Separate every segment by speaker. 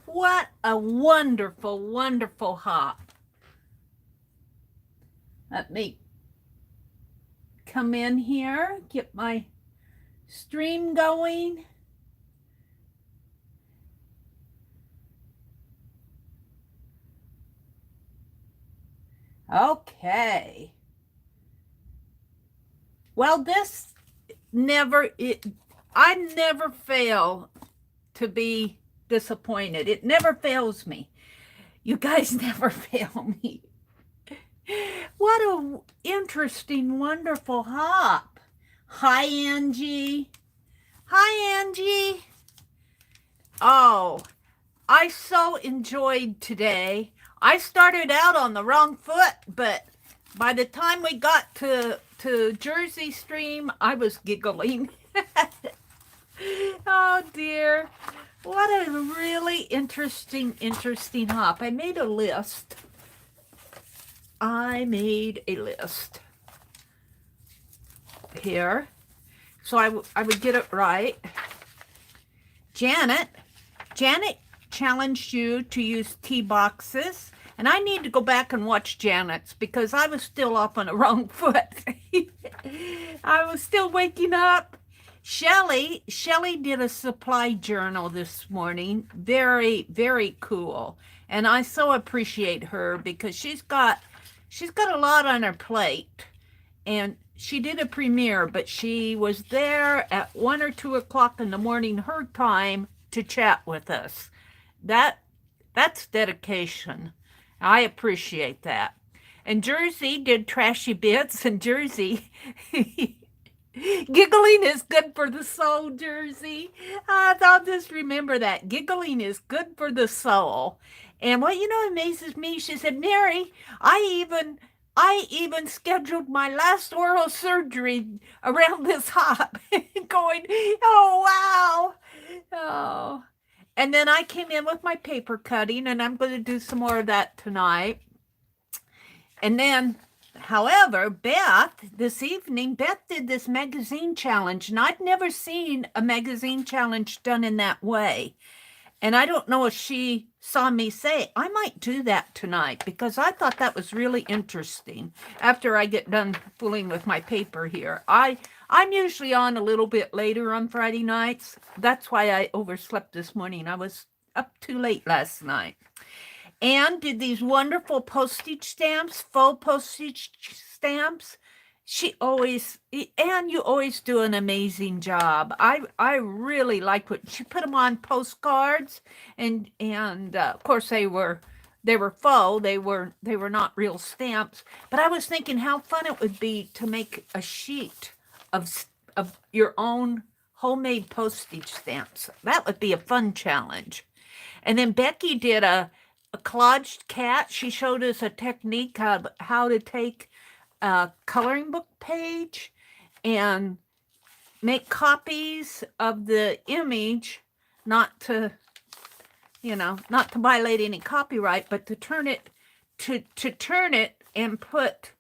Speaker 1: What a wonderful, wonderful hop. Let me come in here, get my stream going. Okay. Well, I never fail to be disappointed. It never fails me. You guys never fail me. What a interesting, wonderful hop. Hi, Angie. Hi, Angie. Oh, I so enjoyed today. I started out on the wrong foot, but by the time we got to Jersey Stream, I was giggling. Oh dear. What a really interesting hop. I made a list. Here. So I would get it right. Janet challenged you to use tea boxes. And I need to go back and watch Janet's because I was still up on the wrong foot. I was still waking up. Shelley did a supply journal this morning. Very, very cool. And I so appreciate her because she's got a lot on her plate. And she did a premiere, but she was there at 1 or 2 o'clock in the morning, her time, to chat with us. That's dedication. I appreciate that. And Jersey did trashy bits, and Jersey, giggling is good for the soul, Jersey. I'll just remember that. Giggling is good for the soul. And what amazes me, she said, Mary, I even scheduled my last oral surgery around this hop. Going, oh, wow. Oh. And then I came in with my paper cutting, and I'm going to do some more of that tonight. And then, however, this evening, Beth did this magazine challenge, and I'd never seen a magazine challenge done in that way. And I don't know if she saw me say, I might do that tonight, because I thought that was really interesting. After I get done fooling with my paper here, I'm usually on a little bit later on Friday nights. That's why I overslept this morning. I was up too late last night. Anne did these wonderful postage stamps, faux postage stamps. Anne, you always do an amazing job. I really like what she put them on postcards, and of course they were faux. They were not real stamps. But I was thinking how fun it would be to make a sheet of your own homemade postage stamps. That would be a fun challenge. And then Becky did a collaged cat. She showed us a technique of how to take a coloring book page and make copies of the image, not to violate any copyright, but to turn it and put.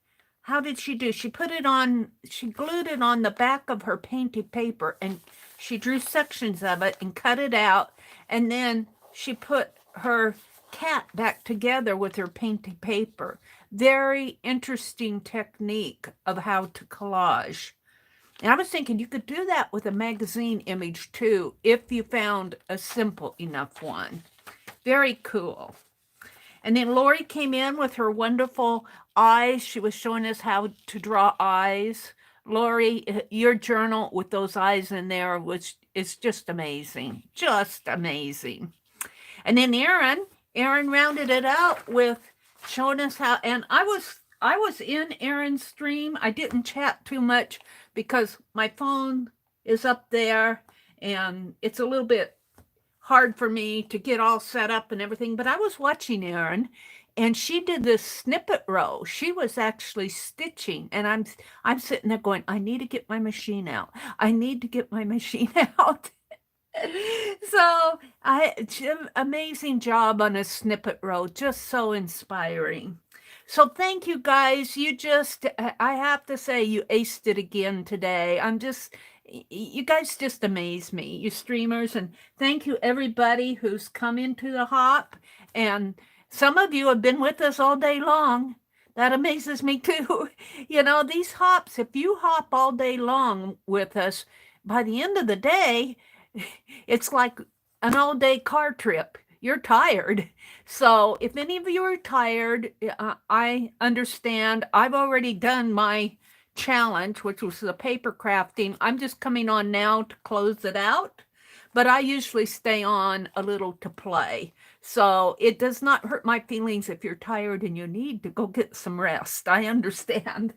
Speaker 1: How did she do? She glued it on the back of her painted paper, and she drew sections of it and cut it out, and then she put her cat back together with her painted paper. Very interesting technique of how to collage. And I was thinking you could do that with a magazine image too, if you found a simple enough one. Very cool. And then Lori came in with her wonderful eyes. She was showing us how to draw eyes. Lori, your journal with those eyes in there is just amazing. Just amazing. And then Erin rounded it out with showing us how, and I was in Erin's stream. I didn't chat too much because my phone is up there and it's a little bit hard for me to get all set up and everything, but I was watching Erin, and she did this snippet row. She was actually stitching, and I'm sitting there going, I need to get my machine out. I need to get my machine out. So amazing job on a snippet row, just so inspiring. So thank you guys. I have to say you aced it again today. You guys just amaze me, you streamers, and thank you everybody who's come into the hop. And some of you have been with us all day long. That amazes me too. You know, these hops, if you hop all day long with us, by the end of the day, it's like an all day car trip. You're tired. So if any of you are tired, I understand. I've already done my challenge, which was the paper crafting. I'm just coming on now to close it out, but I usually stay on a little to play. So it does not hurt my feelings if you're tired and you need to go get some rest. I understand.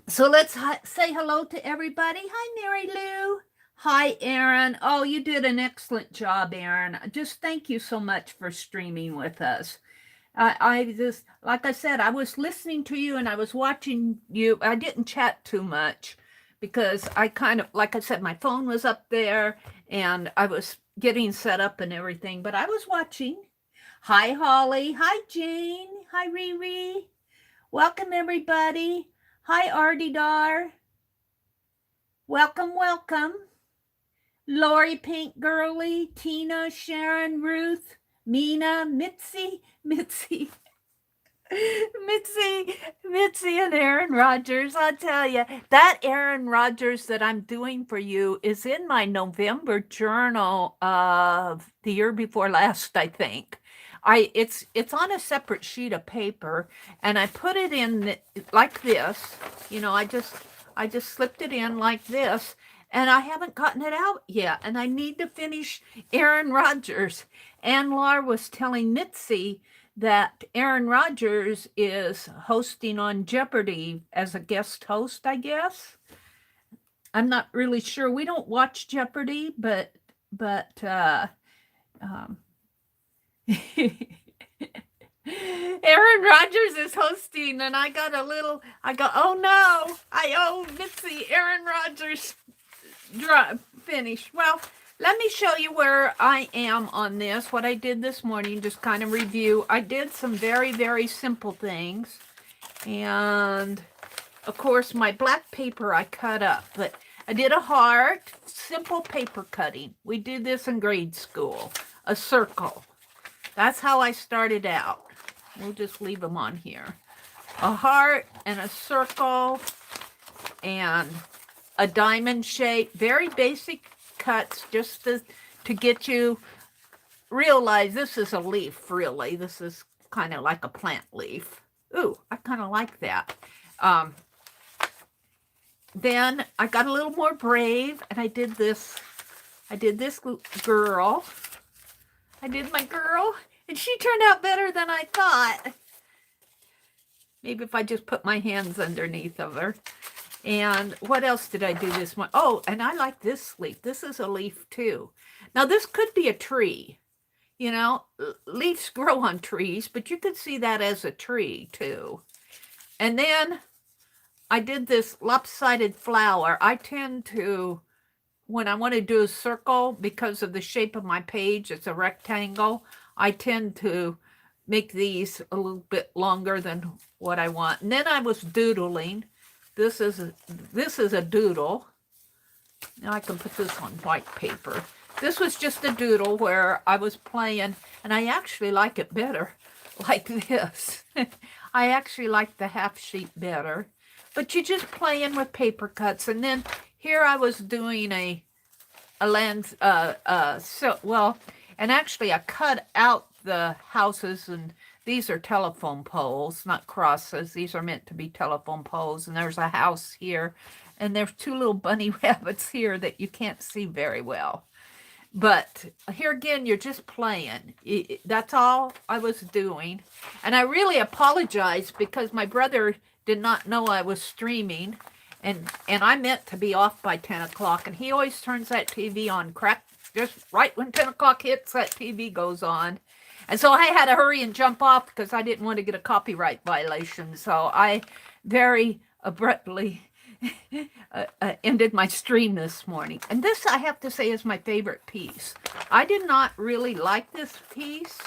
Speaker 1: So let's say hello to everybody. Hi, Mary Lou. Hi, Aaron. Oh, you did an excellent job, Aaron. Just thank you so much for streaming with us. I just, like I said, I was listening to you and I was watching you. I didn't chat too much because I kind of, like I said, my phone was up there and I was getting set up and everything, but I was watching. Hi, Holly. Hi, Jane. Hi, Riri. Welcome, everybody. Hi, Artie Dar. Welcome, welcome. Lori Pink Girly, Tina, Sharon, Ruth, Mina, Mitzi, Mitzi, and Aaron Rodgers. I'll tell you, that Aaron Rodgers that I'm doing for you is in my November journal of the year before last, I think. It's on a separate sheet of paper, and I put it in like this. You know, I just slipped it in like this, and I haven't gotten it out yet. And I need to finish Aaron Rodgers. Ann Lar was telling Mitzi that Aaron Rodgers is hosting on Jeopardy as a guest host, I guess. I'm not really sure. We don't watch Jeopardy, but um, Aaron Rodgers is hosting, and I got oh no, I owe Mitzi Aaron Rodgers finish. Well, let me show you where I am on this, what I did this morning, just kind of review. I did some very, very simple things. And, of course, my black paper I cut up. But I did a heart, simple paper cutting. We did this in grade school. A circle. That's how I started out. We'll just leave them on here. A heart and a circle and a diamond shape. Very basic cuts just to get you realize this is a leaf, really. This is kind of like a plant leaf. Ooh, I kind of like that. Then I got a little more brave and I did this girl. I did my girl and she turned out better than I thought. Maybe if I just put my hands underneath of her. And what else did I do this one? Oh, and I like this leaf. This is a leaf too. Now this could be a tree. You know, leaves grow on trees, but you could see that as a tree too. And then I did this lopsided flower. I tend to, when I want to do a circle, because of the shape of my page, it's a rectangle, I tend to make these a little bit longer than what I want. And then I was doodling. This is a doodle. Now I can put this on white paper. This was just a doodle where I was playing, and I actually like it better like this. I actually like the half sheet better. But you're just playing with paper cuts. And then here I was doing and actually I cut out the houses, and these are telephone poles, not crosses. These are meant to be telephone poles. And there's a house here. And there's two little bunny rabbits here that you can't see very well. But here again, you're just playing. That's all I was doing. And I really apologize because my brother did not know I was streaming. And I meant to be off by 10 o'clock. And he always turns that TV on, just right when 10 o'clock hits, that TV goes on. And so I had to hurry and jump off because I didn't want to get a copyright violation. So I very abruptly ended my stream this morning. And this, I have to say, is my favorite piece. I did not really like this piece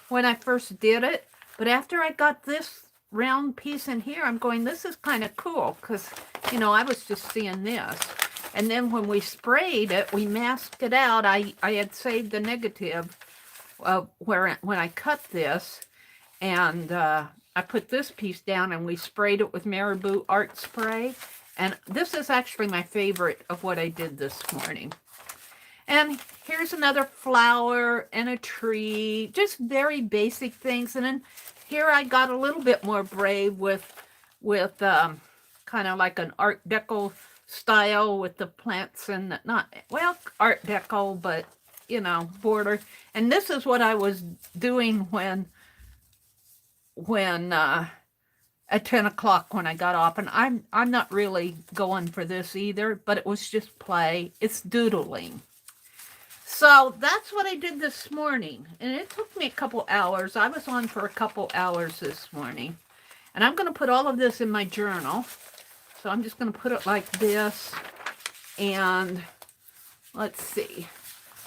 Speaker 1: when I first did it. But after I got this round piece in here, I'm going, this is kind of cool because, you know, I was just seeing this. And then when we sprayed it, we masked it out. I had saved the negative when I cut this, and I put this piece down and we sprayed it with Marabou Art Spray. And this is actually my favorite of what I did this morning. And here's another flower and a tree, just very basic things. And then here I got a little bit more brave with kind of like an Art Deco style with the plants and not, well, Art Deco, but, you know, border. And this is what I was doing when at 10 o'clock when I got off. And I'm not really going for this either, but it was just play. It's doodling. So that's what I did this morning. And it took me a couple hours. I was on for a couple hours this morning. And I'm going to put all of this in my journal. So I'm just going to put it like this. And let's see.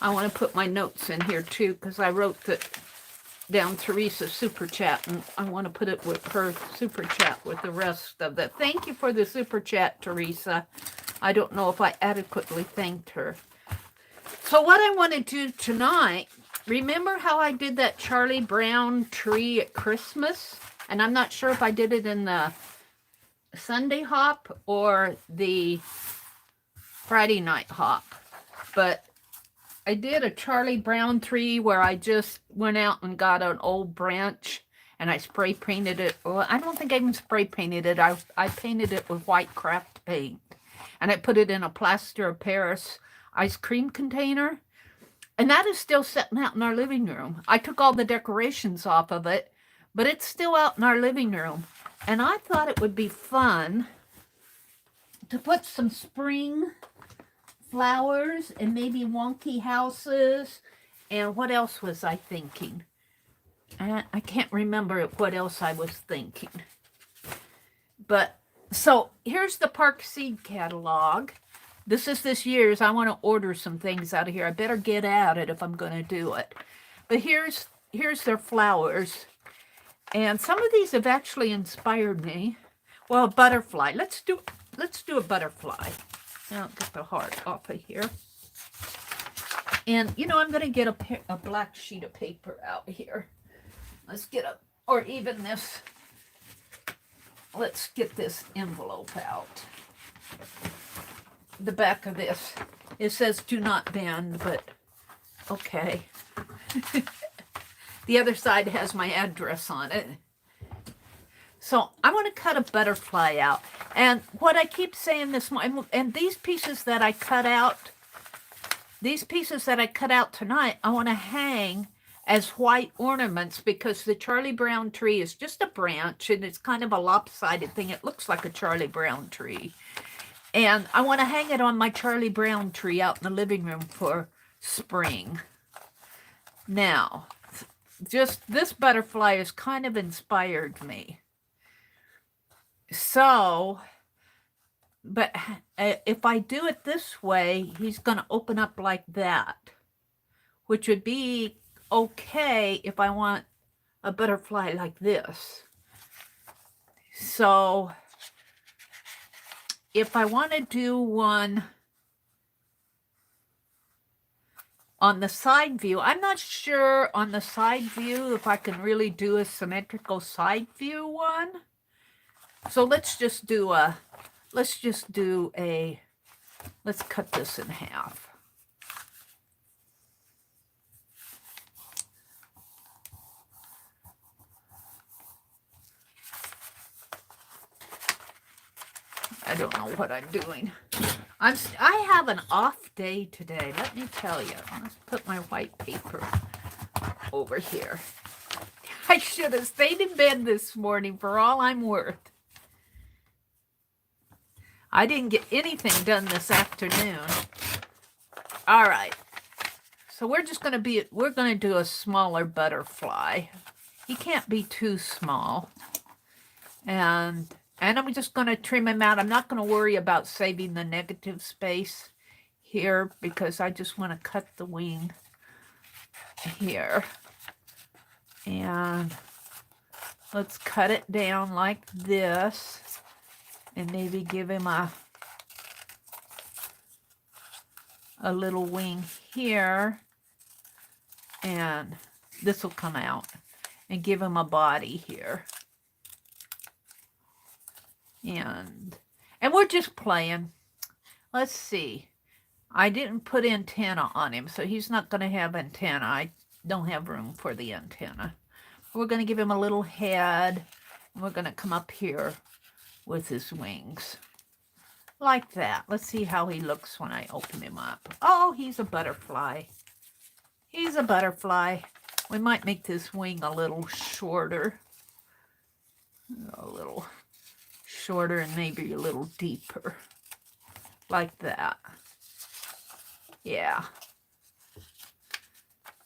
Speaker 1: I want to put my notes in here too, because I wrote that down Teresa's super chat, and I want to put it with her super chat with the rest of that. Thank you for the super chat, Teresa. I don't know if I adequately thanked her. So what I want to do tonight, remember how I did that Charlie Brown tree at Christmas? And I'm not sure if I did it in the Sunday hop or the Friday night hop, but I did a Charlie Brown tree where I just went out and got an old branch and I spray painted it. Well, I don't think I even spray painted it. I painted it with white craft paint, and I put it in a plaster of Paris ice cream container. And that is still sitting out in our living room. I took all the decorations off of it, but it's still out in our living room. And I thought it would be fun to put some spring flowers and maybe wonky houses. And what else was I thinking? I can't remember what else I was thinking. But so here's the Park Seed Catalog. This is this year's. I want to order some things out of here. I better get at it if I'm going to do it. But here's their flowers. And some of these have actually inspired me. Well, a butterfly. Let's do a butterfly. Now get the heart off of here. And, you know, I'm going to get a black sheet of paper out here. Let's get or even this. Let's get this envelope out. The back of this. It says do not bend, but okay. The other side has my address on it. So I want to cut a butterfly out. And what I keep saying this morning, and these pieces that I cut out tonight, I want to hang as white ornaments because the Charlie Brown tree is just a branch and it's kind of a lopsided thing. It looks like a Charlie Brown tree. And I want to hang it on my Charlie Brown tree out in the living room for spring. Now, just this butterfly has kind of inspired me. So, but if I do it this way, he's going to open up like that, which would be okay if I want a butterfly like this. So, if I want to do one on the side view, I'm not sure on the side view if I can really do a symmetrical side view one. So let's cut this in half. I don't know what I'm doing. I have an off day today, let me tell you. Let's put my white paper over here. I should have stayed in bed this morning for all I'm worth. I didn't get anything done this afternoon. All right. So we're going to do a smaller butterfly. He can't be too small. And I'm just going to trim him out. I'm not going to worry about saving the negative space here because I just want to cut the wing here. And let's cut it down like this and maybe give him a a little wing here, and this will come out, and give him a body here. And we're just playing. Let's see. I didn't put antenna on him, so he's not going to have antenna. I don't have room for the antenna. We're going to give him a little head, and we're going to come up here with his wings. Like that. Let's see how he looks when I open him up. Oh, he's a butterfly. He's a butterfly. We might make this wing a little shorter. A little shorter and maybe a little deeper. Like that. Yeah.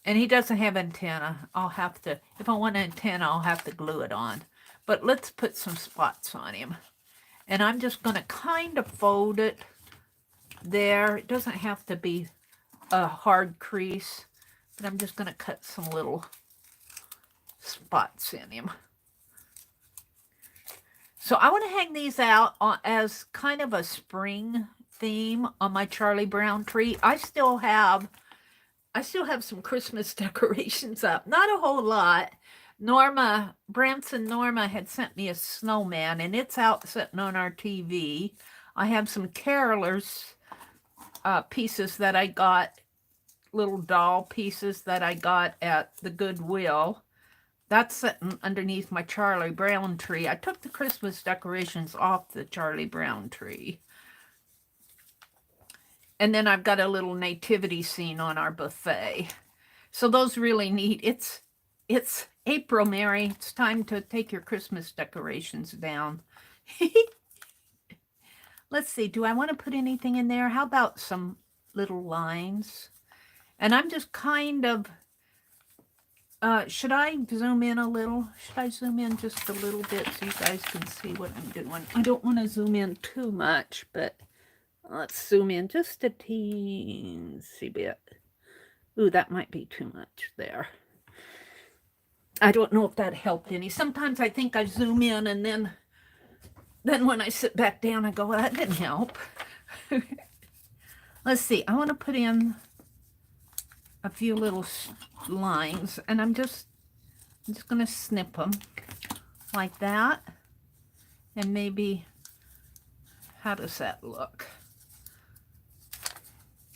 Speaker 1: And he doesn't have antenna. I'll have to, if I want an antenna, I'll have to glue it on. But let's put some spots on him. And I'm just going to kind of fold it there. It doesn't have to be a hard crease. But I'm just going to cut some little spots in him. So I want to hang these out as kind of a spring theme on my Charlie Brown tree. I still have some Christmas decorations up. Not a whole lot. Branson Norma had sent me a snowman, and it's out sitting on our TV. I have some carolers pieces that I got, little doll pieces that I got at the Goodwill. That's sitting underneath my Charlie Brown tree. I took the Christmas decorations off the Charlie Brown tree. And then I've got a little nativity scene on our buffet. So those really neat. It's April, Mary. It's time to take your Christmas decorations down. Let's see. Do I want to put anything in there? How about some little lines? And I'm just kind of... should I zoom in a little? Should I zoom in just a little bit so you guys can see what I'm doing? I don't want to zoom in too much, but let's zoom in just a teensy bit. Ooh, that might be too much there. I don't know if that helped any. Sometimes I think I zoom in and then when I sit back down, I go, well, that didn't help. Let's see. I want to put in a few little lines, and I'm just going to snip them like that. And maybe, how does that look?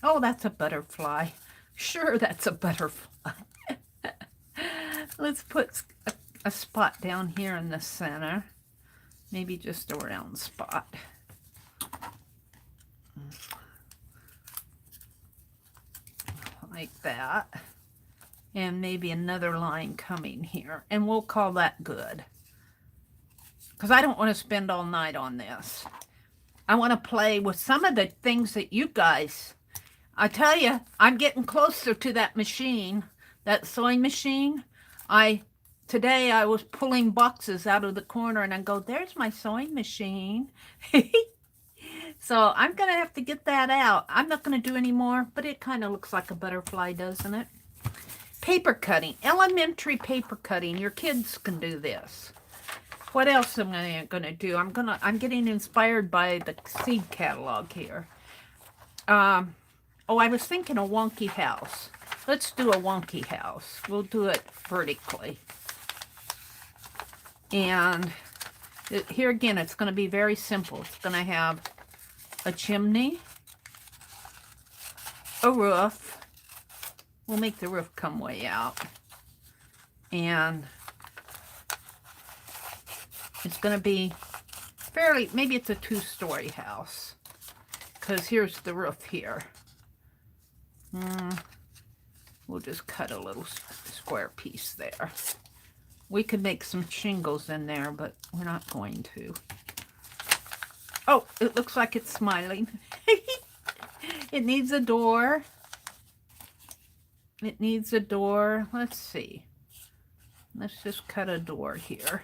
Speaker 1: Oh, that's a butterfly. Sure, that's a butterfly. Let's put a spot down here in the center. Maybe just a round spot. Like that. And maybe another line coming here. And we'll call that good. Because I don't want to spend all night on this. I want to play with some of the things that you guys... I tell you, I'm getting closer to that machine. That sewing machine. Today I was pulling boxes out of the corner and I go, there's my sewing machine. So I'm going to have to get that out. I'm not going to do any more, but it kind of looks like a butterfly, doesn't it? Paper cutting, elementary paper cutting. Your kids can do this. What else am I going to do? I'm getting inspired by the seed catalog here. I was thinking a wonky house. Let's do a wonky house. We'll do it vertically. And here again, it's going to be very simple. It's going to have a chimney, a roof. We'll make the roof come way out. And it's going to be fairly, maybe it's a 2-story house. Because here's the roof here. We'll just cut a little square piece there. We could make some shingles in there, but we're not going to. Oh, it looks like it's smiling. It needs a door. It needs a door. Let's see. Let's just cut a door here.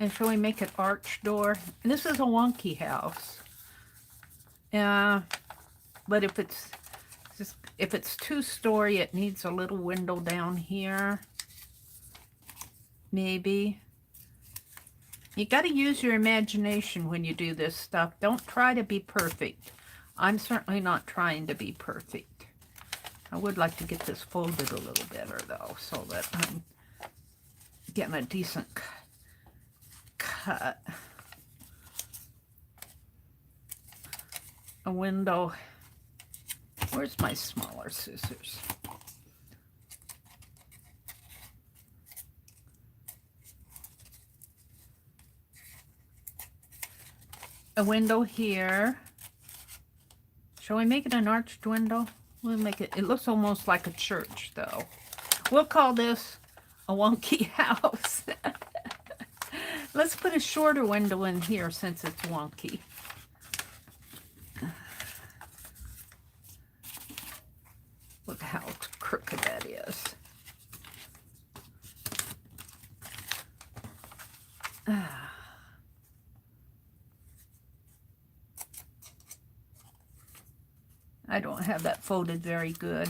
Speaker 1: And shall we make an arch door? And this is a wonky house. But if it's 2-story, it needs a little window down here. Maybe. You got to use your imagination when you do this stuff. Don't try to be perfect. I'm certainly not trying to be perfect. I would like to get this folded a little better, though, so that I'm getting a decent cut. A window. Where's my smaller scissors? A window here. Shall we make it an arched window? We'll make it, it looks almost like a church, though. We'll call this a wonky house. Let's put a shorter window in here since it's wonky. Look how crooked that is. I don't have that folded very good.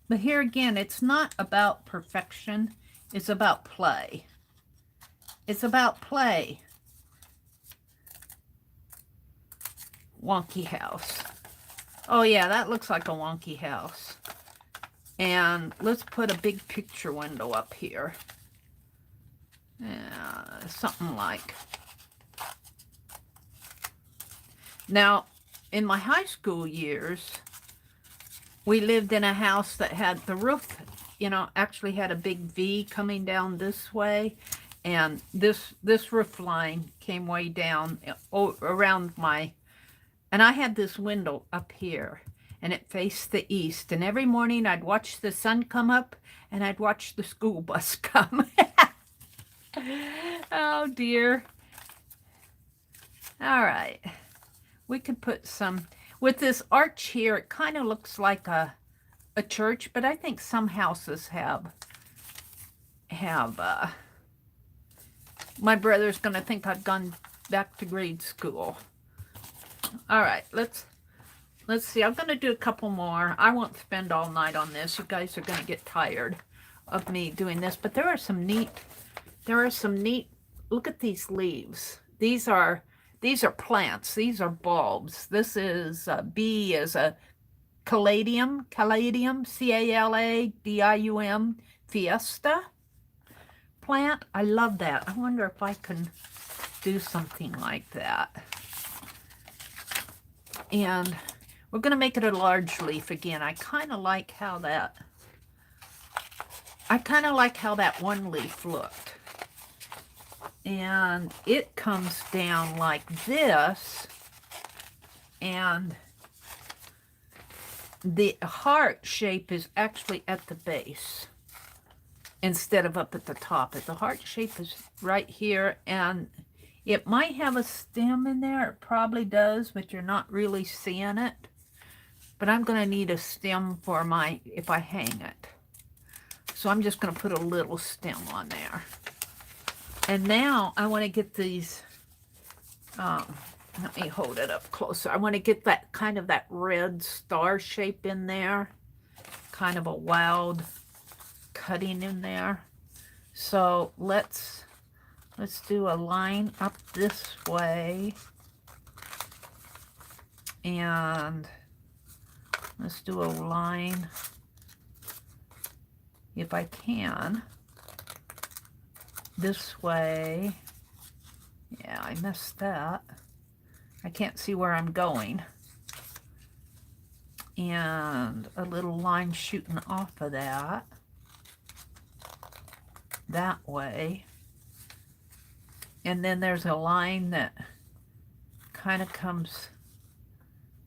Speaker 1: But here again, it's not about perfection. It's about play. It's about play. Wonky house. Oh yeah, that looks like a wonky house. And let's put a big picture window up here. Something like. Now, in my high school years, we lived in a house that had the roof, you know, actually had a big V coming down this way. And this roof line came way down around my, and I had this window up here, and it faced the east. And every morning I'd watch the sun come up, and I'd watch the school bus come. Oh, dear. All right. We could put some, with this arch here, it kind of looks like a church, but I think some houses have my brother's going to think I've gone back to grade school. All right, let's see. I'm going to do a couple more. I won't spend all night on this. You guys are going to get tired of me doing this, but there are some neat, look at these leaves. These are plants. These are bulbs. This is B is a caladium, C-A-L-A-D-I-U-M, Fiesta plant. I love that. I wonder if I can do something like that. And we're going to make it a large leaf again. I kind of like how that one leaf looked. And it comes down like this, and the heart shape is actually at the base instead of up at the top. The heart shape is right here, and it might have a stem in there. It probably does, but you're not really seeing it. But I'm going to need a stem for if I hang it. So I'm just going to put a little stem on there. And now I want to get these, let me hold it up closer. I want to get that kind of that red star shape in there. Kind of a wild cutting in there. So let's do a line up this way. And let's do a line, if I can, this way. Yeah, I missed that. I can't see where I'm going. And a little line shooting off of that way. And then there's a line that kind of comes,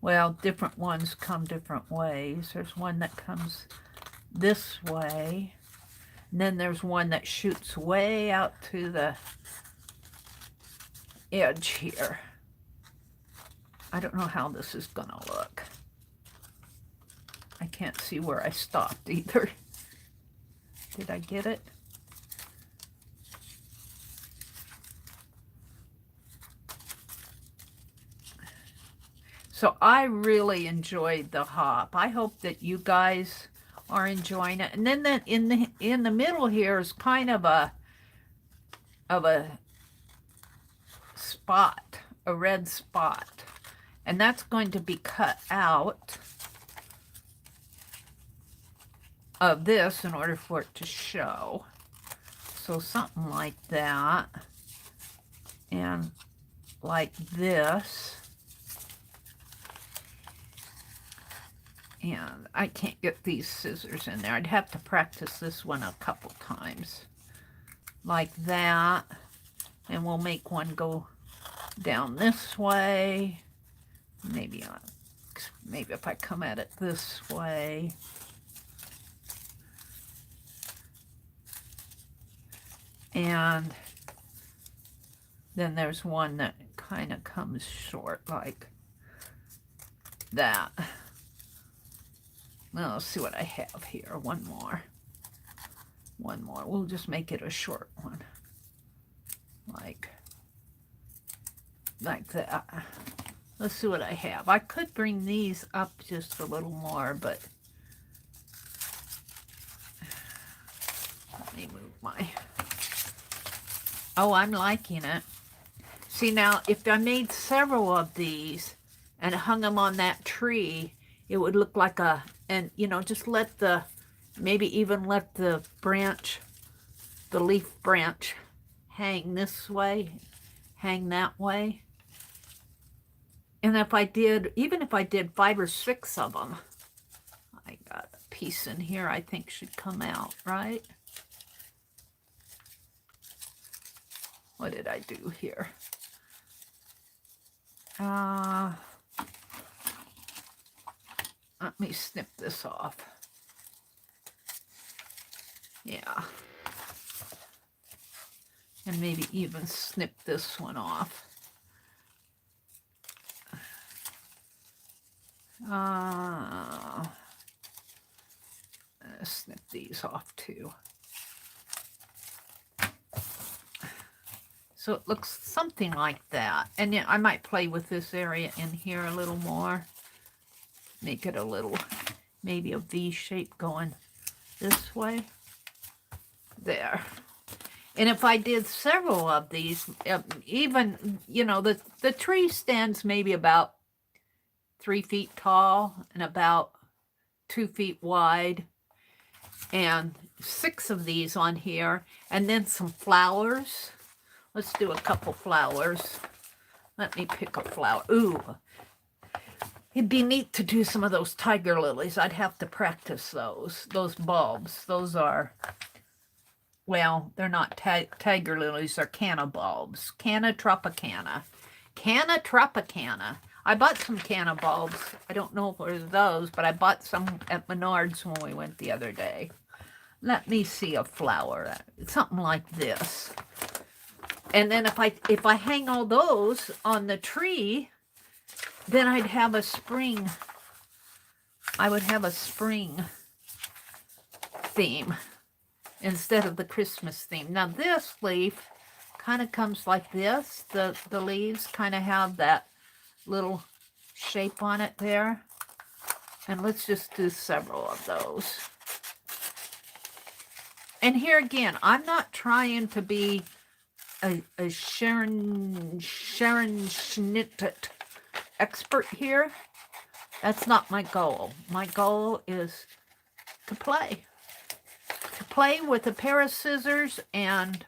Speaker 1: well, different ones come different ways. There's one that comes this way. And then there's one that shoots way out to the edge here. I don't know how this is gonna look. I can't see where I stopped either. Did I get it? So I really enjoyed the hop. I hope that you guys are enjoying it. And then that in the middle here is kind of a spot a red spot. And that's going to be cut out of this in order for it to show. So something like that. And like this. And I can't get these scissors in there. I'd have to practice this one a couple times. Like that. And we'll make one go down this way. Maybe if I come at it this way. And then there's one that kind of comes short like that. Now let's see what I have here. One more. We'll just make it a short one. Like that. Let's see what I have. I could bring these up just a little more, but let me move my... Oh, I'm liking it. See, now, if I made several of these and hung them on that tree, it would look like a... And, you know, just let the... Maybe even let the branch, the leaf branch, hang this way, hang that way. And if I did, even if I did 5 or 6 of them, I got a piece in here I think should come out, right? What did I do here? Let me snip this off. Yeah. And maybe even snip this one off. Snip these off too. So it looks something like that. And yeah, I might play with this area in here a little more. Make it a little, maybe a V shape going this way. There. And if I did several of these, even, you know, the tree stands maybe about 3 feet tall and about 2 feet wide. And 6 of these on here. And then some flowers. Let's do a couple flowers. Let me pick a flower. Ooh. It'd be neat to do some of those tiger lilies. I'd have to practice those. Those bulbs. Those are, well, they're not tiger lilies. They're canna bulbs. Canna tropicana. Canna tropicana. I bought some canna bulbs. I don't know if it was those, but I bought some at Menards when we went the other day. Let me see a flower. Something like this. And then if I hang all those on the tree, then I'd have a spring. I would have a spring theme instead of the Christmas theme. Now this leaf kind of comes like this. The leaves kind of have that little shape on it there. And let's just do several of those. And here again, I'm not trying to be a Sharon Schnitt expert here. That's not my goal. My goal is to play. To play with a pair of scissors and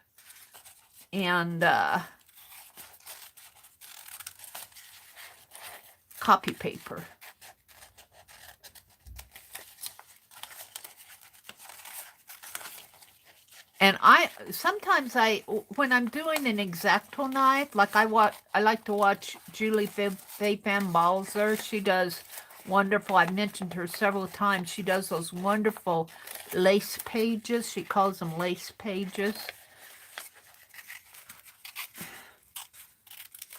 Speaker 1: copy paper. And sometimes when I'm doing an X-Acto knife, like I like to watch Julie Fayfan Balzer. She does wonderful. I've mentioned her several times. She does those wonderful lace pages. She calls them lace pages.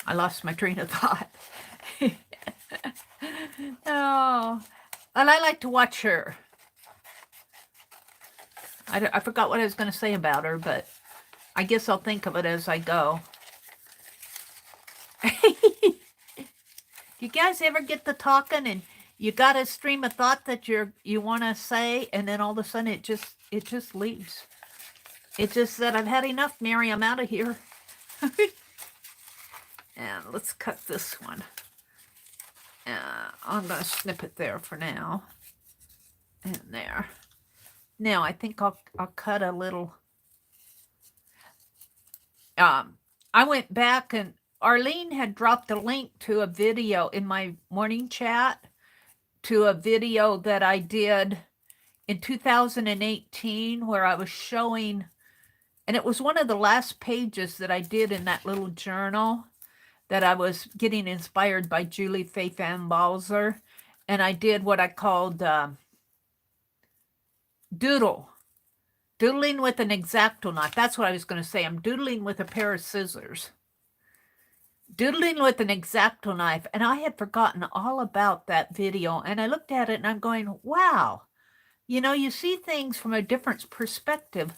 Speaker 1: I lost my train of thought. Oh, and I like to watch her. I forgot what I was going to say about her, but I guess I'll think of it as I go. You guys ever get to talking and you got a stream of thought that you want to say, and then all of a sudden it just leaves. It just said, I've had enough, Mary. I'm out of here. And let's cut this one. I'm going to snip it there for now. And there. Now I think I'll cut a little. I went back and Arlene had dropped a link to a video in my morning chat to a video that I did in 2018 where I was showing, and it was one of the last pages that I did in that little journal that I was getting inspired by Julie Faith Ann Balzer. And I did what I called doodling with an X-Acto knife. That's what I was going to say. I'm doodling with a pair of scissors. Doodling with an X-Acto knife. And I had forgotten all about that video. And I looked at it and I'm going, wow. You know, you see things from a different perspective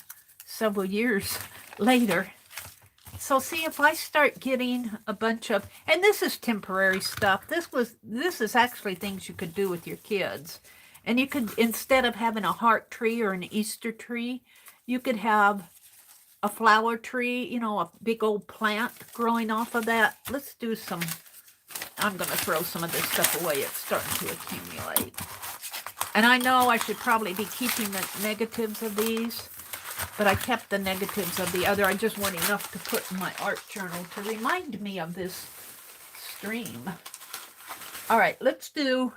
Speaker 1: several years later. So see, if I start getting a bunch of, and this is temporary stuff. This is actually things you could do with your kids. And you could, instead of having a heart tree or an Easter tree, you could have a flower tree, you know, a big old plant growing off of that. Let's do some, I'm going to throw some of this stuff away. It's starting to accumulate. And I know I should probably be keeping the negatives of these, but I kept the negatives of the other. I just want enough to put in my art journal to remind me of this stream. All right, let's do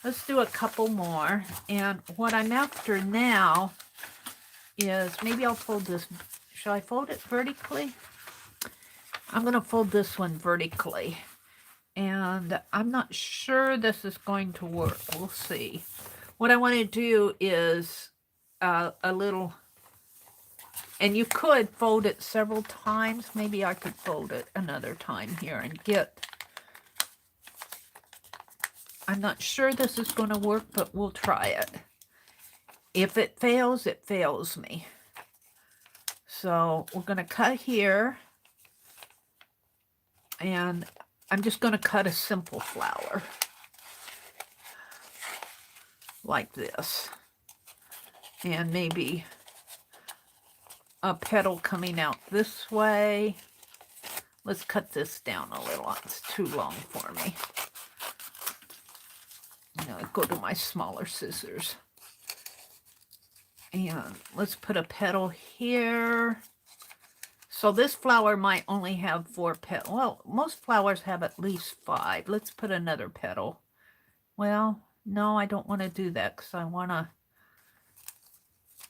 Speaker 1: a couple more. And what I'm after now is, maybe I'll fold this. Shall I fold it vertically? I'm going to fold this one vertically. And I'm not sure this is going to work. We'll see. What I want to do is a little, and you could fold it several times. Maybe I could fold it another time here and get, I'm not sure this is going to work, but we'll try it. If it fails me. So we're going to cut here. And I'm just going to cut a simple flower. Like this. And maybe a petal coming out this way. Let's cut this down a little. It's too long for me. Now go to my smaller scissors. And let's put a petal here. So this flower might only have 4 petals. Well, most flowers have at least 5. Let's put another petal. Well, no, I don't want to do that because I want to,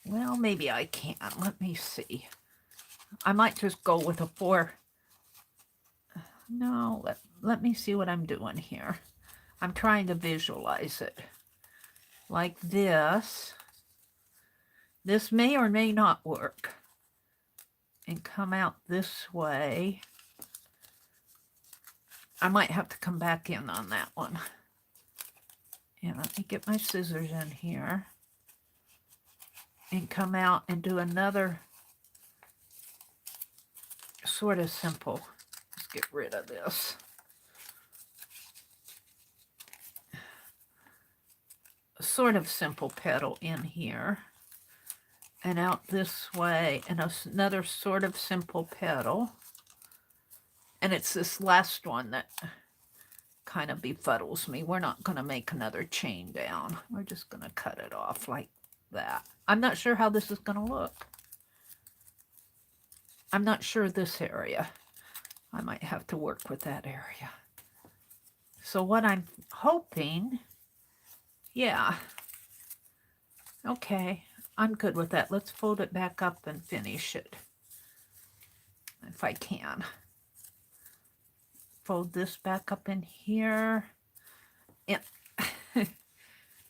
Speaker 1: well, maybe I can. Let me see. I might just go with a 4. No, let me see what I'm doing here. I'm trying to visualize it. Like this. This may or may not work. And come out this way. I might have to come back in on that one. And let me get my scissors in here. And come out and do another sort of simple. Let's get rid of this. A sort of simple petal in here. And out this way. And another sort of simple petal. And it's this last one that kind of befuddles me. We're not going to make another chain down. We're just going to cut it off like that. I'm not sure how this is going to look. I'm not sure this area. I might have to work with that area. So what I'm hoping, yeah. Okay, I'm good with that. Let's fold it back up and finish it. If I can. Fold this back up in here. And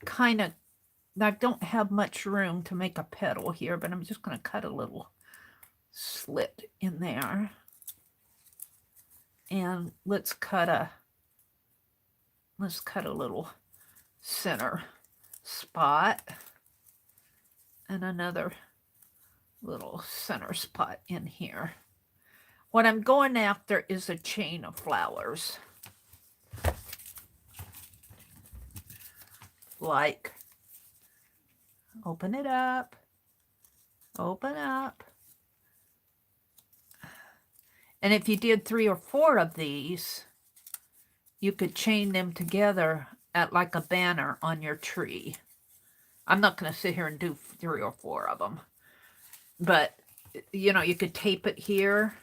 Speaker 1: kind of, I don't have much room to make a petal here, but I'm just going to cut a little slit in there. And let's cut a little center spot. And another little center spot in here. What I'm going after is a chain of flowers. Like, open it up, open up. And if you did 3 or 4 of these, you could chain them together at like a banner on your tree. I'm not going to sit here and do 3 or 4 of them. But, you know, you could tape it here,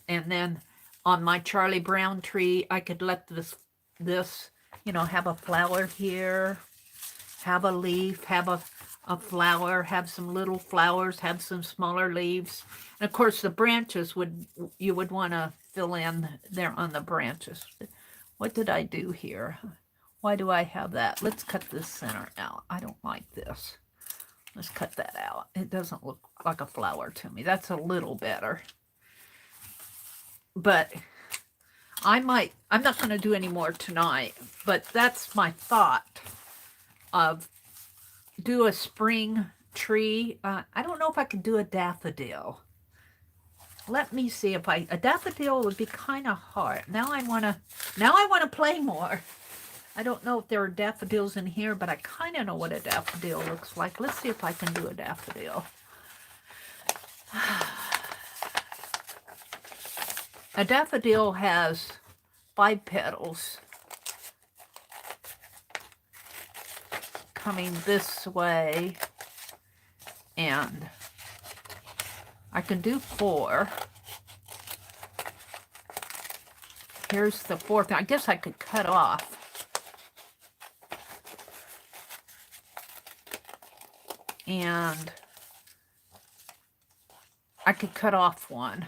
Speaker 1: and then on my Charlie Brown tree, I could let this, you know, have a flower here, have a leaf, have a flower, have some little flowers, have some smaller leaves. And of course, the branches you would want to fill in there on the branches. What did I do here? Why do I have that? Let's cut this center out. I don't like this. Let's cut that out. It doesn't look like a flower to me. That's a little better. But I'm not going to do any more tonight, but that's my thought of do a spring tree. I don't know if I can do a daffodil. Let me see if a daffodil would be kind of hard. Now I want to play more. I don't know if there are daffodils in here, but I kind of know what a daffodil looks like. Let's see if I can do a daffodil. A daffodil has 5 petals coming this way, and I can do 4. Here's the 4th. I guess I could cut off. And I could cut off one.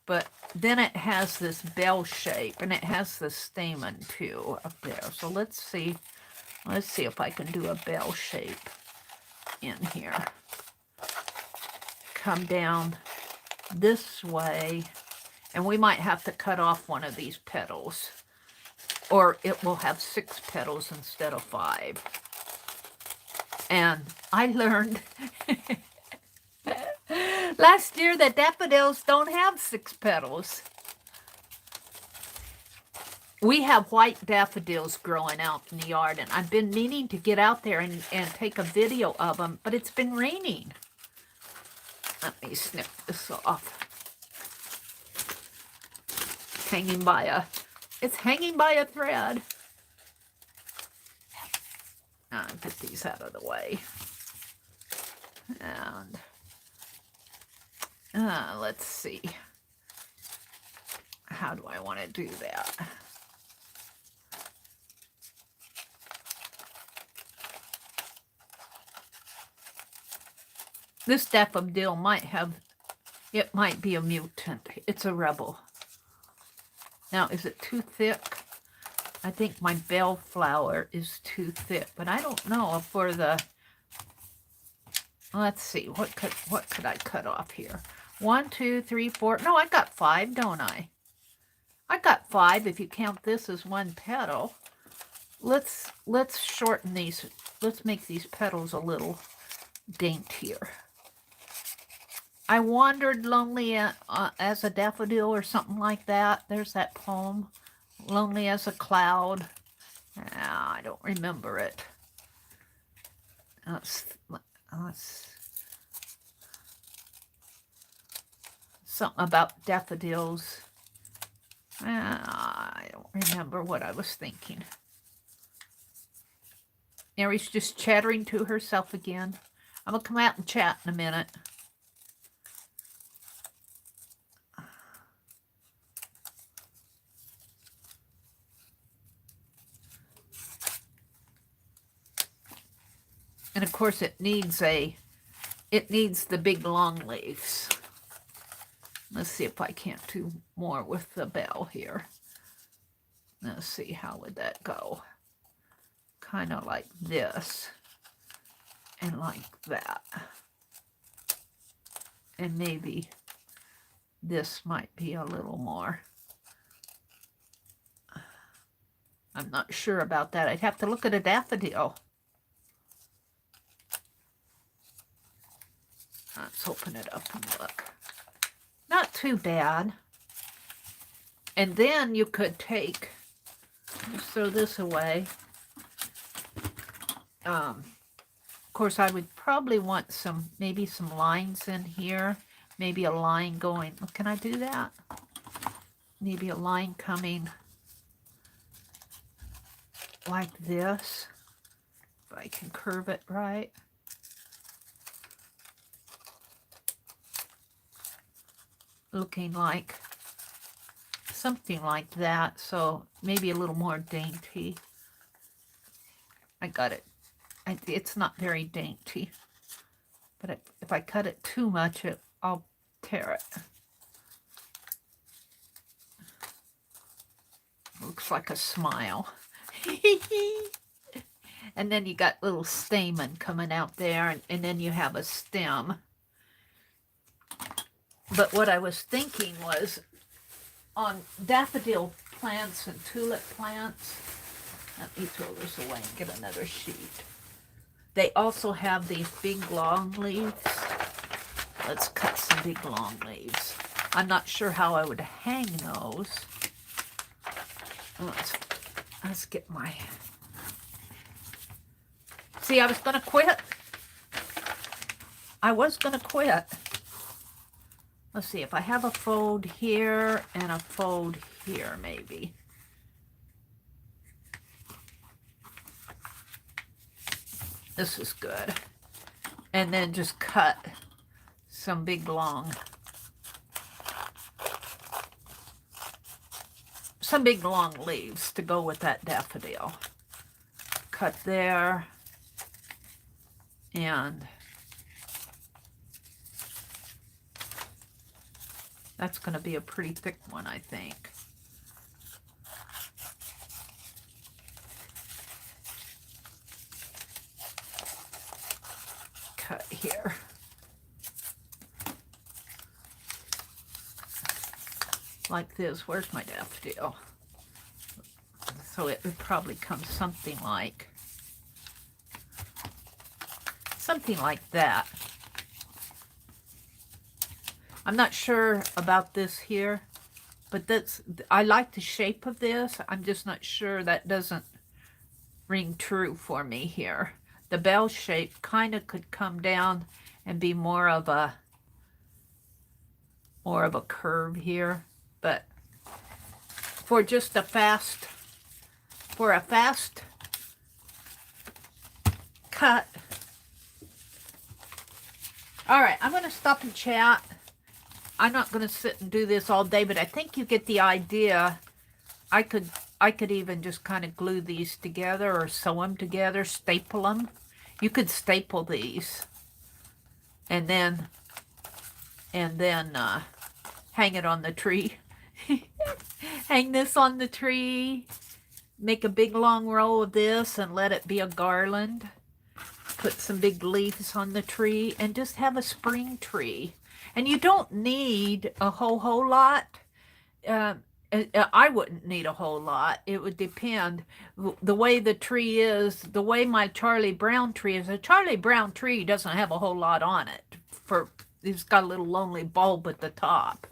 Speaker 1: But then it has this bell shape, and it has the stamen too up there. So let's see if I can do a bell shape in here. Come down this way, and we might have to cut off one of these petals, or it will have 6 petals instead of 5. And I learned last year that daffodils don't have 6 petals. We have white daffodils growing out in the yard, and I've been meaning to get out there and take a video of them, but it's been raining. Let me snip this off. It's hanging by a thread. I'll get these out of the way. And let's see. How do I want to do that? This daffodil might be a mutant. It's a rebel. Now, is it too thick? I think my bellflower is too thick, but I don't know if for the, let's see, what could I cut off here? 1, 2, 3, 4. No, I got 5, don't I? I got 5 if you count this as 1 petal. Let's shorten these. Let's make these petals a little daintier. I wandered lonely as a daffodil or something like that. There's that poem. Lonely as a cloud. I don't remember it. Something about daffodils. I don't remember what I was thinking. Mary's just chattering to herself again. I'm going to come out and chat in a minute. And of course it needs the big long leaves. Let's see if I can't do more with the bell here. Let's see, how would that go? Kind of like this. And like that. And maybe this might be a little more. I'm not sure about that. I'd have to look at a daffodil. Let's open it up and look. Not too bad. And then you could take, just throw this away. Of course, I would probably want maybe some lines in here. maybe a line going. Can I do that? Maybe a line coming like this. If I can curve it right. Looking like something like that. So maybe a little more dainty. I got it. It's not very dainty. But if I cut it too much, I'll tear it. Looks like a smile. And then you got little stamen coming out there, and then you have a stem. But what I was thinking was on daffodil plants and tulip plants, let me throw this away and get another sheet. They also have these big long leaves. Let's cut some big long leaves. I'm not sure how I would hang those. Let's get my... See, I was going to quit. I was going to quit. Let's see, if I have a fold here and a fold here, maybe. This is good. And then just cut some big long leaves to go with that daffodil. Cut there. And that's going to be a pretty thick one, I think. Cut here. Like this. Where's my daffodil? So it would probably come something like that. I'm not sure about this here, but I like the shape of this. I'm just not sure that doesn't ring true for me here. The bell shape kind of could come down and be more of a curve here, but for just a fast cut. All right, I'm going to stop and chat. I'm not going to sit and do this all day, but I think you get the idea. I could even just kind of glue these together or sew them together, staple them. You could staple these and then hang it on the tree. Hang this on the tree. Make a big long row of this and let it be a garland. Put some big leaves on the tree and just have a spring tree. And you don't need a whole lot. I wouldn't need a whole lot. It would depend. The way the tree is, the way my Charlie Brown tree is. A Charlie Brown tree doesn't have a whole lot on it. It's got a little lonely bulb at the top.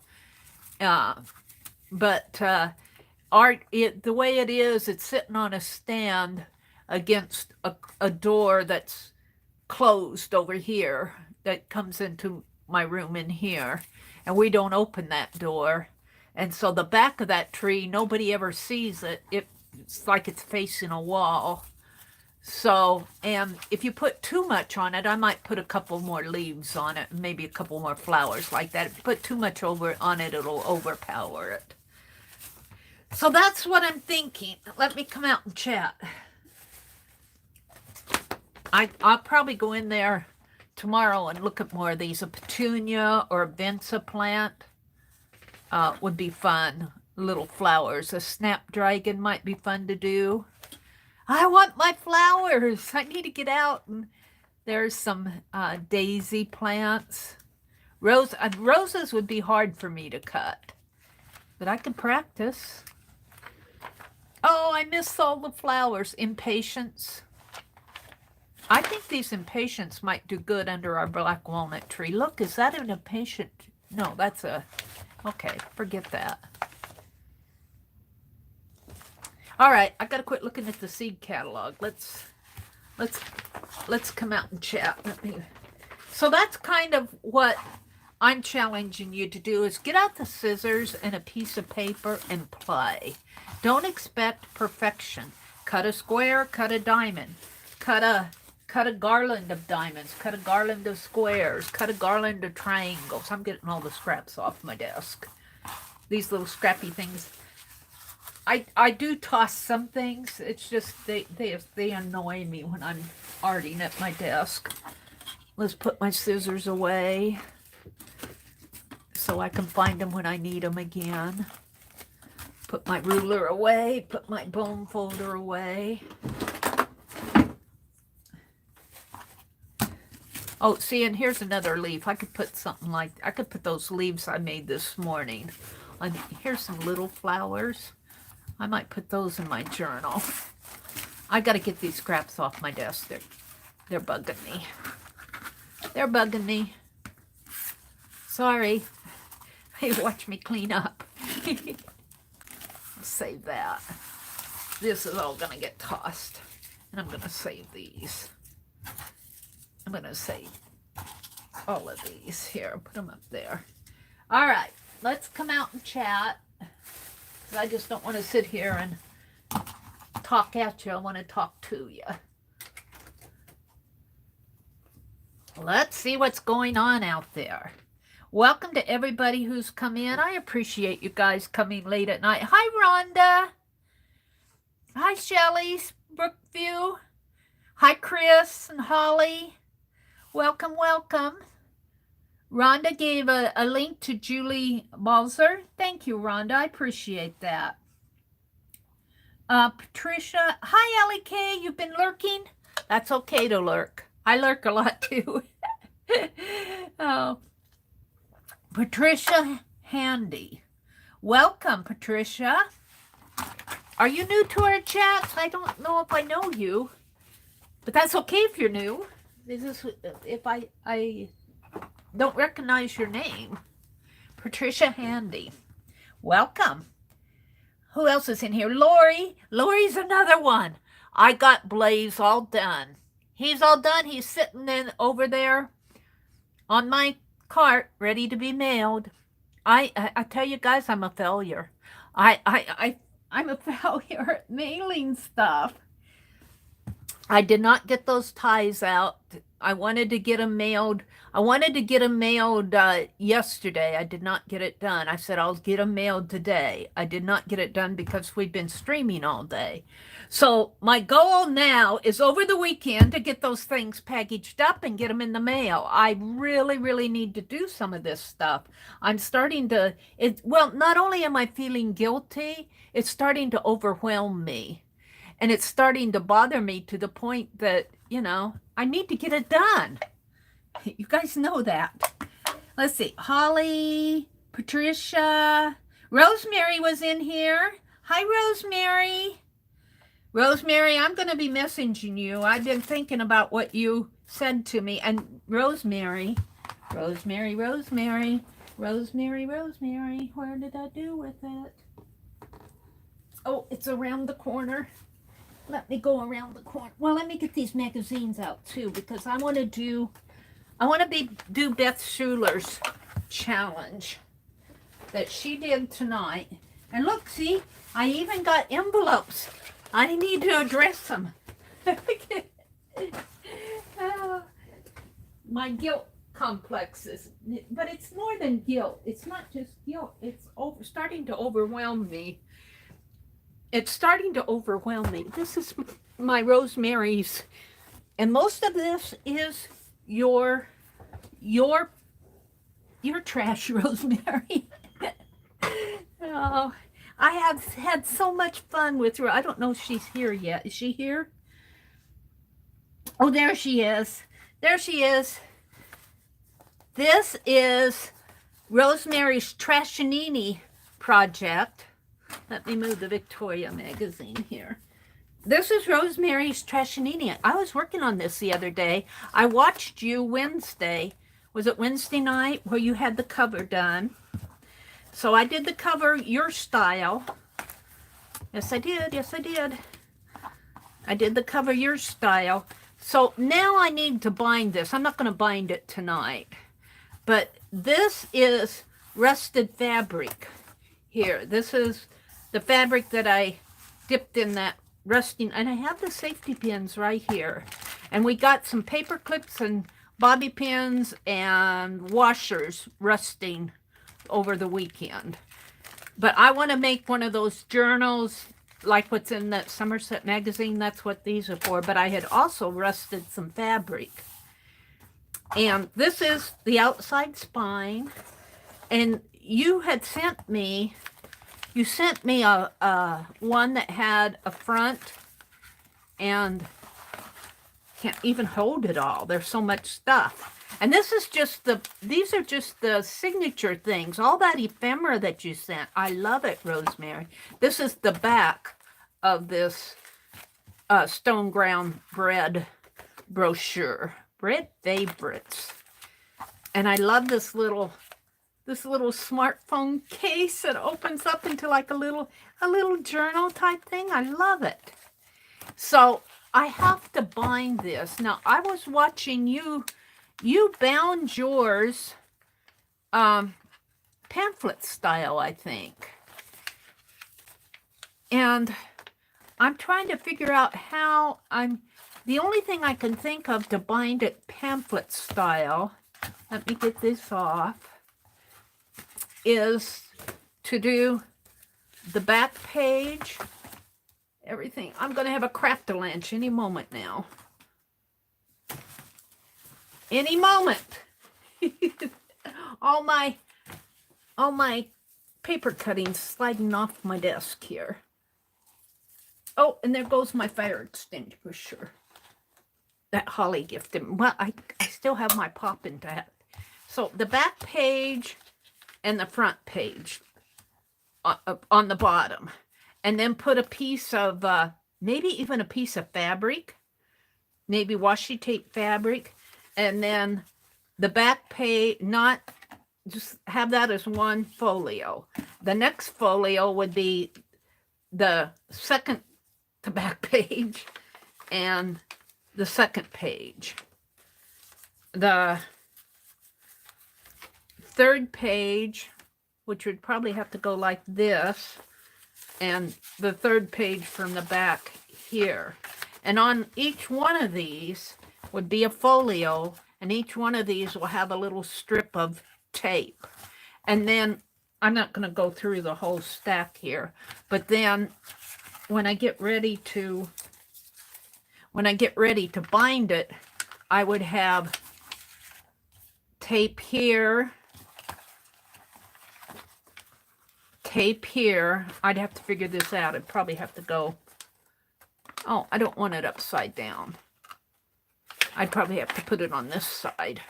Speaker 1: But the way it is, it's sitting on a stand against a door that's closed over here that comes into my room in here, and we don't open that door, and so the back of that tree, nobody ever sees it. It's like it's facing a wall. So, and if you put too much on it, I might put a couple more leaves on it, maybe a couple more flowers like that. If you put too much on it, it'll overpower it. So that's what I'm thinking. Let me come out and chat. I'll probably go in there tomorrow and look at more of these. A petunia or a Vensa plant would be fun. Little flowers. A snapdragon might be fun to do. I want my flowers. I need to get out. And there's some daisy plants. Roses would be hard for me to cut, but I can practice. Oh, I missed all the flowers. Impatiens. I think these impatiens might do good under our black walnut tree. Look, is that an impatient? No, that's a... Okay, forget that. All right, I gotta quit looking at the seed catalog. Let's come out and chat. So that's kind of what I'm challenging you to do is get out the scissors and a piece of paper and play. Don't expect perfection. Cut a square, cut a diamond, cut a garland of diamonds, cut a garland of squares, cut a garland of triangles. I'm getting all the scraps off my desk. These little scrappy things. I do toss some things. It's just they annoy me when I'm arting at my desk. Let's put my scissors away so I can find them when I need them again. Put my ruler away, put my bone folder away. Oh, see, and here's another leaf. I could put something like, I could put those leaves I made this morning. Here's some little flowers. I might put those in my journal. I got to get these scraps off my desk. They're bugging me. They're bugging me. Sorry. Hey, watch me clean up. Save that. This is all going to get tossed. And I'm going to save these. I'm going to save all of these. Here, put them up there. All right. Let's come out and chat. I just don't want to sit here and talk at you. I want to talk to you. Let's see what's going on out there. Welcome to everybody who's come in. I appreciate you guys coming late at night. Hi, Rhonda. Hi, Shelley, Brookview. Hi, Chris and Holly. Welcome, welcome. Rhonda gave a link to Julie Balzer. Thank you, Rhonda. I appreciate that. Patricia. Hi, Ellie K. You've been lurking? That's okay to lurk. I lurk a lot, too. Oh. Patricia Handy. Welcome, Patricia. Are you new to our chats? I don't know if I know you, but that's okay if you're new. This is if I don't recognize your name. Patricia Handy. Welcome. Who else is in here? Lori. Lori's another one. I got Blaze all done. He's all done. He's sitting in over there on my cart, ready to be mailed. I tell you guys, I'm a failure. I'm a failure at mailing stuff. I did not get those ties out. I wanted to get them mailed. I wanted to get them mailed yesterday. I did not get it done. I said I'll get them mailed today. I did not get it done because we've been streaming all day. So my goal now is over the weekend to get those things packaged up and get them in the mail. I really, really need to do some of this stuff. I'm starting to, well, not only am I feeling guilty, it's starting to overwhelm me. And it's starting to bother me to the point that, you know, I need to get it done. You guys know that. Let's see. Holly, Patricia, Rosemary was in here. Hi, Rosemary. Rosemary, I'm going to be messaging you. I've been thinking about what you said to me. And Rosemary, where did I do with it? Oh, it's around the corner. Let me go around the corner. Well, let me get these magazines out too, because I want to do Beth Schuler's challenge that she did tonight. And look, see, I even got envelopes. I need to address them. My guilt complexes, but it's more than guilt. It's not just guilt. It's starting to overwhelm me. It's starting to overwhelm me. This is my Rosemary's, and most of this is your trash, Rosemary. Oh, I have had so much fun with her. I don't know if she's here yet. Is she here? Oh, there she is. There she is. This is Rosemary's Trashanini project. Let me move the Victoria magazine here. This is Rosemary's Trashanini. I was working on this the other day. I watched you Wednesday. Was it Wednesday night where you had the cover done? So I did the cover your style. Yes, I did. Yes, I did. I did the cover your style. So now I need to bind this. I'm not going to bind it tonight. But this is rusted fabric here. This is the fabric that I dipped in that rusting, and I have the safety pins right here. And we got some paper clips and bobby pins and washers rusting over the weekend. But I want to make one of those journals like what's in that Somerset magazine. That's what these are for. But I had also rusted some fabric. And this is the outside spine. And you had sent me, a one that had a front, and can't even hold it all. There's so much stuff. And this is just these are just the signature things. All that ephemera that you sent. I love it, Rosemary. This is the back of this stone ground bread brochure. Bread favorites. And I love this little smartphone case that opens up into like a little journal type thing. I love it. So I have to bind this. Now, I was watching you bound yours pamphlet style, I think. And I'm trying to figure out how the only thing I can think of to bind it pamphlet style, let me get this off, is to do the back page, everything. I'm going to have a craft-a-lunch any moment now. Any moment. all my paper cuttings sliding off my desk here. Oh, and there goes my fire extinguisher. That Holly gifted. Well, I still have my pop intact. So the back page and the front page on the bottom. And then put a piece of, maybe even a piece of fabric. Maybe washi tape fabric. And then the back page, not just have that as one folio. The next folio would be the second to back page and the second page. The third page, which would probably have to go like this, and the third page from the back here. And on each one of these would be a folio, and each one of these will have a little strip of tape. And then I'm not going to go through the whole stack here, but then when I get ready to bind it, I would have tape here, tape here. I'd have to figure this out. I'd probably have to go, oh, I don't want it upside down. I'd probably have to put it on this side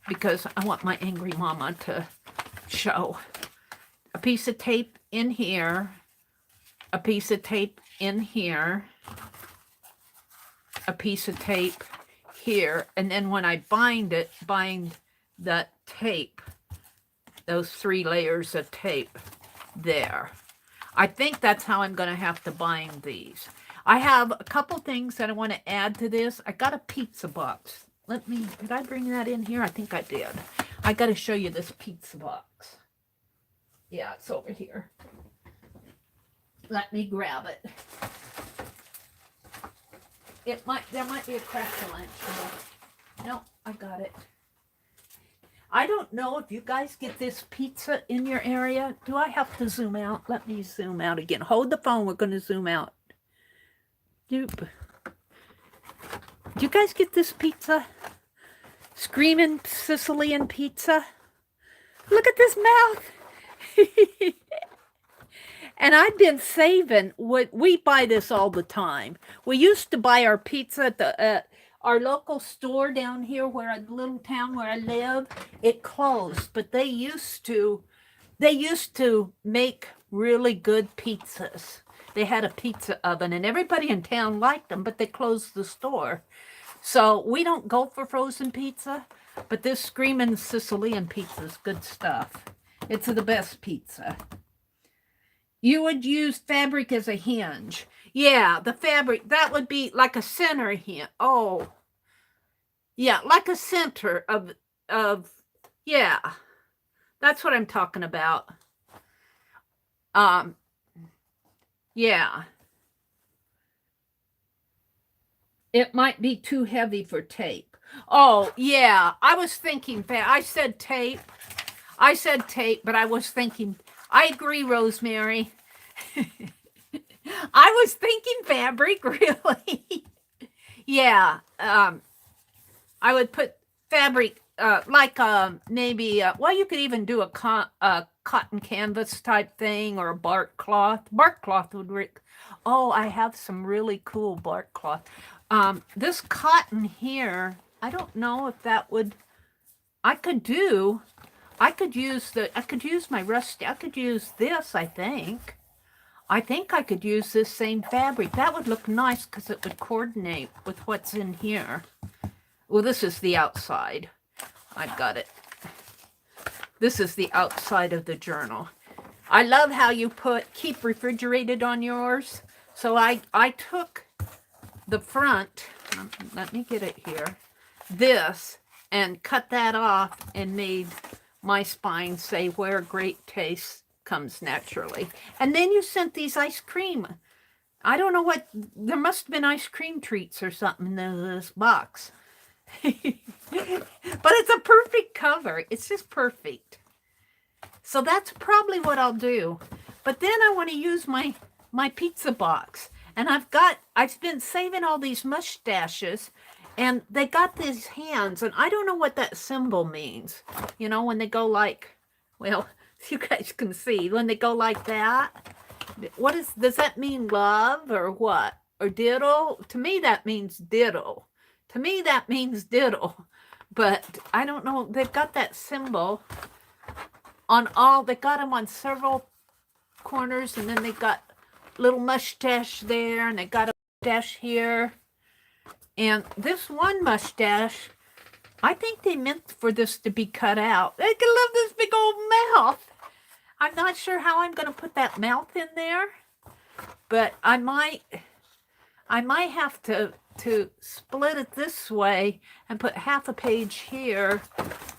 Speaker 1: because I want my angry mama to show. A piece of tape in here, a piece of tape in here, a piece of tape here, and then when I bind it, bind the tape, those 3 layers of tape there. I think that's how I'm going to have to bind these. I have a couple things that I want to add to this. I got a pizza box. Did I bring that in here? I think I did. I got to show you this pizza box. Yeah, it's over here. Let me grab it. There might be a craft-a-lunch. No, I got it. I don't know if you guys get this pizza in your area. Do I have to zoom out? Let me zoom out again. Hold the phone. We're going to zoom out. Doop. Do you guys get this pizza? Screaming Sicilian pizza. Look at this mouth. And I've been saving. We buy this all the time. We used to buy our pizza at our local store down here, the little town where I live. It closed, but they used to make really good pizzas. They had a pizza oven, and everybody in town liked them, but they closed the store. So we don't go for frozen pizza, but this Screaming Sicilian pizza is good stuff. It's the best pizza. You would use fabric as a hinge. Yeah, the fabric, that would be like a center hinge. Oh, yeah, like a center of Yeah, that's what I'm talking about. Um, yeah, it might be too heavy for tape. Oh, yeah, I was thinking that. I said tape. I said tape, but I was thinking, I agree, Rosemary. I was thinking fabric, really. Yeah, I would put fabric, like maybe, well, you could even do a cotton canvas type thing or a bark cloth. Bark cloth would work. Oh, I have some really cool bark cloth. This cotton here, I don't know if that would, I could do, I could use my rusty, I could use this, I think. I think I could use this same fabric. That would look nice because it would coordinate with what's in here. Well, this is the outside. I've got it. This is the outside of the journal. I love how you keep refrigerated on yours. So I took the front, let me get it here, this, and cut that off and made my spine say where great taste comes naturally. And then you sent these ice cream. I don't know what, there must have been ice cream treats or something in this box. But it's a perfect cover. It's just perfect. So that's probably what I'll do. But then I want to use my pizza box. And I've been saving all these mustaches, and they got these hands, and I don't know what that symbol means. You know, when they go like, well, you guys can see, when they go like that. Does that mean love or what? Or diddle? To me, that means diddle. To me, that means diddle. But I don't know. They've got that symbol on they got them on several corners, and then they got little mustache there, and they got a mustache here. And this one mustache, I think they meant for this to be cut out. I can love this big old mouth. I'm not sure how I'm going to put that mouth in there, but I might have to split it this way and put half a page here,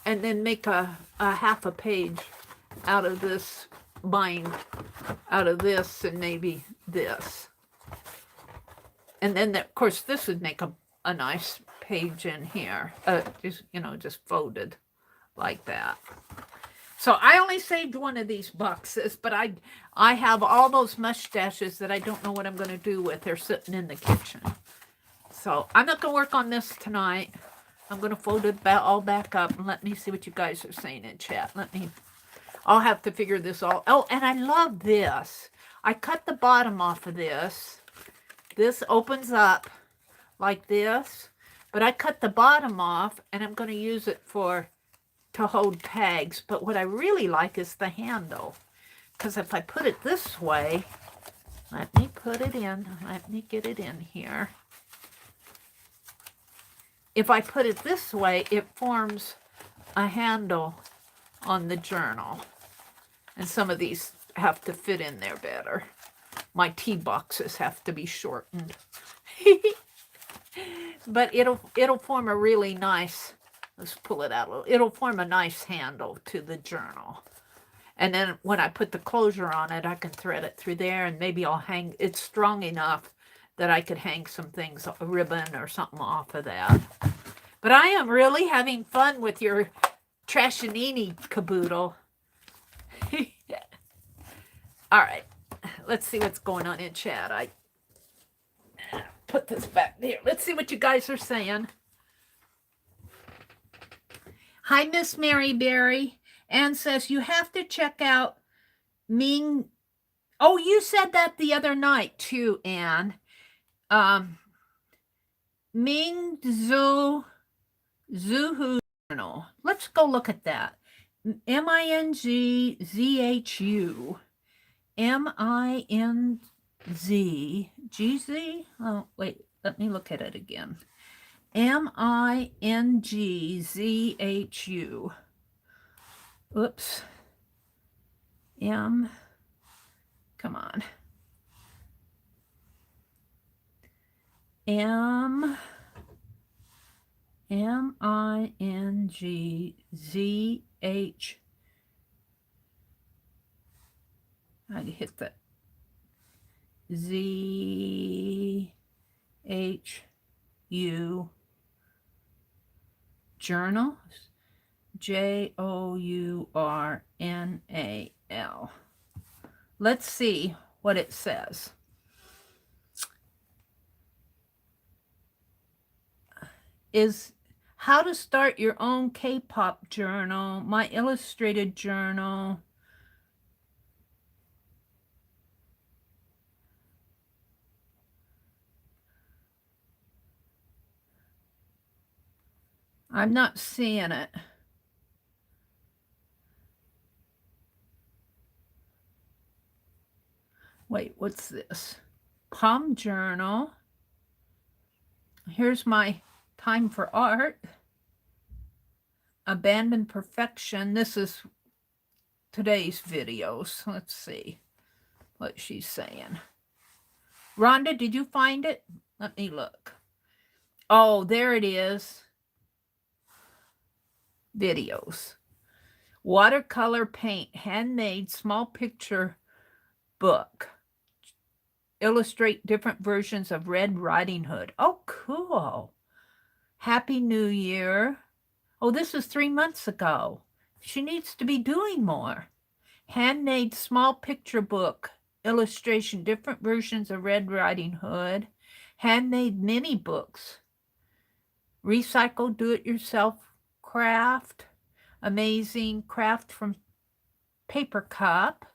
Speaker 1: and then make a half a page out of this bind, out of this, and maybe this. And then, of course, this would make a nice page in here, just folded like that. So I only saved one of these boxes, but I have all those mustaches that I don't know what I'm going to do with. They're sitting in the kitchen. So I'm not going to work on this tonight. I'm going to fold it all back up, and let me see what you guys are saying in chat. I'll have to figure this all. Oh, and I love this. I cut the bottom off of this. This opens up like this, but I cut the bottom off, and I'm going to use it to hold tags. But what I really like is the handle, because if I put it this way, let me put it in. Let me get it in here. If I put it this way, it forms a handle on the journal. And some of these have to fit in there better. My tea boxes have to be shortened. But it'll form a really nice, let's pull it out a little. It'll form a nice handle to the journal. And then when I put the closure on it, I can thread it through there, and maybe I'll hang, it's strong enough that I could hang some things, a ribbon or something off of that. But I am really having fun with your Trashanini caboodle. All right, let's see what's going on in chat. I put this back there. Let's see what you guys are saying. Hi, Miss Mary Berry. Anne says you have to check out Ming. Oh, you said that the other night too, Anne. Ming Zhu Zuhu journal. Let's go look at that. MINGZHU. MINZGZ. Oh, wait, let me look at it again. MINGZHU. Oops. Come on. M-I-N-G-Z-H. I hit the Z-H-U journal. Journal. Let's see what it says. Is how to start your own K-pop journal, my illustrated journal. I'm not seeing it. Wait, what's this? Palm journal. Here's my time for art. Abandoned perfection. This is today's videos. Let's see what she's saying. Rhonda, did you find it? Let me look. Oh, there it is. Videos. Watercolor paint, handmade small picture book. Illustrate different versions of Red Riding Hood. Oh, cool. Happy New Year. Oh, this was 3 months ago. She needs to be doing more. Handmade small picture book. Illustration, different versions of Red Riding Hood. Handmade mini books. Recycle, do-it-yourself craft. Amazing craft from paper cup.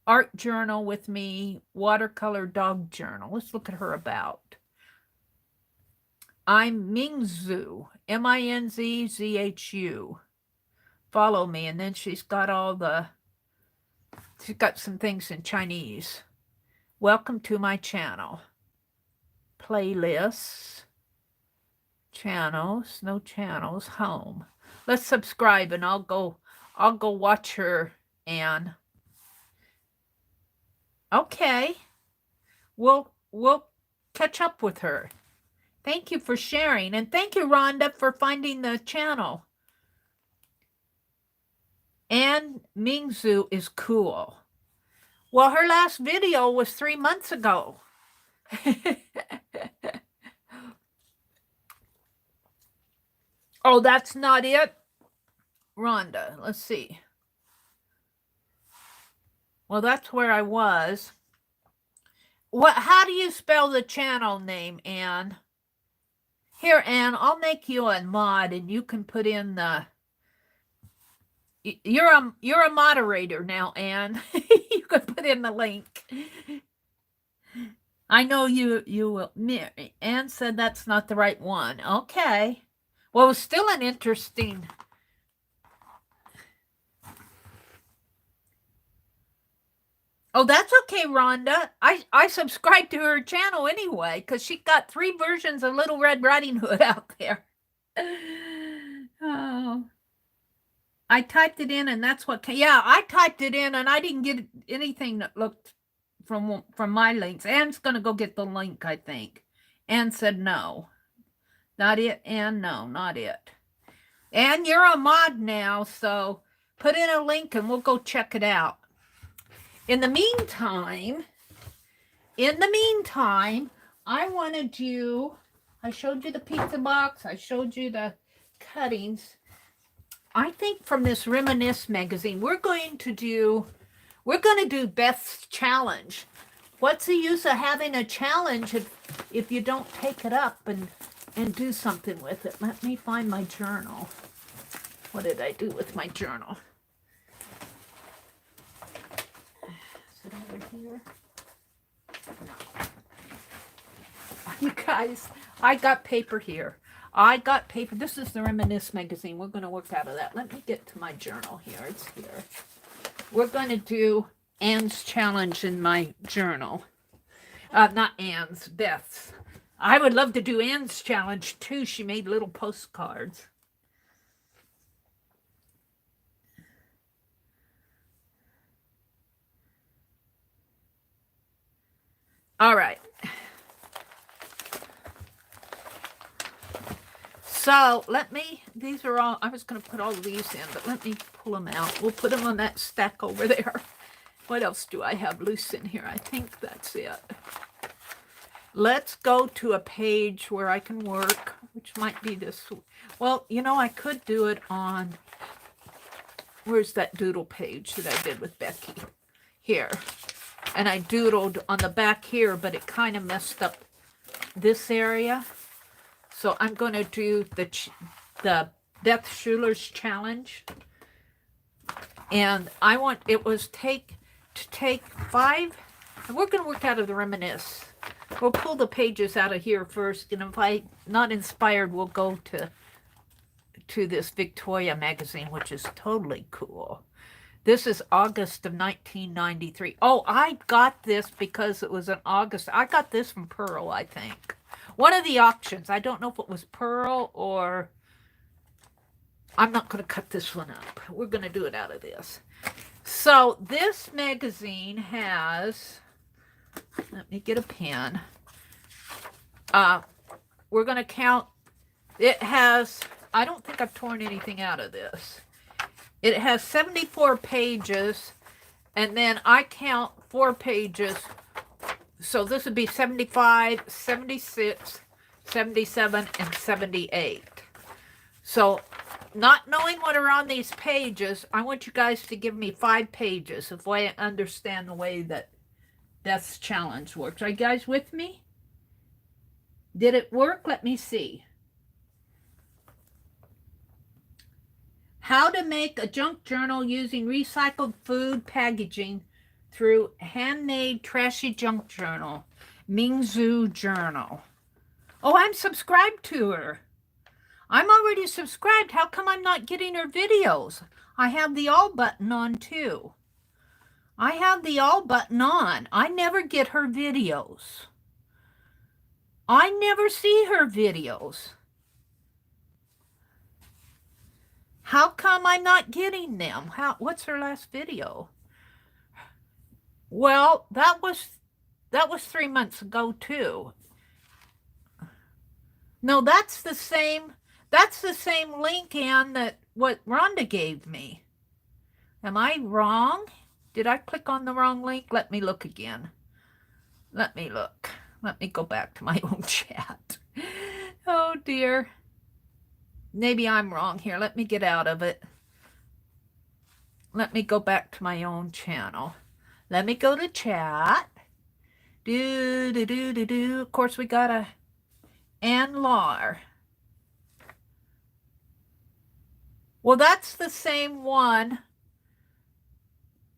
Speaker 1: Art journal with me. Watercolor dog journal. Let's look at her about. I'm Mingzhu. M-I-N-Z-Z-H-U. Follow me. And then she's got she's got some things in Chinese. Welcome to my channel. Playlists. Channels. No channels. Home. Let's subscribe and I'll go watch her, Anne. Okay. We'll catch up with her. Thank you for sharing. And thank you, Rhonda, for finding the channel. Anne Mingzhu is cool. Well, her last video was 3 months ago. Oh, that's not it? Rhonda, let's see. Well, that's where I was. How do you spell the channel name, Anne? Here, Anne, I'll make you a mod and you can put in the... You're a moderator now, Anne. You can put in the link. I know you will. Anne said that's not the right one. Okay. Well, it was still an interesting... Oh, that's okay, Rhonda. I subscribed to her channel anyway because she got 3 versions of Little Red Riding Hood out there. Oh. I typed it in and that's what... Yeah, I typed it in and I didn't get anything that looked from my links. Anne's going to go get the link, I think. Anne said no. Not it, Anne? No, not it. Anne, you're a mod now, so put in a link and we'll go check it out. In the meantime, I wanted you... I showed you the pizza box. I showed you the cuttings. I think from this Reminisce magazine, we're going to do Beth's challenge. What's the use of having a challenge if you don't take it up and do something with it? Let me find my journal. What did I do with my journal? Is it over here? No. You guys, I got paper here. I got paper. This is the Reminisce magazine. We're going to work out of that. Let me get to my journal here. It's here. We're going to do Anne's challenge in my journal. Not Anne's, Beth's. I would love to do Anne's challenge too. She made little postcards. All right. So let me, these are all, I was going to put all these in, but let me pull them out. We'll put them on that stack over there. What else do I have loose in here? I think that's it. Let's go to a page where I can work, which might be this. Well, you know, I could do it on, where's that doodle page that I did with Becky? Here. And I doodled on the back here, but it kind of messed up this area. So I'm going to do the Beth Schuler's challenge. And I want, it was take 5, and we're going to work out of the reminisce. We'll pull the pages out of here first, and if I'm not inspired, we'll go to this Victoria magazine, which is totally cool. This is August of 1993. Oh, I got this because it was in August. I got this from Pearl, I think. One of the auctions. I don't know if it was Pearl or... I'm not going to cut this one up. We're going to do it out of this. So this magazine has... Let me get a pen. We're going to count. It has... I don't think I've torn anything out of this. It has 74 pages, and then I count 4 pages. So this would be 75, 76, 77, and 78. So not knowing what are on these pages, I want you guys to give me 5 pages if I understand the way that Beth's challenge works. Are you guys with me? Did it work? Let me see. How to make a junk journal using recycled food packaging through handmade trashy junk journal. Mingzhu Journal. Oh, I'm subscribed to her. I'm already subscribed. How come I'm not getting her videos? I have the all button on too. I have the all button on. I never get her videos. I never see her videos. How come I'm not getting them? What's her last video? Well, that was 3 months ago too. No, that's the same link, Ann, that what Rhonda gave me. Am I wrong? Did I click on the wrong link? Let me look again. Let me look. Let me go back to my own chat. Oh dear. Maybe I'm wrong here. Let me get out of it. Let me go back to my own channel. Let me go to chat. Of course, we got a Ann Lar. Well, that's the same one.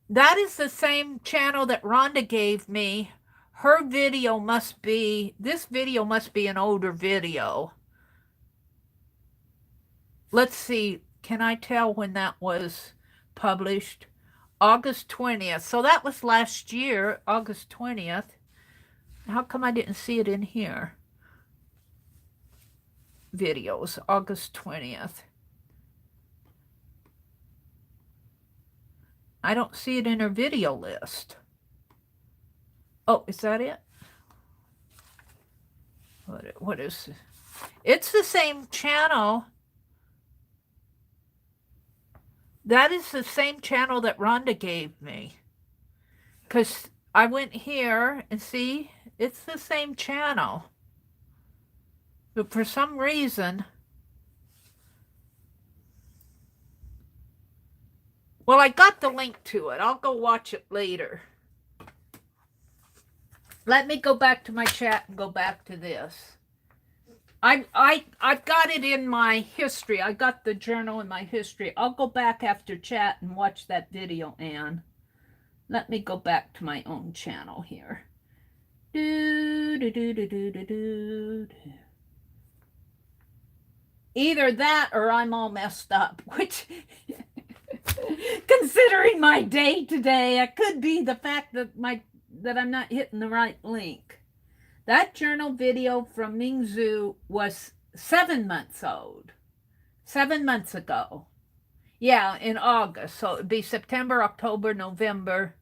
Speaker 1: That is the same channel that Rhonda gave me. Her video must be, this video must be an older video. Let's see, can I tell when that was published? August 20th. So that was last year, August 20th. How come I didn't see it in here? Videos, August 20th. I don't see it in her video list. Oh, is that it? What is it? It's the same channel. That is the same channel that Rhonda gave me. Because I went here and see, it's the same channel. But for some reason, well, I got the link to it. I'll go watch it later. Let me go back to my chat and go back to this. I've got it in my history. I got the journal in my history. I'll go back after chat and watch that video, Anne. Let me go back to my own channel here. Either that or I'm all messed up, which, considering my day today, it could be the fact that I'm not hitting the right link. That journal video from Mingzhu was 7 months old. 7 months ago. Yeah, in August. So it'd be September, October, November,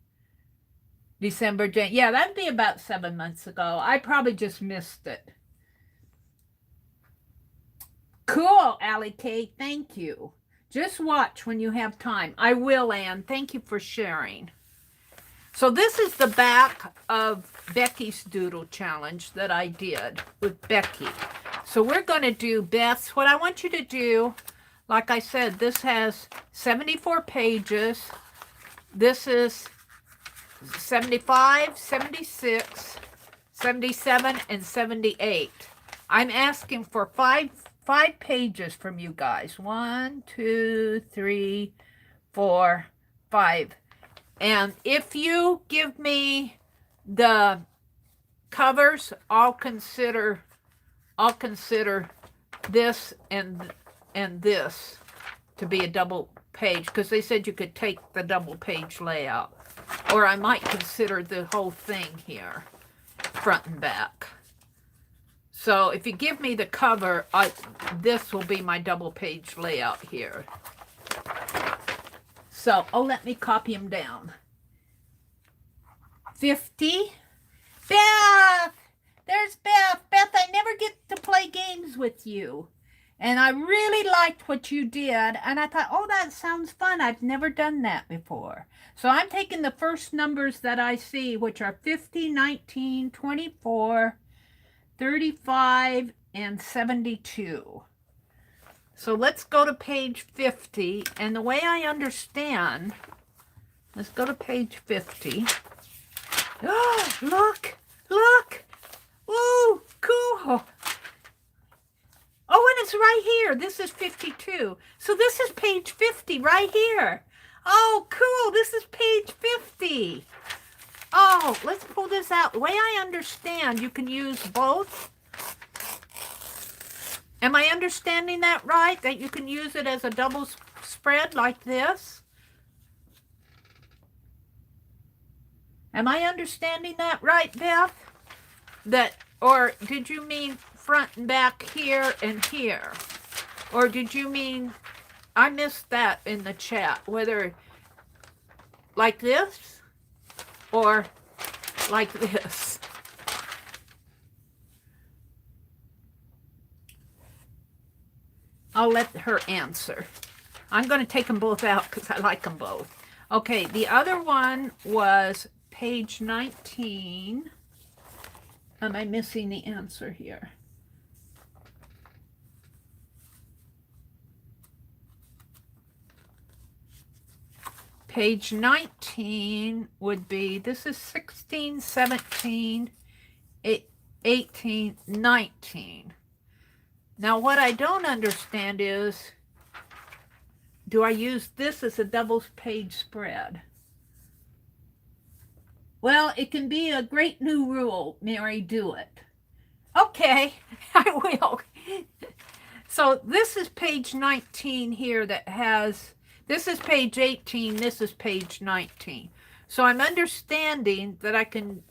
Speaker 1: December, January. Yeah, that'd be about 7 months ago. I probably just missed it. Cool, Allie K. Thank you. Just watch when you have time. I will, Ann. Thank you for sharing. So this is the back of Becky's Doodle Challenge that I did with Becky. So we're going to do Beth's. What I want you to do, like I said, this has 74 pages. This is 75, 76, 77, and 78. I'm asking for five pages from you guys. 1, 2, 3, 4, 5. And if you give me the covers, I'll consider this and this to be a double page, because they said you could take the double page layout, or I might consider the whole thing here, front and back. So if you give me the cover, this will be my double page layout here. So, let me copy them down. 50. Beth! There's Beth. Beth, I never get to play games with you. And I really liked what you did. And I thought, oh, that sounds fun. I've never done that before. So I'm taking the first numbers that I see, which are 50, 19, 24, 35, and 72. So let's go to page 50. And the way I understand, let's go to page 50. Oh, look, look. Ooh, cool. Oh, and it's right here. This is 52. So this is page 50 right here. Oh, cool. This is page 50. Oh, let's pull this out. The way I understand, you can use both. Am I understanding that right? That you can use it as a double spread like this? Am I understanding that right, Beth? That, or did you mean front and back here and here? Or did you mean, I missed that in the chat, whether like this or like this? I'll let her answer. I'm going to take them both out because I like them both. Okay, the other one was page 19. Am I missing the answer here? Page 19 would be, this is 16, 17, 18, 19. Now, what I don't understand is, do I use this as a double page spread? Well, it can be a great new rule, Mary, do it. Okay, I will. So this is page 19 here that has, this is page 18, this is page 19. So I'm understanding that I can,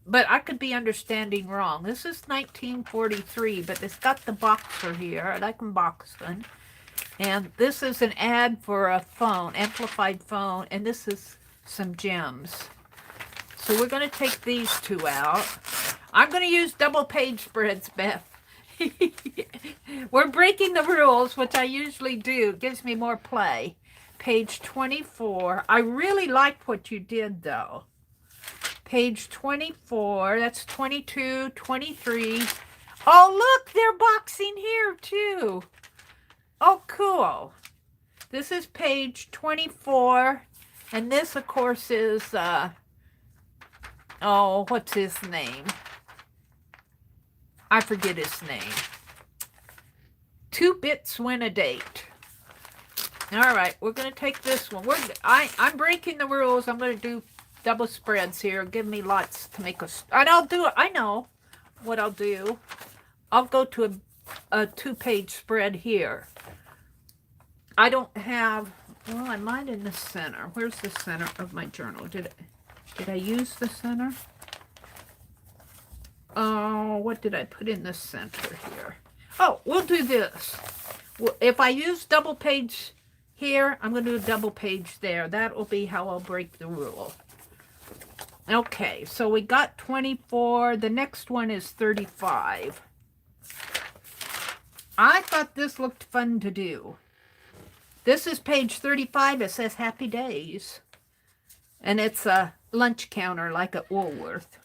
Speaker 1: but I could be understanding wrong. This is 1943, but it's got the boxer here. I like them boxing. And this is an ad for a phone, amplified phone, and this is some gems. So we're going to take these two out. I'm going to use double page spreads, Beth. We're breaking the rules, which I usually do. It gives me more play. Page 24. I really liked what you did, though. Page 24. That's 22, 23. Oh, look, they're boxing here, too. Oh, cool. This is page 24. And this, of course, is... oh, what's his name? I forget his name. 2 bits win a date. All right, we're going to take this one. I'm breaking the rules. I'm going to do double spreads here. Give me lots to make us. And I'll do it. I know what I'll do. I'll go to a 2-page spread here. I don't have, well, I might in the center. Where's the center of my journal? Did I use the center? Oh, what did I put in the center here? Oh, we'll do this. If I use double page here, I'm going to do a double page there. That will be how I'll break the rule. Okay, so we got 24. The next one is 35. I thought this looked fun to do. This is page 35. It says Happy Days. And it's a lunch counter like at Woolworth.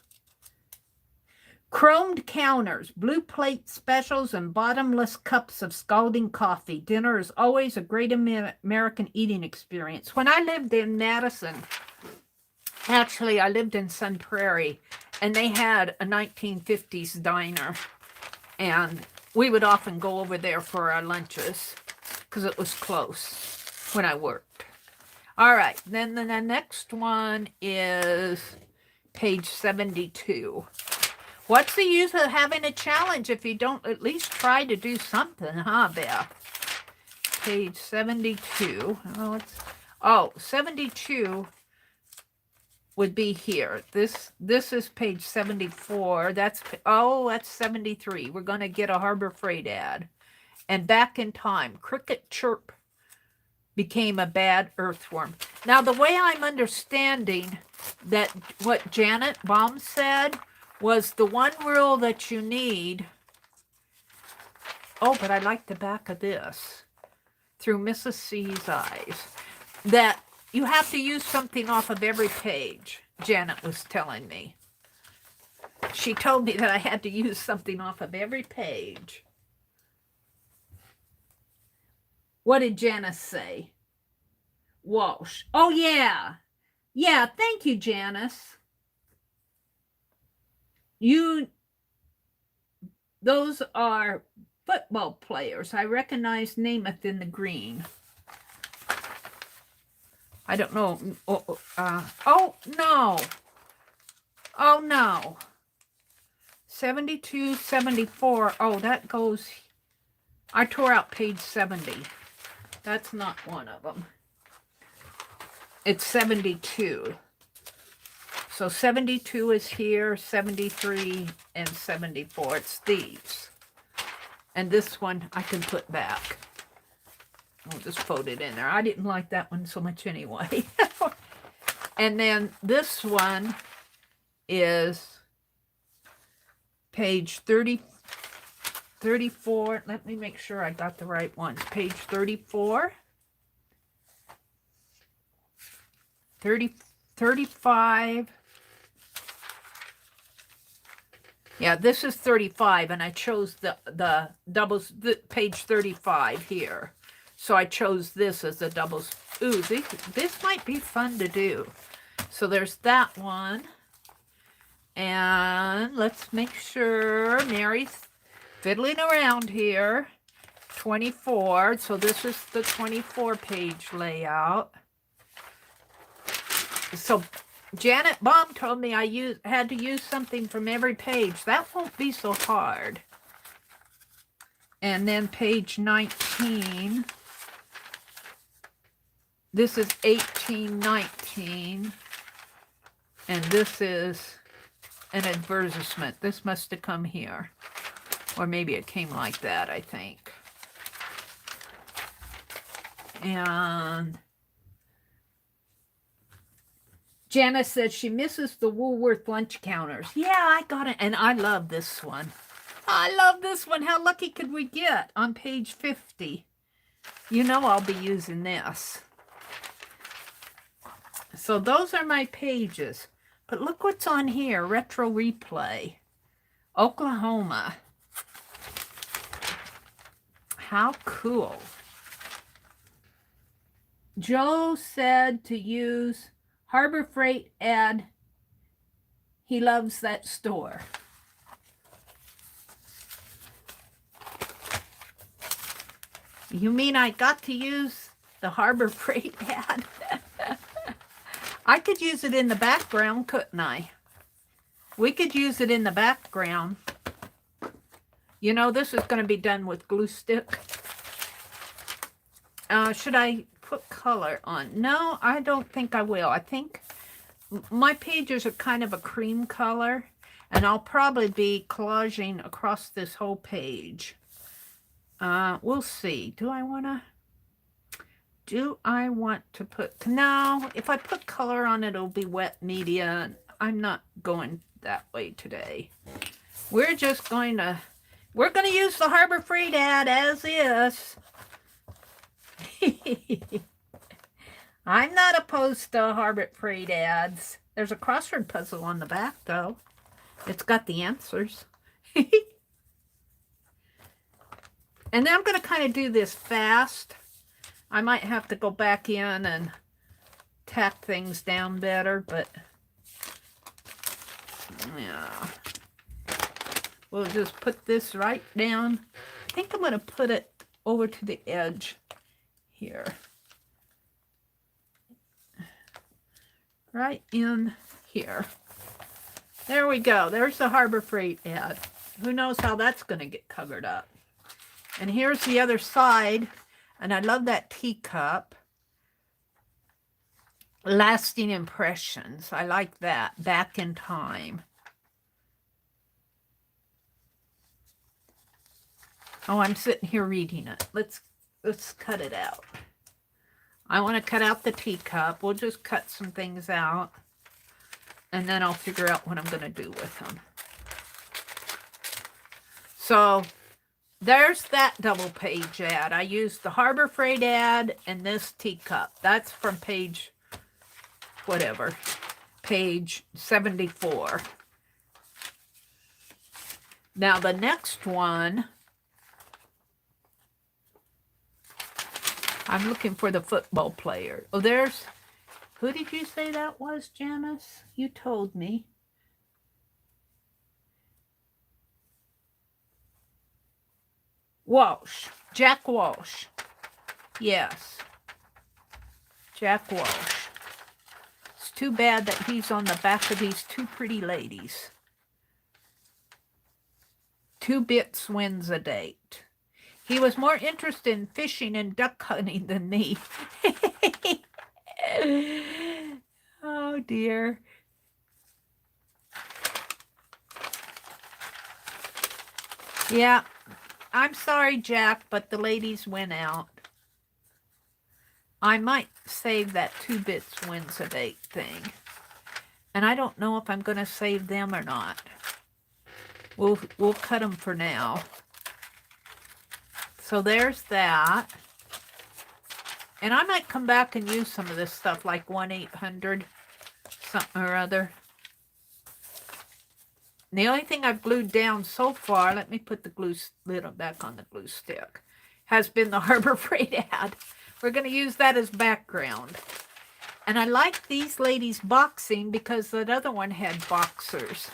Speaker 1: Chromed counters, blue plate specials, and bottomless cups of scalding coffee. Dinner is always a great American eating experience. When I lived in Madison, actually I lived in Sun Prairie, and they had a 1950s diner. And we would often go over there for our lunches because it was close when I worked. All right, then the next one is page 72. What's the use of having a challenge if you don't at least try to do something, huh, Beth? Page 72. 72 would be here. This is page 74. That's 73. We're going to get a Harbor Freight ad. And back in time, cricket chirp became a bad earthworm. Now, the way I'm understanding that what Janet Baum said was the one rule that you need. Oh, but I like the back of this. Through Mrs. C's eyes. That you have to use something off of every page, Janet was telling me. She told me that I had to use something off of every page. What did Janice say? Walsh. Oh, yeah. Yeah, thank you, Janice. Those are football players. I recognize Namath in the green. I don't know. Oh, no. Oh, no. 72, 74. Oh, that goes. I tore out page 70. That's not one of them. It's 72. So 72 is here, 73, and 74. It's these. And this one I can put back. I'll just fold it in there. I didn't like that one so much anyway. And then this one is page 34. Let me make sure I got the right one. Page 34. 35. Yeah, this is 35, and I chose the doubles, page 35 here. So I chose this as the doubles. Ooh, this might be fun to do. So there's that one. And let's make sure Mary's fiddling around here. 24. So this is the 24 page layout. So Janet Baum told me I had to use something from every page. That won't be so hard. And then page 19. This is 1819. And this is an advertisement. This must have come here. Or maybe it came like that, I think. And Janice says she misses the Woolworth lunch counters. Yeah, I got it. And I love this one. I love this one. How lucky could we get on page 50? You know I'll be using this. So those are my pages. But look what's on here. Retro replay. Oklahoma. How cool. Joe said to use Harbor Freight ad. He loves that store. You mean I got to use the Harbor Freight ad? I could use it in the background, couldn't I? We could use it in the background. You know, this is going to be done with glue stick. Should I put color on? No, I don't think I will. I think my pages are kind of a cream color, and I'll probably be collaging across this whole page. We'll see. Do I want to put, no, if I put color on it, it'll be wet media. I'm not going that way today. We're just going to We're going to use the Harbor Freight ad as is. I'm not opposed to Harbor Freight ads. There's a crossword puzzle on the back, though. It's got the answers. And then I'm going to kind of do this fast. I might have to go back in and tack things down better, but yeah. We'll just put this right down. I think I'm going to put it over to the edge here. Right in here. There we go. There's the Harbor Freight ad. Who knows how that's going to get covered up. And here's the other side. And I love that teacup. Lasting impressions. I like that. Back in time. Oh, I'm sitting here reading it. Let's cut it out. I want to cut out the teacup. We'll just cut some things out. And then I'll figure out what I'm going to do with them. So there's that double page ad. I used the Harbor Freight ad and this teacup. That's from page, whatever, page 74. Now the next one, I'm looking for the football player. Oh, there's, who did you say that was, Janice? You told me. Walsh. Jack Walsh. Yes. Jack Walsh. It's too bad that he's on the back of these two pretty ladies. 2 bits wins a date. He was more interested in fishing and duck hunting than me. Oh, dear. Yeah, I'm sorry, Jack, but the ladies went out. I might save that 2 bits wins a date thing. And I don't know if I'm going to save them or not. We'll cut them for now. So there's that. And I might come back and use some of this stuff like 1-800 something or other. And the only thing I've glued down so far, let me put the glue lid back on the glue stick, has been the Harbor Freight ad. We're going to use that as background. And I like these ladies boxing because that other one had boxers.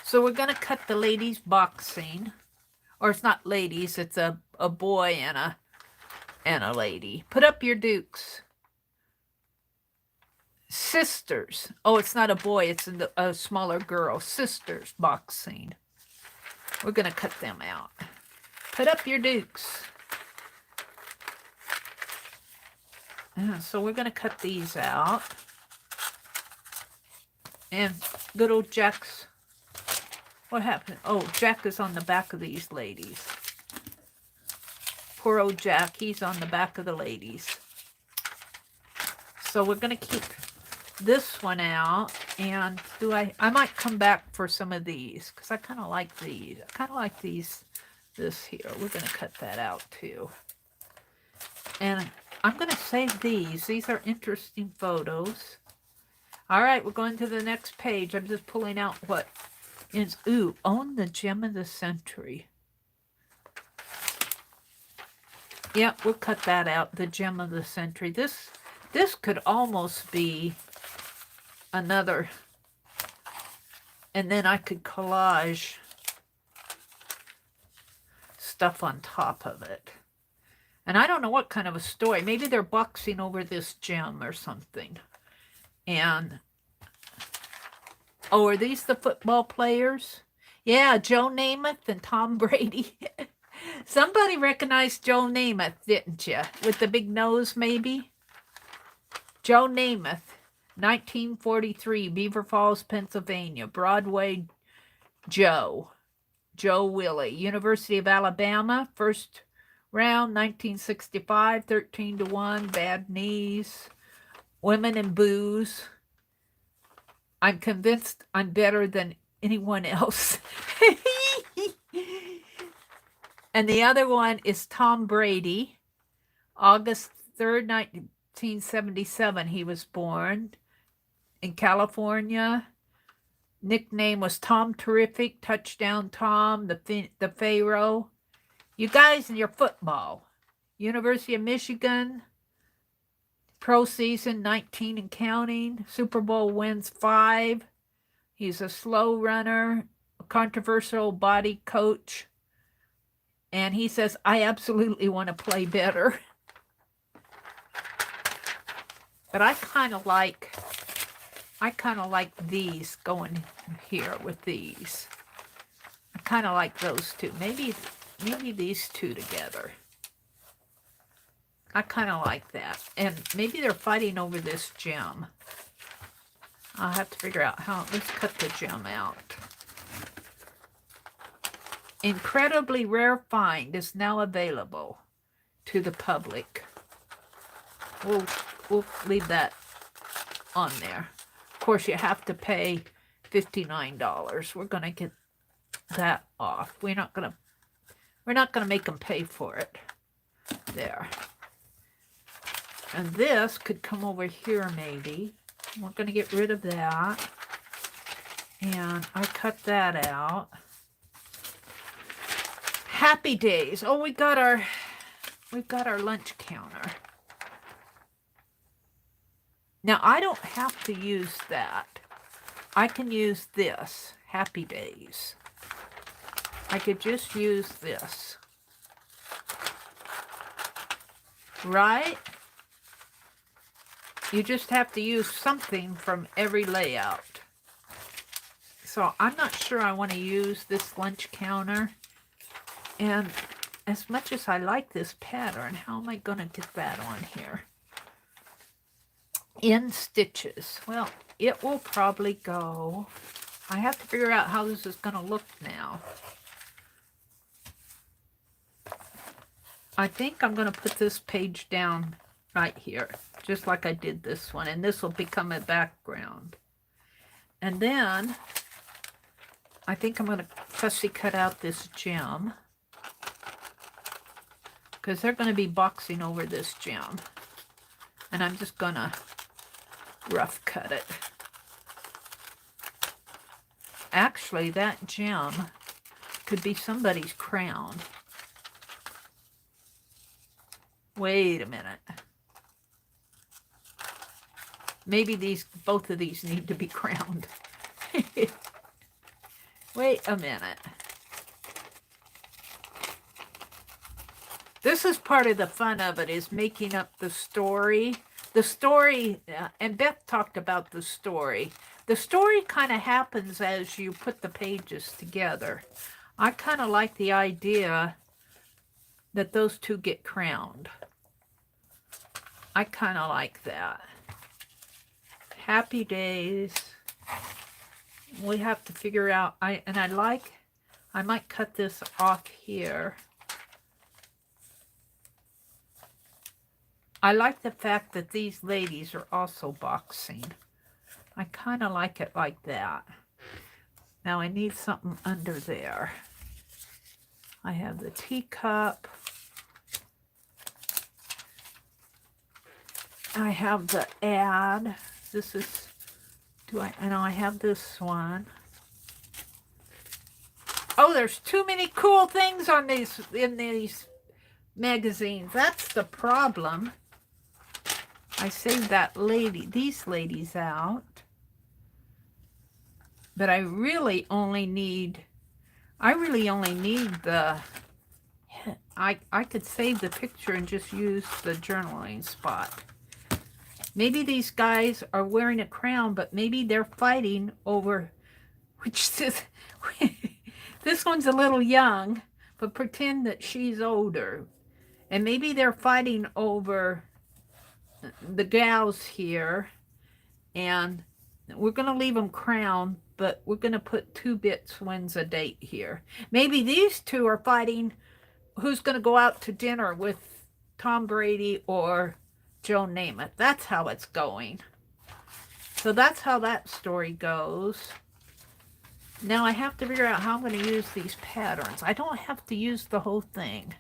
Speaker 1: So we're going to cut the ladies boxing. Or it's not ladies, it's a boy and a lady. Put up your dukes. Sisters. Oh, it's not a boy, it's a smaller girl. Sisters boxing. We're going to cut them out. Put up your dukes. So we're going to cut these out. And good old Jack's. What happened? Oh, Jack is on the back of these ladies. Poor old Jack, he's on the back of the ladies. So we're going to keep this one out. And I might come back for some of these because I kind of like these. I kind of like this here. We're going to cut that out too. And I'm going to save these. These are interesting photos. All right, we're going to the next page. I'm just pulling out what is, ooh, own the gem of the century. Yep, we'll cut that out, the gem of the century. This could almost be another, and then I could collage stuff on top of it. And I don't know what kind of a story. Maybe they're boxing over this gem or something. And oh, are these the football players? Yeah, Joe Namath and Tom Brady. Somebody recognized Joe Namath, didn't you? With the big nose, maybe? Joe Namath, 1943, Beaver Falls, Pennsylvania. Broadway Joe. Joe Willie. University of Alabama, first round, 1965, 13-1, bad knees. Women and booze. I'm convinced I'm better than anyone else. And the other one is Tom Brady. August 3rd, 1977, he was born in California. Nickname was Tom Terrific, Touchdown Tom, the Pharaoh. You guys in your football. University of Michigan, pro season 19 and counting. Super Bowl wins 5. He's a slow runner, a controversial body coach. And he says, I absolutely want to play better. But I kind of like these going here with these. I kind of like those two. Maybe these two together. I kind of like that. And maybe they're fighting over this gem. I'll have to figure out how. Let's cut the gem out. Incredibly rare find is now available to the public. We'll leave that on there. Of course, you have to pay $59. We're gonna get that off. We're not gonna make them pay for it. There. And this could come over here maybe. We're gonna get rid of that. And I cut that out. Happy Days. Oh, we've got our lunch counter. Now, I don't have to use that. I can use this, Happy Days. I could just use this. Right? You just have to use something from every layout. So I'm not sure I want to use this lunch counter. And as much as I like this pattern, how am I going to get that on here? In stitches. Well, it will probably go. I have to figure out how this is going to look now. I think I'm going to put this page down right here, just like I did this one, and this will become a background. And then I think I'm going to fussy cut out this gem, because they're going to be boxing over this gem. And I'm just going to rough cut it. Actually, that gem could be somebody's crown. Wait a minute. Maybe both of these need to be crowned. Wait a minute. This is part of the fun of it, is making up the story. The story, and Beth talked about the story. The story kind of happens as you put the pages together. I kind of like the idea that those two get crowned. I kind of like that. Happy Days. We have to figure out, I might cut this off here. I like the fact that these ladies are also boxing. I kind of like it like that. Now I need something under there. I have the teacup. I have the ad. This is, I know I have this one. Oh, there's too many cool things on in these magazines. That's the problem. I saved these ladies out. But I really only need the, I could save the picture and just use the journaling spot. Maybe these guys are wearing a crown, but maybe they're fighting over, which is, this one's a little young, but pretend that she's older. And maybe they're fighting over the gals here, and we're going to leave them crowned, but we're going to put 2 bits wins a date here. Maybe these two are fighting who's going to go out to dinner with Tom Brady or Joe Namath. That's how it's going. So that's how that story goes. Now I have to figure out how I'm going to use these patterns. I don't have to use the whole thing.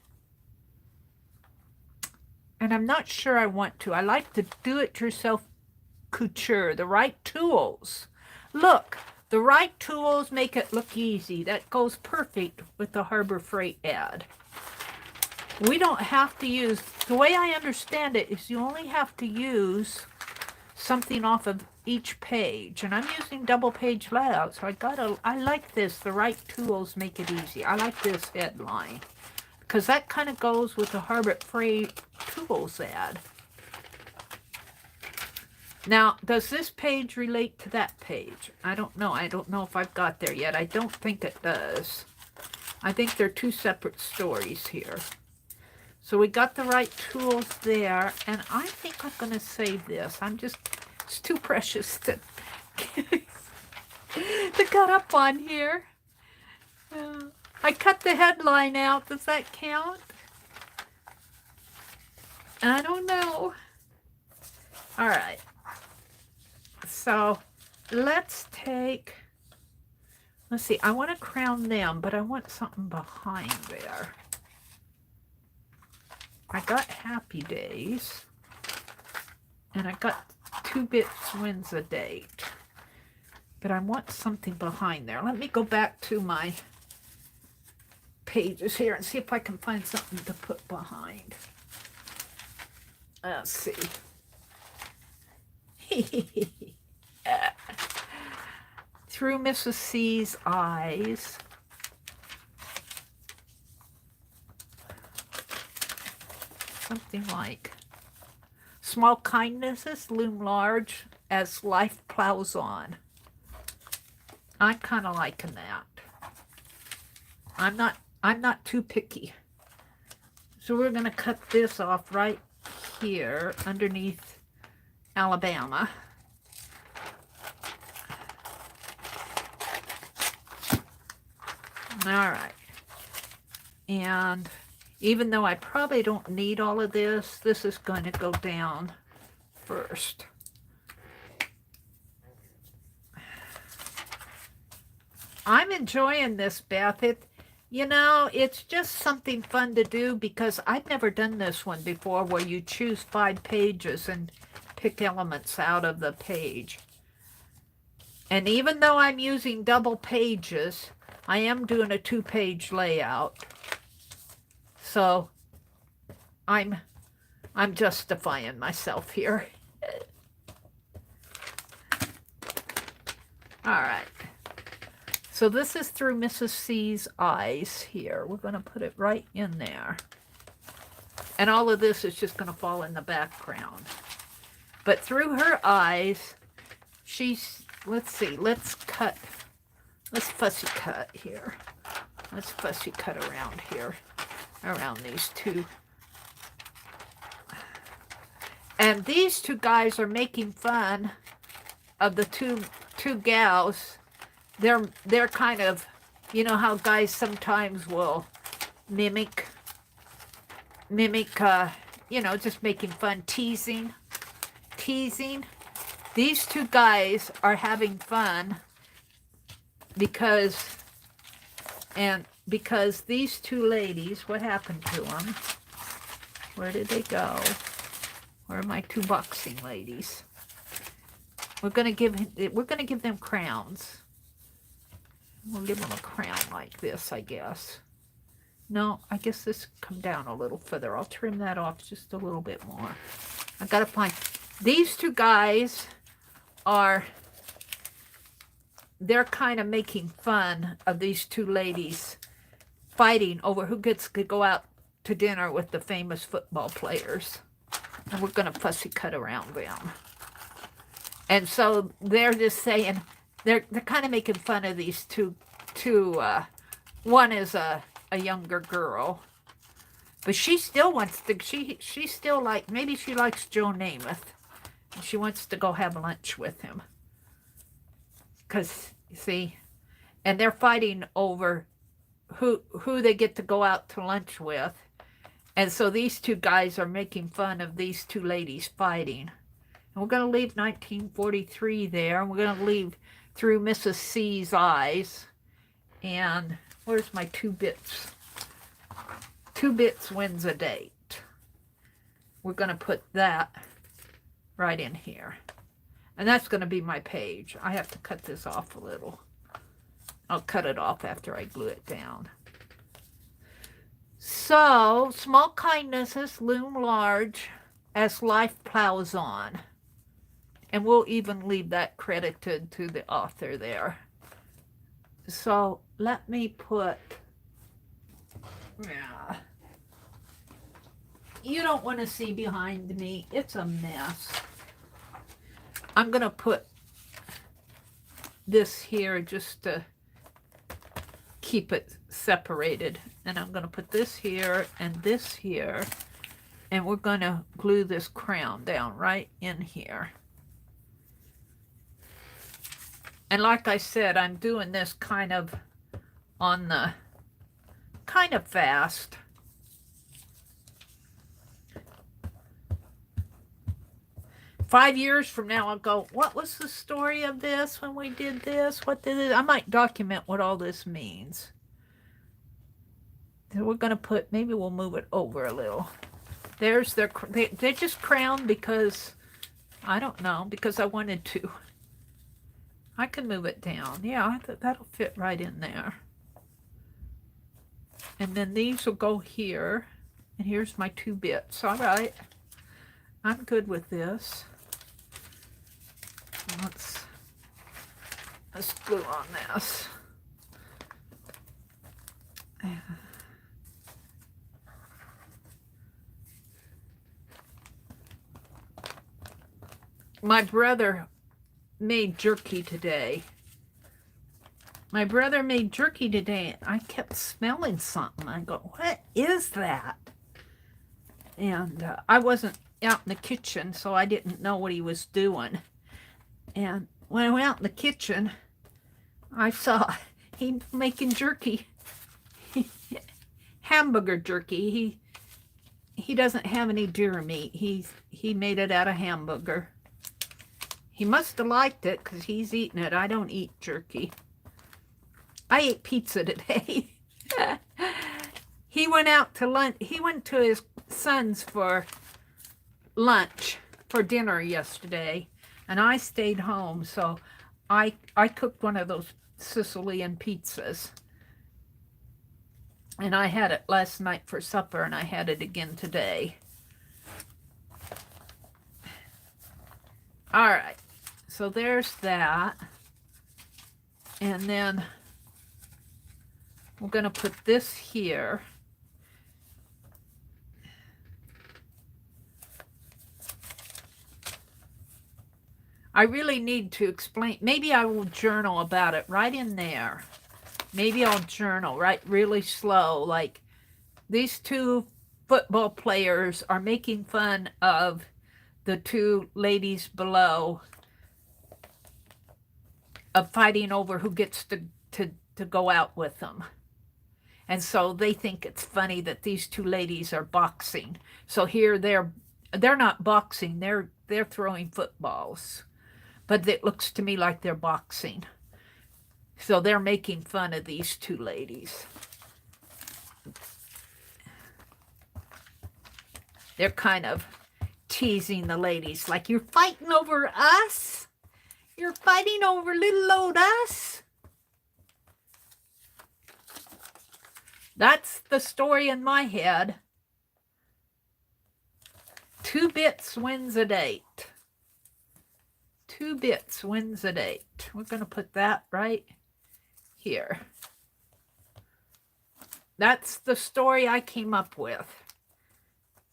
Speaker 1: And I'm not sure I want to. I like the do-it-yourself couture, the right tools. Look, the right tools make it look easy. That goes perfect with the Harbor Freight ad. We don't have to use, the way I understand it is you only have to use something off of each page. And I'm using double page layout, so I like this. The right tools make it easy. I like this headline, because that kind of goes with the Harbor Freight tools ad. Now, does this page relate to that page? I don't know. I don't know if I've got there yet. I don't think it does. I think they're two separate stories here. So we got the right tools there, and I think I'm going to save this. It's too precious to cut up on here. I cut the headline out. Does that count? I don't know. All right. So let's see, I want to crown them, but I want something behind there. I got Happy Days, and I got 2 bits wins a date, but I want something behind there. Let me go back to my pages here and see if I can find something to put behind. Let's see. Through Mrs. C's eyes. Something like, small kindnesses loom large as life plows on. I'm kind of liking that. I'm not too picky. So we're going to cut this off right here underneath Alabama. All right. And even though I probably don't need all of this, this is going to go down first. I'm enjoying this, Beth. It's just something fun to do, because I've never done this one before, where you choose 5 pages and pick elements out of the page. And even though I'm using double pages, I am doing a 2-page layout. So I'm justifying myself here. All right. So this is through Mrs. C's eyes here. We're going to put it right in there. And all of this is just going to fall in the background. But through her eyes, let's see, let's fussy cut here. Let's fussy cut around here, around these two. And these 2 guys are making fun of the two gals. They're kind of, you know how guys sometimes will mimic, just making fun, teasing. These 2 guys are having fun because these 2 ladies, what happened to them? Where did they go? Where are my 2 boxing ladies? We're gonna give them crowns. We'll give them a crown like this, I guess. No, I guess this come down a little further. I'll trim that off just a little bit more. I gotta find these 2 guys they're kind of making fun of these 2 ladies fighting over who gets to go out to dinner with the famous football players. And we're going to fussy cut around them. And so they're just saying, they're kind of making fun of these two one is a younger girl, but she still wants to, she's still like, maybe she likes Joe Namath, and she wants to go have lunch with him. Because, you see, and they're fighting over who they get to go out to lunch with. And so these 2 guys are making fun of these 2 ladies fighting. And we're going to leave 1943 there. We're going to leave through Mrs. C's eyes. And where's my 2 bits? 2 bits wins a date. We're going to put that right in here. And that's going to be my page. I have to cut this off a little. I'll cut it off after I glue it down. So, small kindnesses loom large as life plows on. And we'll even leave that credited to the author there. So, let me put... Yeah. You don't want to see behind me. It's a mess. I'm going to put this here just to keep it separated. And I'm going to put this here and this here. And we're going to glue this crown down right in here. And like I said, I'm doing this kind of on the kind of fast. Five years from now, I'll go, what was the story of this when we did this? What did it? I might document what all this means. Then we're going to put, maybe we'll move it over a little. There's their, they're just crowned because, I don't know, because I wanted to. I can move it down. Yeah, that'll fit right in there. And then these will go here. And here's my 2 bits. All right. I'm good with this. Let's glue on this. My brother made jerky today. My brother made jerky today. I kept smelling something. I go, what is that? And I wasn't out in the kitchen, so I didn't know what he was doing. And when I went out in the kitchen, I saw he making jerky. Hamburger jerky. He doesn't have any deer meat. He made it out of hamburger. He must have liked it because he's eating it. I don't eat jerky. I ate pizza today. He went out to lunch. He went to his son's for lunch, for dinner yesterday, and I stayed home. So I cooked one of those Sicilian pizzas. And I had it last night for supper, and I had it again today. All right. So there's that. And then we're going to put this here. I really need to explain. Maybe I will journal about it right in there. Maybe I'll journal right really slow. Like these 2 football players are making fun of the 2 ladies below of fighting over who gets to go out with them. And so they think it's funny that these 2 ladies are boxing. So here they're not boxing, they're throwing footballs. But it looks to me like they're boxing. So they're making fun of these 2 ladies. They're kind of teasing the ladies, like, you're fighting over us? You're fighting over little old us? That's the story in my head. 2 bits wins a date. 2 bits wins a date. We're going to put that right here. That's the story I came up with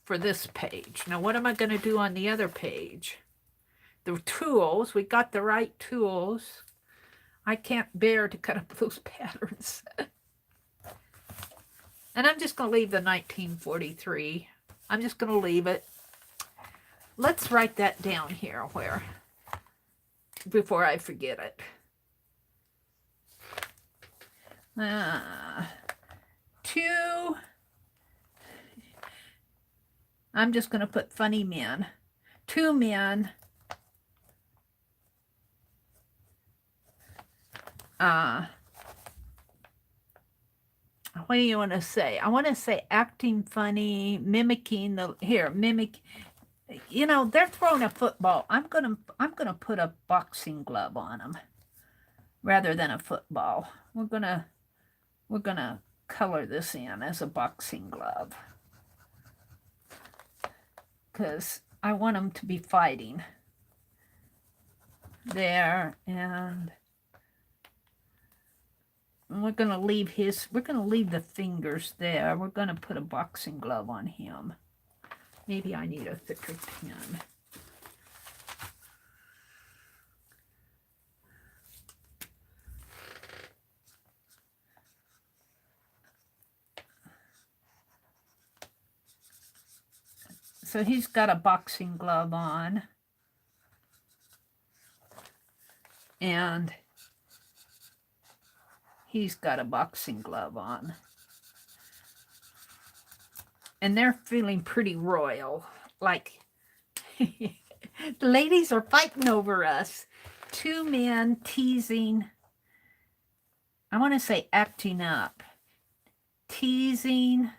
Speaker 1: for this page. Now, what am I going to do on the other page? The tools. We got the right tools. I can't bear to cut up those patterns. And I'm just going to leave the 1943. I'm just going to leave it. Let's write that down here where... before I forget it. Two. I'm just going to put funny men. 2 men what do you want to say? I want to say acting funny, mimicking mimic. You know, they're throwing a football. I'm gonna put a boxing glove on them rather than a football. We're gonna color this in as a boxing glove because I want them to be fighting there, and we're gonna leave the fingers there. We're gonna put a boxing glove on him. Maybe I need a thicker pen. So he's got a boxing glove on. And he's got a boxing glove on. And they're feeling pretty royal. Like, the ladies are fighting over us. Two men teasing. I want to say acting up. Teasing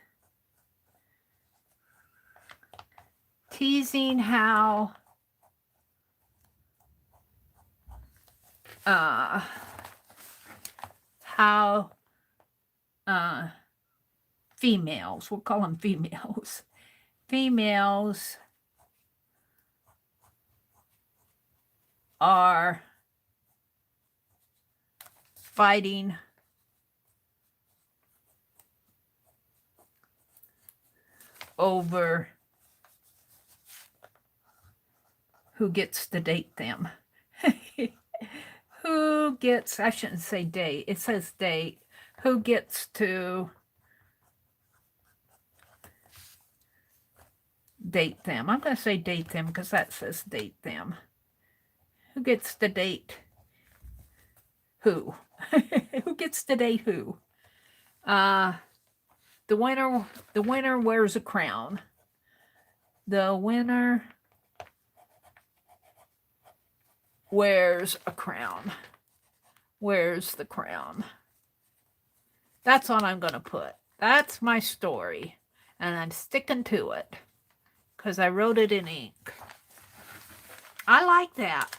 Speaker 1: how females, we'll call them females are fighting over who gets to date them. Who gets, I shouldn't say date, it says date. Who gets to date them? I'm going to say date them because that says date them. Who gets to date who? Who gets to date who? The winner wears a crown. The winner wears a crown. Wears the crown. That's all I'm going to put. That's my story. And I'm sticking to it because I wrote it in ink. I like that.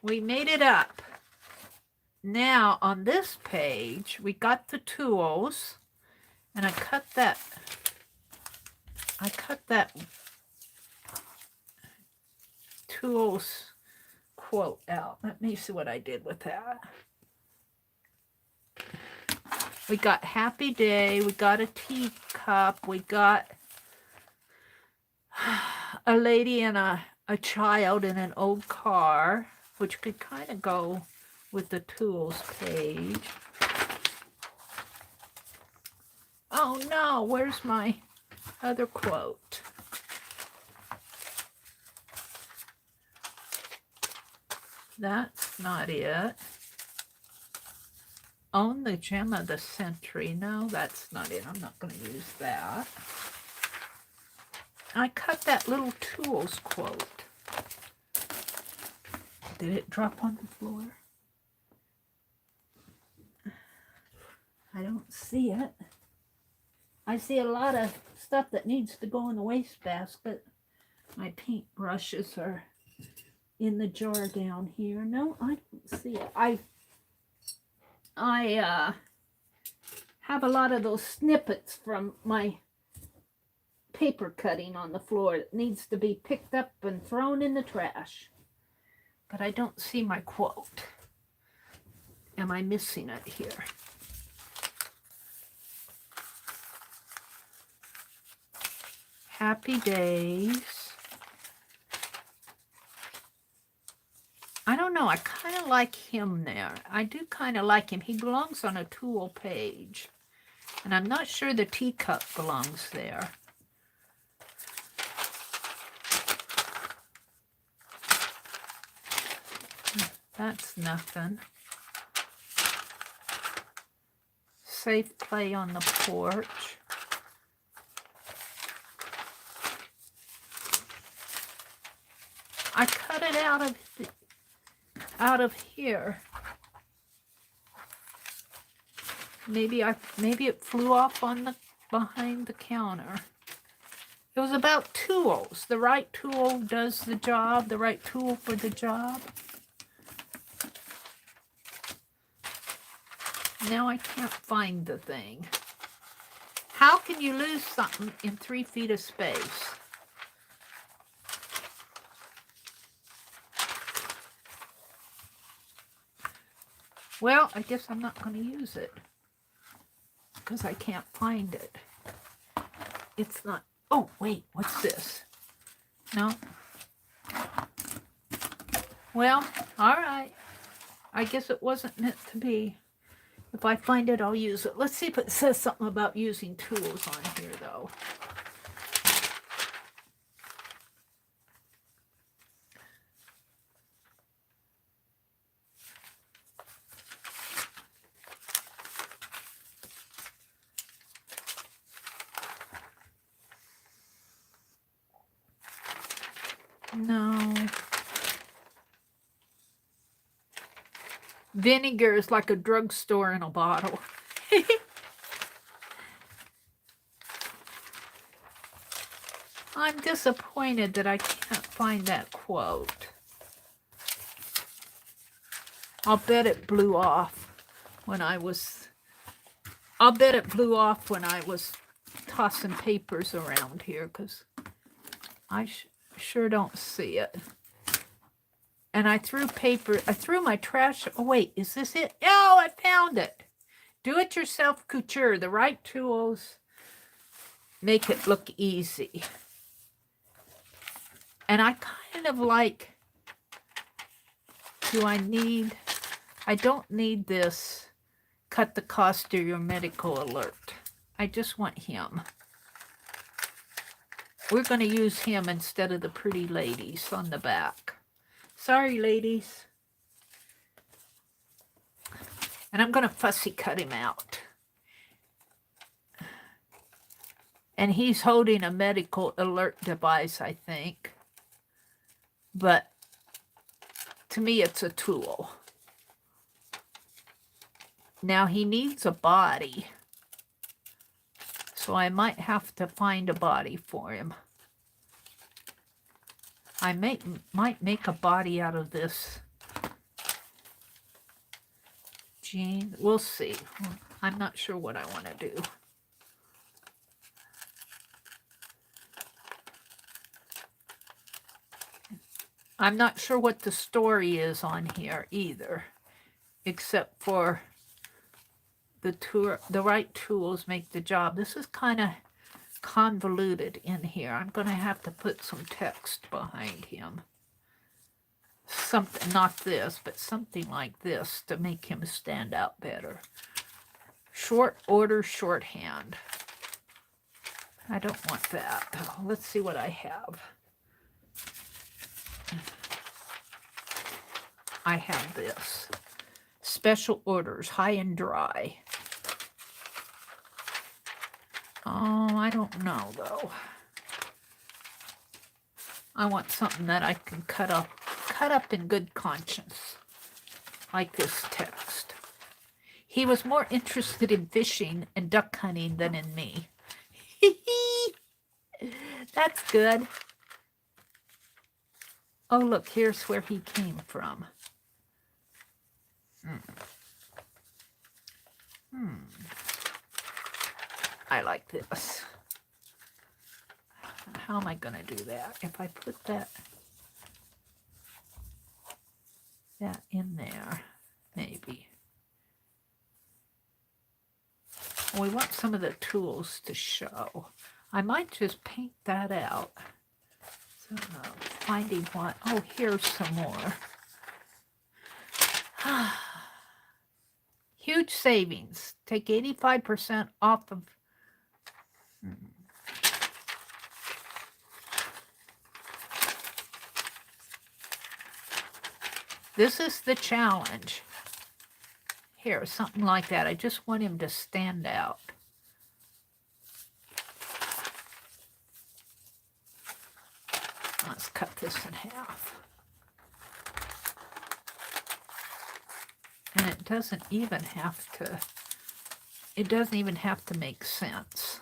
Speaker 1: We made it up. Now on this page, we got the tools, and I cut that tools quote out. Let me see what I did with that. We got happy day, we got a teacup, we got a lady and a child in an old car, which could kind of go with the tools page. Oh no, where's my other quote? That's not it. Own the gem of the century. No, that's not it. I'm not going to use that. I cut that little tools quote. Did it drop on the floor? I don't see it. I see a lot of stuff that needs to go in the wastebasket. My paint brushes are in the jar down here. No, I don't see it. I have a lot of those snippets from my paper cutting on the floor that needs to be picked up and thrown in the trash. But I don't see my quote. Am I missing it here? Happy days. I don't know. I kind of like him there. I do kind of like him. He belongs on a tool page. And I'm not sure the teacup belongs there. That's nothing. Safe play on the porch. I cut it out of here. Maybe it flew off on the behind the counter. It was about tools. The right tool does the job, the right tool for the job. Now I can't find the thing. How can you lose something in 3 feet of space? Well, I guess I'm not going to use it because I can't find it. It's not. Oh, wait, what's this? No. Well, all right. I guess it wasn't meant to be. If I find it, I'll use it. Let's see if it says something about using tools on here, though. No. Vinegar is like a drugstore in a bottle. I'm disappointed that I can't find that quote. I'll bet it blew off when I was tossing papers around here because I sure don't see it. And I threw my trash. Oh, wait, is this it? Oh, I found it. Do-it-yourself couture. The right tools make it look easy. And I kind of like, I don't need this, cut the cost of your medical alert. I just want him. We're going to use him instead of the pretty ladies on the back. Sorry, ladies. And I'm going to fussy cut him out. And he's holding a medical alert device, I think. But to me, it's a tool. Now, he needs a body. So I might have to find a body for him. I might make a body out of this jean. We'll see. I'm not sure what I want to do. I'm not sure what the story is on here either, except for the right tools make the job. This is kind of convoluted in here. I'm going to have to put some text behind him. Something, not this, but something like this to make him stand out better. Short order shorthand. I don't want that. Let's see what I have. I have this. Special orders, high and dry. Oh, I don't know, though. I want something that I can cut up in good conscience, like this text. He was more interested in fishing and duck hunting than in me. That's good. Oh, look, here's where he came from. I like this. How am I going to do that? If I put that in there, maybe. We want some of the tools to show. I might just paint that out. So, finding what? Oh, here's some more. Huge savings. Take 85% off of... This is the challenge. Here, something like that. I just want him to stand out. Let's cut this in half. And it doesn't even have to It doesn't even have to make sense.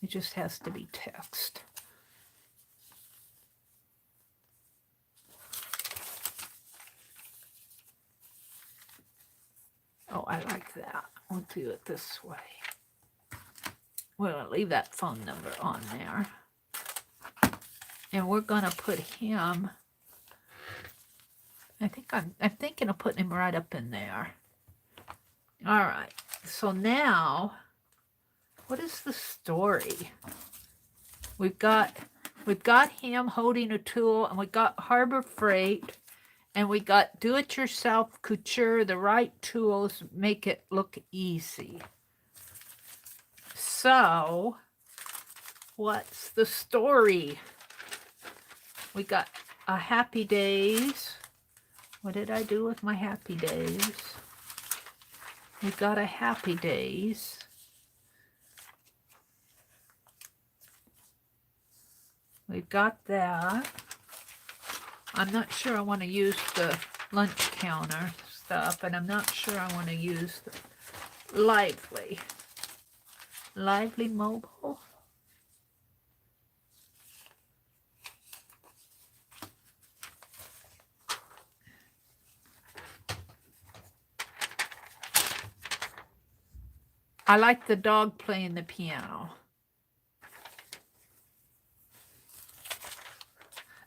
Speaker 1: It just has to be text. Oh, I like that. We'll do it this way. We'll leave that phone number on there. And we're going to put him, I'm thinking of putting him right up in there. All right. So now, what is the story? We've got him holding a tool, and we got Harbor Freight, and we got do-it-yourself couture. The right tools make it look easy. So, what's the story? We got a Happy Days. What did I do with my Happy Days? We got a Happy Days. We've got that. I'm not sure I want to use the lunch counter stuff, and I'm not sure I want to use the Lively. Lively Mobile. I like the dog playing the piano.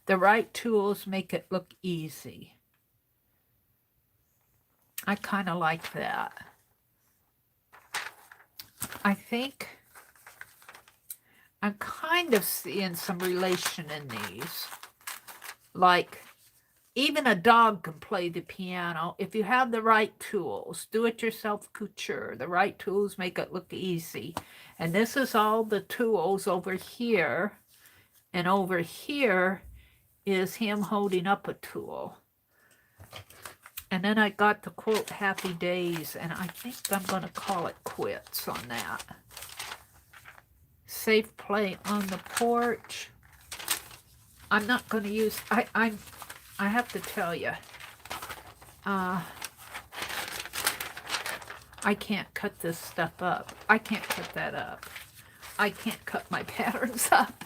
Speaker 1: The right tools make it look easy. I kind of like that. I think I'm kind of seeing some relation in these. Like, even a dog can play the piano if you have the right tools. Do-it-yourself couture. The right tools make it look easy. And this is all the tools over here. And over here is him holding up a tool. And then I got the quote Happy Days, and I think I'm going to call it quits on that. Safe play on the porch. I'm not going to use, I have to tell you, I can't cut this stuff up. I can't cut that up. I can't cut my patterns up.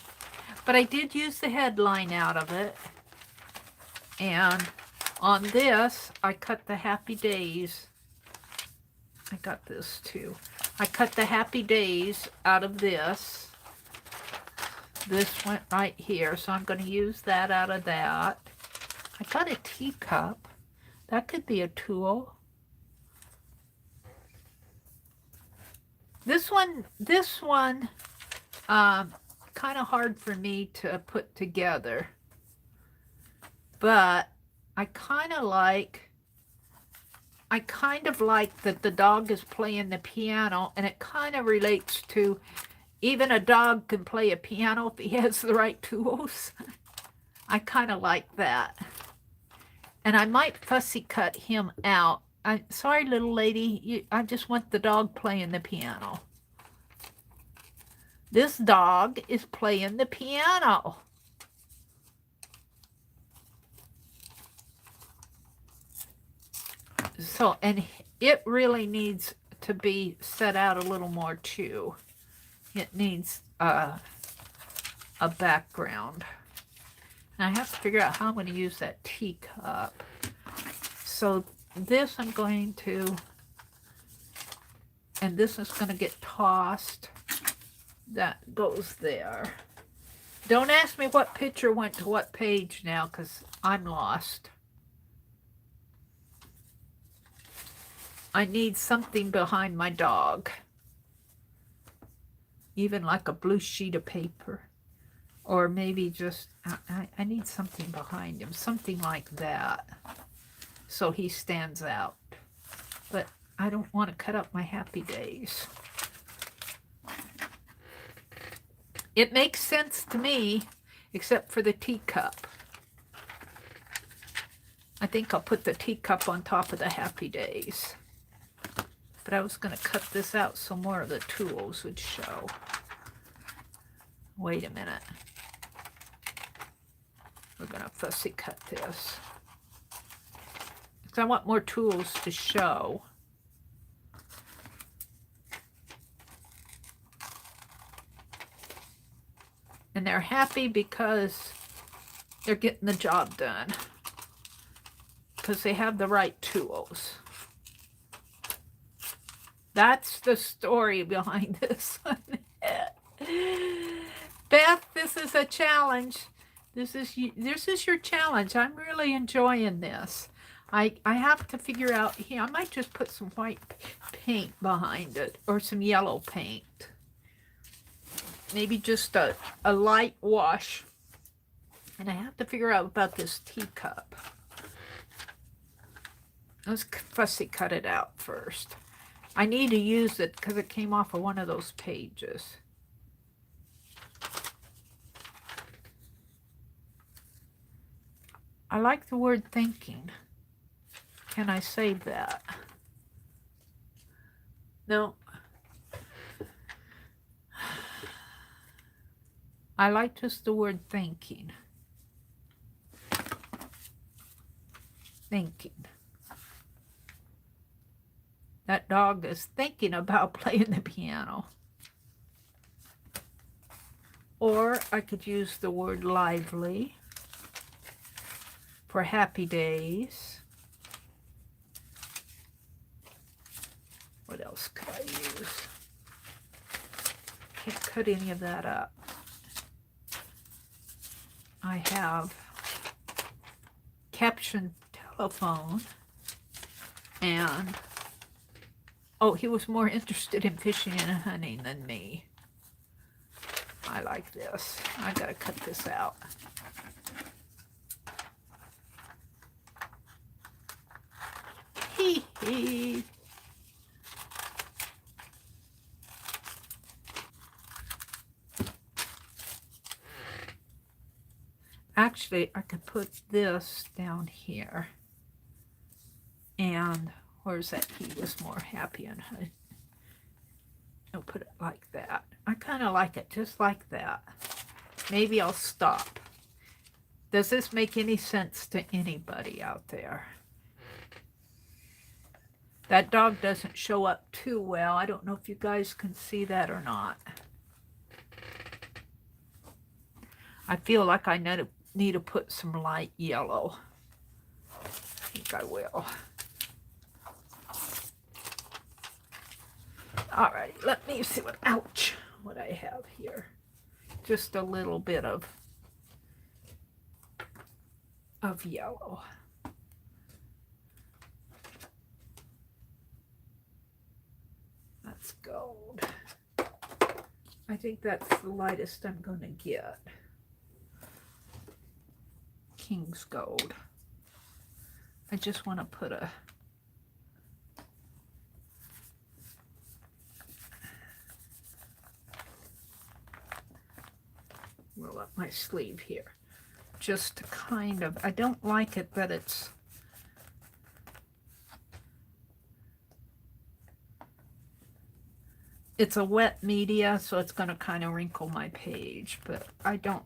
Speaker 1: But I did use the headline out of it. And on this, I cut the Happy Days. I got this too. I cut the Happy Days out of this. This went right here, so I'm going to use that out of that. I got a teacup. That could be a tool. This one, kind of hard for me to put together. But I kind of like that the dog is playing the piano, and it kind of relates to even a dog can play a piano if he has the right tools. I kind of like that. And I might fussy cut him out. I'm sorry, little lady. I just want the dog playing the piano. This dog is playing the piano. So, and it really needs to be set out a little more too. It needs a background. And I have to figure out how I'm going to use that teacup. So this I'm going to, and this is going to get tossed. That goes there. Don't ask me what picture went to what page now, because I'm lost. I need something behind my dog. Even like a blue sheet of paper. Or maybe just, I need something behind him. Something like that. So he stands out. But I don't want to cut up my Happy Days. It makes sense to me, except for the teacup. I think I'll put the teacup on top of the Happy Days. But I was going to cut this out so more of the tools would show. Wait a minute. We're going to fussy cut this. Because I want more tools to show. And they're happy because they're getting the job done. Because they have the right tools. That's the story behind this one. Beth, this is a challenge. This is your challenge. I'm really enjoying this. I have to figure out here. I might just put some white paint behind it or some yellow paint. Maybe just a light wash. And I have to figure out about this teacup. Let's fussy cut it out first. I need to use it because it came off of one of those pages. I like the word thinking. Can I save that? No. I like just the word thinking. Thinking. That dog is thinking about playing the piano. Or I could use the word lively for happy days. What else could I use? Can't cut any of that up. I have caption telephone and oh, he was more interested in fishing and hunting than me. I like this. I gotta cut this out. Hee hee. Actually, I could put this down here. And where's that? He was more happy and I'll put it like that. I kind of like it just like that. Maybe I'll stop. Does this make any sense to anybody out there? That dog doesn't show up too well. I don't know if you guys can see that or not. I feel like I need to put some light yellow. I think I will. All right, let me see what I have here. Just a little bit of yellow. That's gold. I think that's the lightest I'm going to get. King's gold. I just want to put a roll up my sleeve here. Just to kind of, I don't like it that it's a wet media, so it's going to kind of wrinkle my page, but I don't.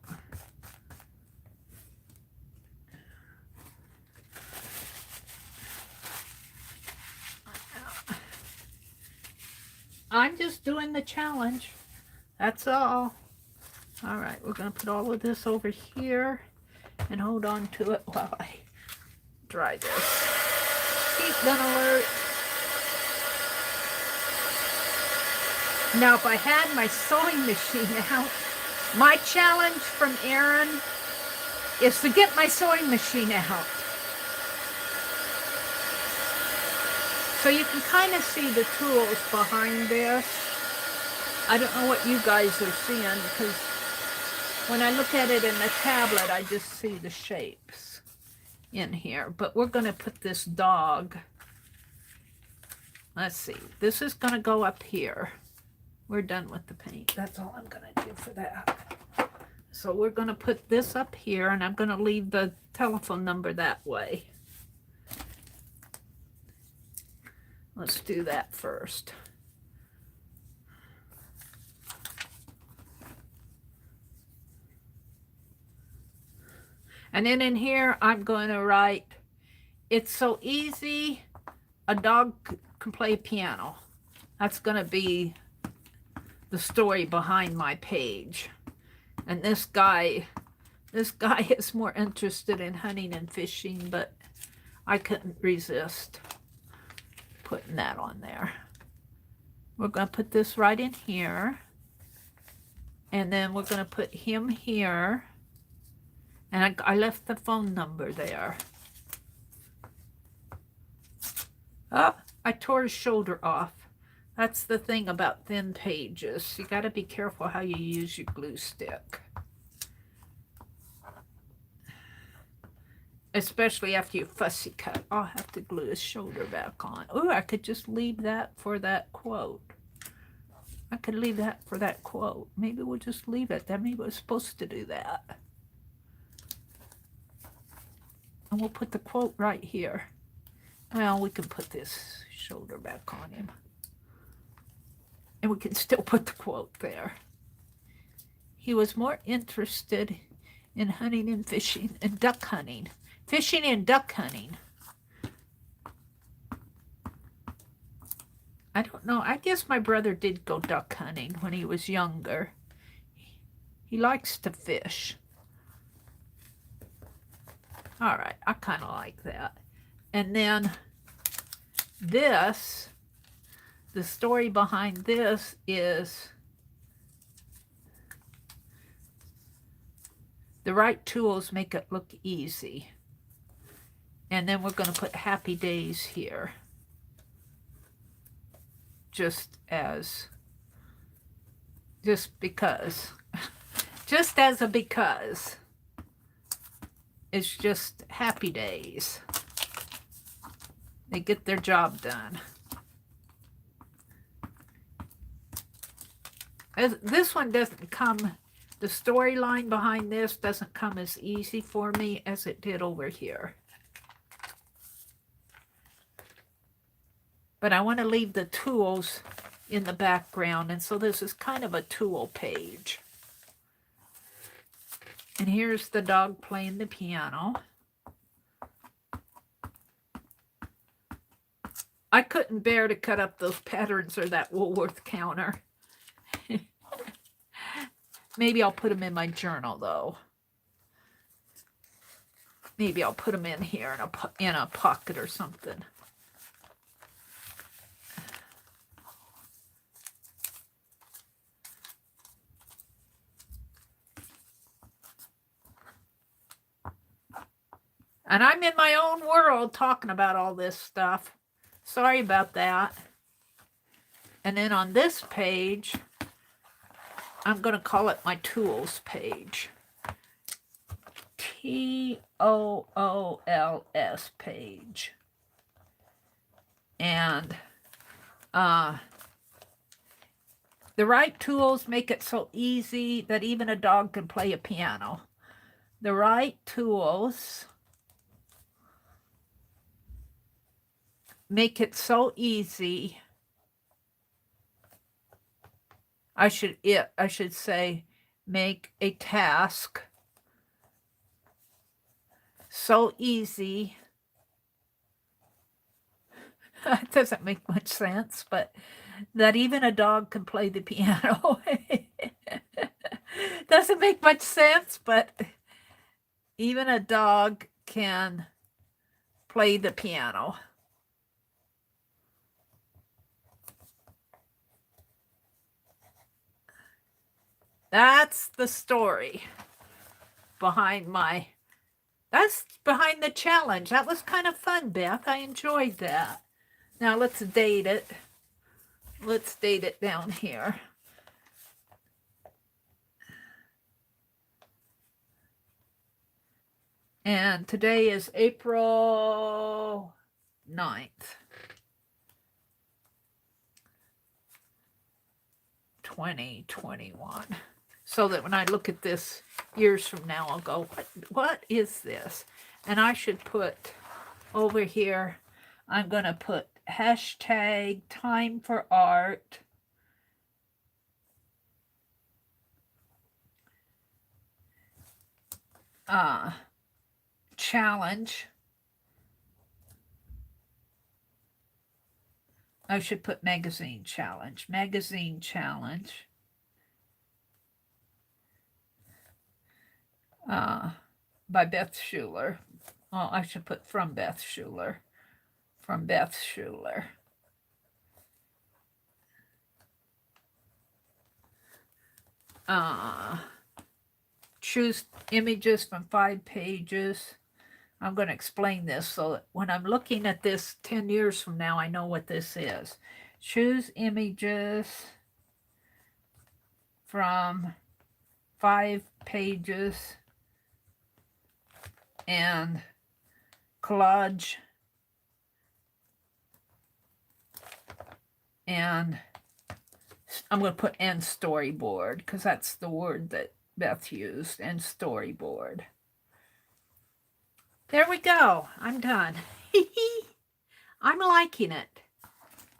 Speaker 1: I'm just doing the challenge. That's all. All right, we're going to put all of this over here and hold on to it while I dry this. Heat gun alert. Now, if I had my sewing machine out, my challenge from Erin is to get my sewing machine out. So you can kind of see the tools behind this. I don't know what you guys are seeing because when I look at it in the tablet, I just see the shapes in here. But we're going to put this dog. Let's see. This is going to go up here. We're done with the paint. That's all I'm going to do for that. So we're going to put this up here, and I'm going to leave the telephone number that way. Let's do that first. And then in here, I'm going to write, it's so easy, a dog can play piano. That's going to be the story behind my page. And this guy is more interested in hunting and fishing, but I couldn't resist putting that on there. We're going to put this right in here. And then we're going to put him here. And I left the phone number there. Oh, I tore his shoulder off. That's the thing about thin pages. You got to be careful how you use your glue stick. Especially after you fussy cut. I'll have to glue his shoulder back on. Oh, I could just leave that for that quote. I could leave that for that quote. Maybe we'll just leave it. That maybe we're supposed to do that. And we'll put the quote right here. Well, we can put this shoulder back on him. And we can still put the quote there. He was more interested in hunting and fishing and duck hunting. Fishing and duck hunting. I don't know. I guess my brother did go duck hunting when he was younger. He likes to fish. All right. I kind of like that. And then this, the story behind this is the right tools make it look easy. And then we're going to put happy days here. Just because. Just as a because. It's just happy days. They get their job done. This one doesn't come, the storyline behind this doesn't come as easy for me as it did over here. But I want to leave the tools in the background, and so this is kind of a tool page. And here's the dog playing the piano. I couldn't bear to cut up those patterns or that Woolworth counter. Maybe I'll put them in my journal, though. Maybe I'll put them in here in a pocket or something. And I'm in my own world talking about all this stuff. Sorry about that. And then on this page, I'm going to call it my tools page. TOOLS page. And the right tools make it so easy that even a dog can play a piano. The right tools make it so easy. I should say, make a task so easy. It doesn't make much sense, but that even a dog can play the piano. Doesn't make much sense, but even a dog can play the piano. That's the story behind that's behind the challenge. That was kind of fun, Beth. I enjoyed that. Now let's date it. Let's date it down here. And today is April 9th. 2021. So that when I look at this years from now, I'll go, what is this? And I should put over here, I'm going to put hashtag time for art. Challenge. I should put magazine challenge. Magazine challenge. by Beth Schuler. Oh, I should put from Beth Schuler. From Beth Schuler. Choose images from 5 pages. I'm going to explain this so that when I'm looking at this 10 years from now, I know what this is. Choose images from 5 pages and collage and I'm going to put and storyboard because that's the word that Beth used, and storyboard. There we go. I'm done. I'm liking it.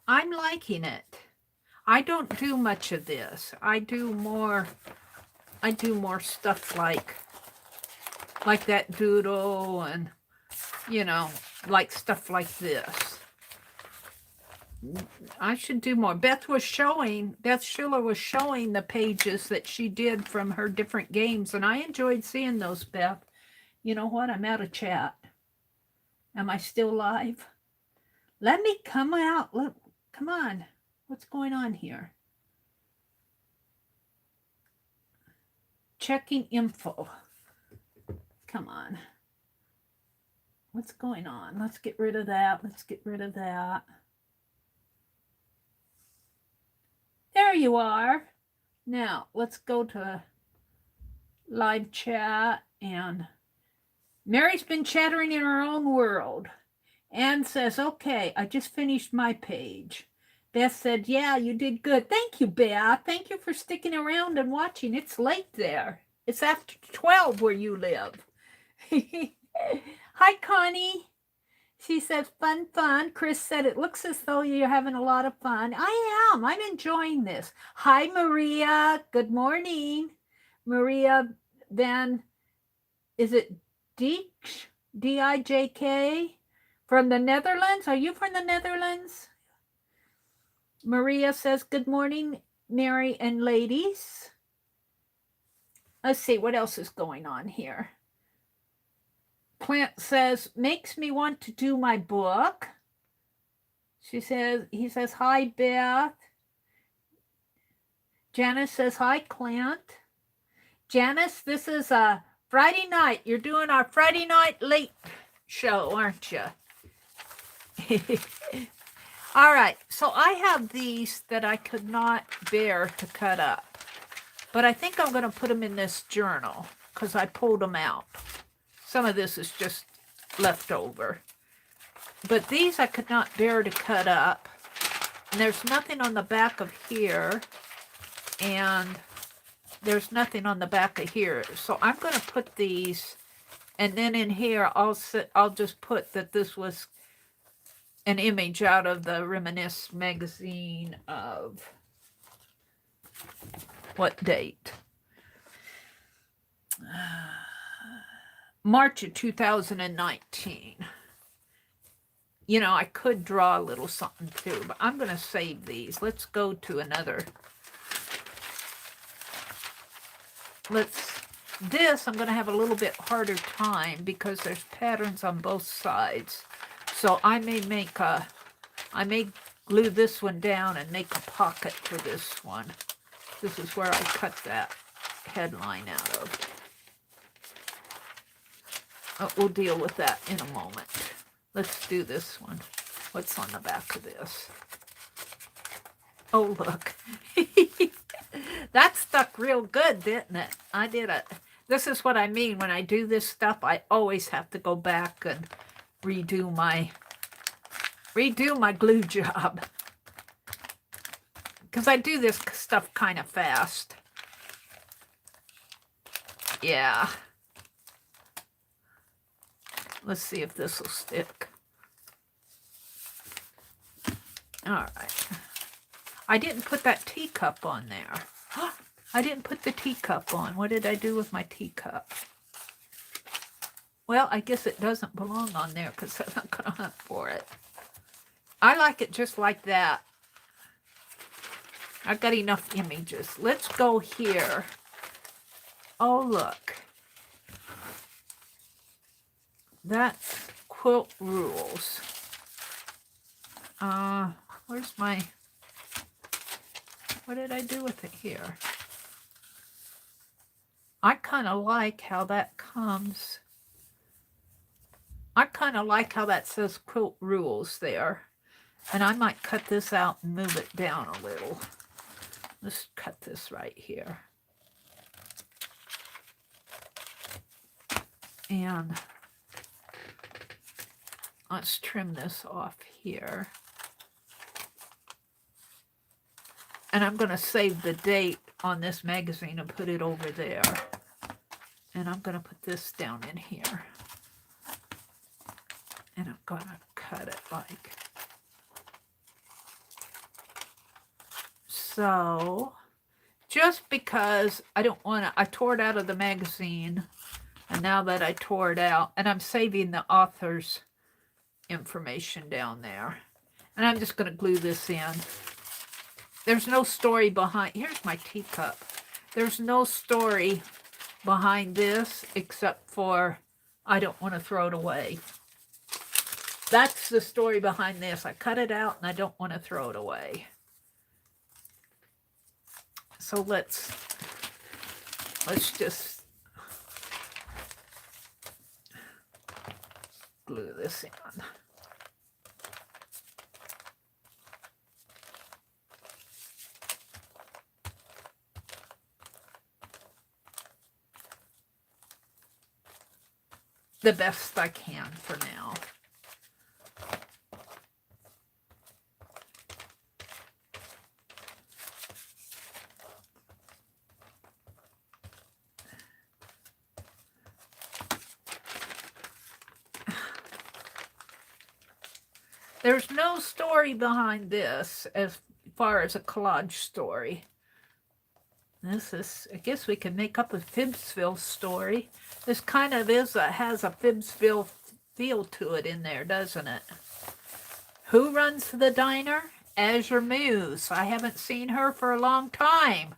Speaker 1: I'm liking it. I don't do much of this. I do more stuff like that doodle and, you know, like stuff like this. I should do more. Beth Schuler was showing the pages that she did from her different games, and I enjoyed seeing those, Beth. You know what? I'm out of chat. Am I still live? Let me come out. Look, come on. What's going on here? Checking info. Come on. What's going on? Let's get rid of that. Let's get rid of that. There you are. Now, let's go to live chat. And Mary's been chattering in her own world. Anne says, okay, I just finished my page. Beth said, yeah, you did good. Thank you, Beth. Thank you for sticking around and watching. It's late there. It's after 12 where you live. Hi, Connie. She says, fun, fun. Chris said, it looks as though you're having a lot of fun. I am. I'm enjoying this. Hi, Maria. Good morning. Maria Van, is it Dijk? D-I-J-K? From the Netherlands? Are you from the Netherlands? Maria says, good morning, Mary and ladies. Let's see, what else is going on here? Plant says, makes me want to do my book. He says, hi, Beth. Janice says, hi, Clint. Janice, this is a Friday night. You're doing our Friday night late show, aren't you? All right, so I have these that I could not bear to cut up. But I think I'm going to put them in this journal because I pulled them out. Some of this is just leftover. But these I could not bear to cut up. And there's nothing on the back of here. And there's nothing on the back of here. So I'm going to put these. And then in here, I'll just put that this was an image out of the Reminisce magazine of what date? March of 2019. You know, I could draw a little something too, but I'm going to save these. Let's go to another. This I'm going to have a little bit harder time because there's patterns on both sides. So I may glue this one down and make a pocket for this one. This is where I cut that headline out of. We'll deal with that in a moment. Let's do this one. What's on the back of this? Oh, look. That stuck real good, didn't it? I did it. This is what I mean. When I do this stuff, I always have to go back and redo my glue job. Because I do this stuff kind of fast. Yeah. Let's see if this will stick. All right. I didn't put that teacup on there. I didn't put the teacup on. What did I do with my teacup? Well, I guess it doesn't belong on there because I'm not going to hunt for it. I like it just like that. I've got enough images. Let's go here. Oh, look. That's Quilt Rules. Where's my, what did I do with it here? I kind of like how that comes. I kind of like how that says Quilt Rules there. And I might cut this out and move it down a little. Let's cut this right here. And let's trim this off here. And I'm going to save the date on this magazine and put it over there. And I'm going to put this down in here. And I'm going to cut it like so. Just because I don't want to, I tore it out of the magazine. And now that I tore it out, and I'm saving the author's information down there. And I'm just going to glue this in. There's no story behind, here's my teacup. There's no story behind this except for I don't want to throw it away. That's the story behind this. I cut it out and I don't want to throw it away. So let's just glue this in. The best I can for now. There's no story behind this as far as a collage story. This is, I guess we can make up a Phibbsville story. This kind of has a Phibbsville feel to it in there, doesn't it? Who runs the diner? Azure Muse. I haven't seen her for a long time.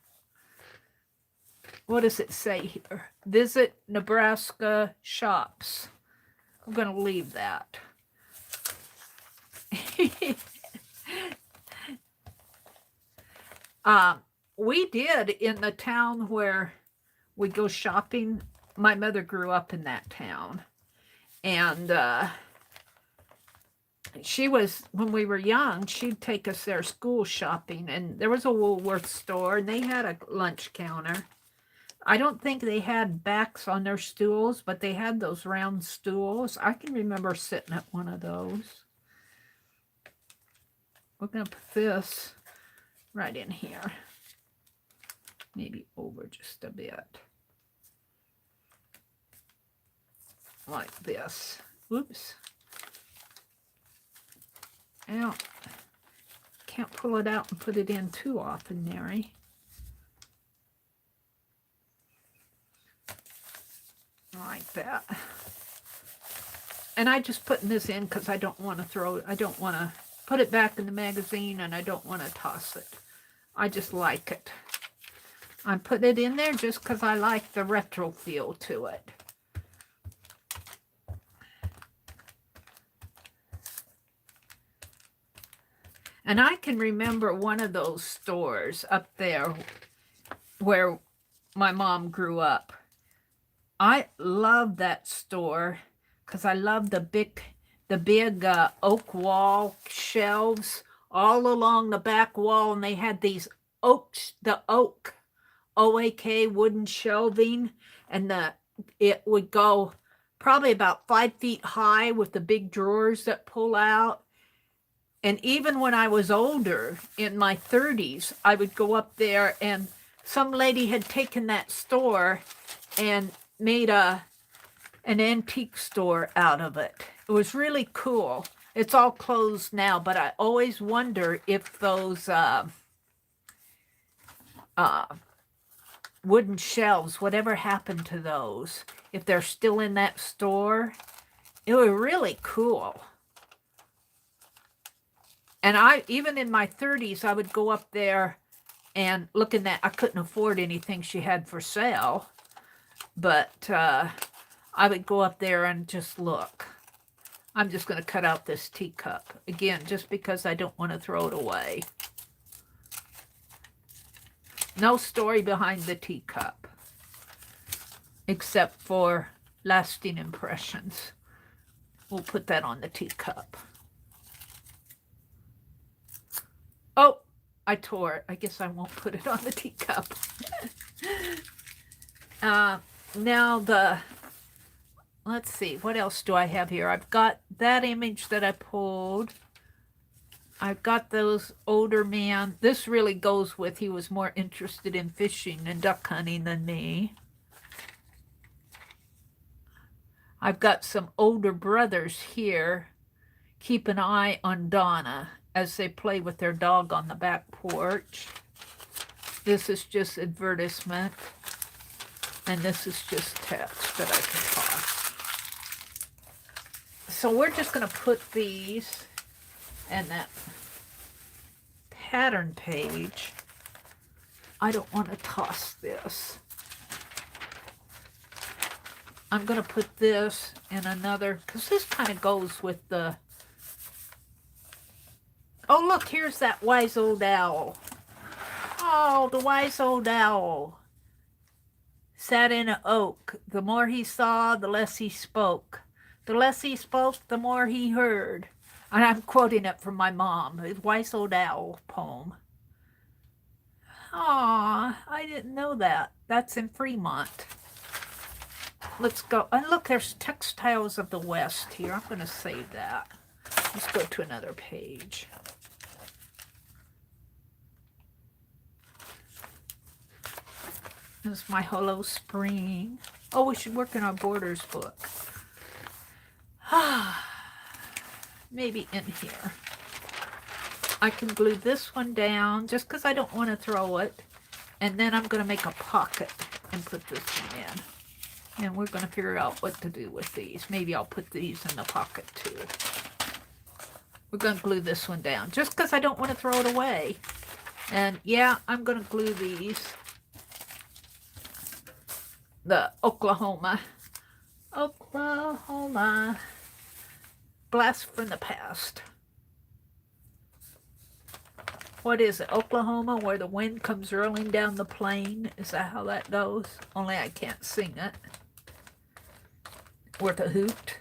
Speaker 1: What does it say here? Visit Nebraska shops. I'm going to leave that. We did in the town where we go shopping. My mother grew up in that town. And she was, when we were young, she'd take us there school shopping. And there was a Woolworth store, and they had a lunch counter. I don't think they had backs on their stools, but they had those round stools. I can remember sitting at one of those. We're going to put this right in here. Maybe over just a bit. Like this. Oops. Now, can't pull it out and put it in too often, Mary. Like that. And I just putting this in because I don't want to throw it. I don't want to put it back in the magazine, and I don't want to toss it. I just like it. I put it in there just because I like the retro feel to it. And I can remember one of those stores up there where my mom grew up. I love that store because I love the big oak wall shelves all along the back wall, and they had these the oak OAK wooden shelving, and it would go probably about 5 feet high with the big drawers that pull out. And even when I was older, in my 30s, I would go up there, and some lady had taken that store and made an antique store out of it. It was really cool. It's all closed now, but I always wonder if those wooden shelves, whatever happened to those, if they're still in that store. It was really cool. And even in my 30s, I would go up there and look in that. I couldn't afford anything she had for sale, but I would go up there and just look. I'm just going to cut out this teacup. Again, just because I don't want to throw it away. No story behind the teacup. Except for lasting impressions. We'll put that on the teacup. Oh, I tore it. I guess I won't put it on the teacup. Now let's see, what else do I have here? I've got that image that I pulled. I've got those older man. This really goes with, he was more interested in fishing and duck hunting than me. I've got some older brothers here. Keep an eye on Donna as they play with their dog on the back porch. This is just advertisement. And this is just text that I can toss. So we're just going to put these and that pattern page. I don't want to toss this. I'm going to put this in another, because this kind of goes with the... Oh, look, here's that wise old owl. Oh, the wise old owl. Sat in an oak. The more he saw, the less he spoke. The less he spoke, the more he heard. And I'm quoting it from my mom. The Wise Old Owl poem. Aw, I didn't know that. That's in Fremont. Let's go. And look, there's Textiles of the West here. I'm going to save that. Let's go to another page. This is my Hello Spring. Oh, we should work in our Borders book. Maybe in here. I can glue this one down just because I don't want to throw it. And then I'm going to make a pocket and put this one in. And we're going to figure out what to do with these. Maybe I'll put these in the pocket too. We're going to glue this one down just because I don't want to throw it away. And yeah, I'm going to glue these. The Oklahoma. Blast from the past. What is it? Oklahoma, where the wind comes rolling down the plain? Is that how that goes? Only I can't sing it. Worth a hoot.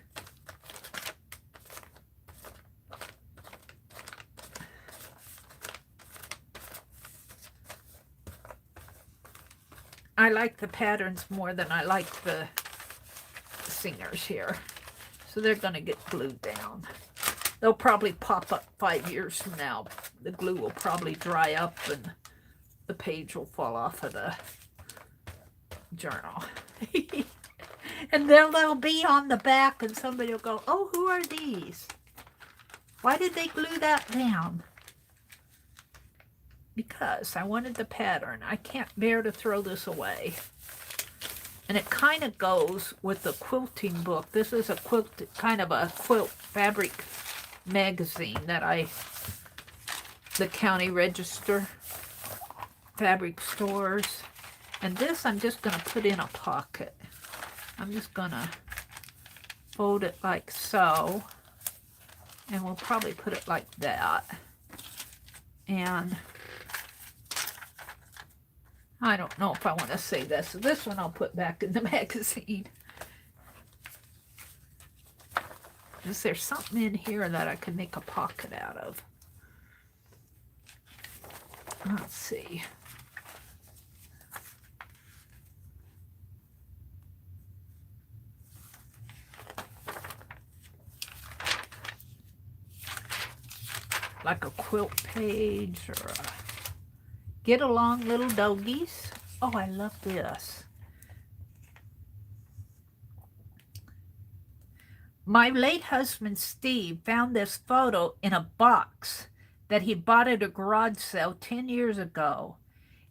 Speaker 1: I like the patterns more than I like the singers here. So they're going to get glued down. They'll probably pop up 5 years from now. The glue will probably dry up and the page will fall off of the journal. And then they'll be on the back and somebody will go, oh, who are these? Why did they glue that down? Because I wanted the pattern. I can't bear to throw this away. And it kind of goes with the quilting book. This is a quilt, kind of a quilt fabric magazine that the county register fabric stores. And this I'm just going to put in a pocket. I'm just going to fold it like so. And we'll probably put it like that. And I don't know if I want to say this. So this one I'll put back in the magazine. Is there something in here that I can make a pocket out of? Let's see. Like a quilt page or a... Get along, little doggies. Oh, I love this. My late husband, Steve, found this photo in a box that he bought at a garage sale 10 years ago.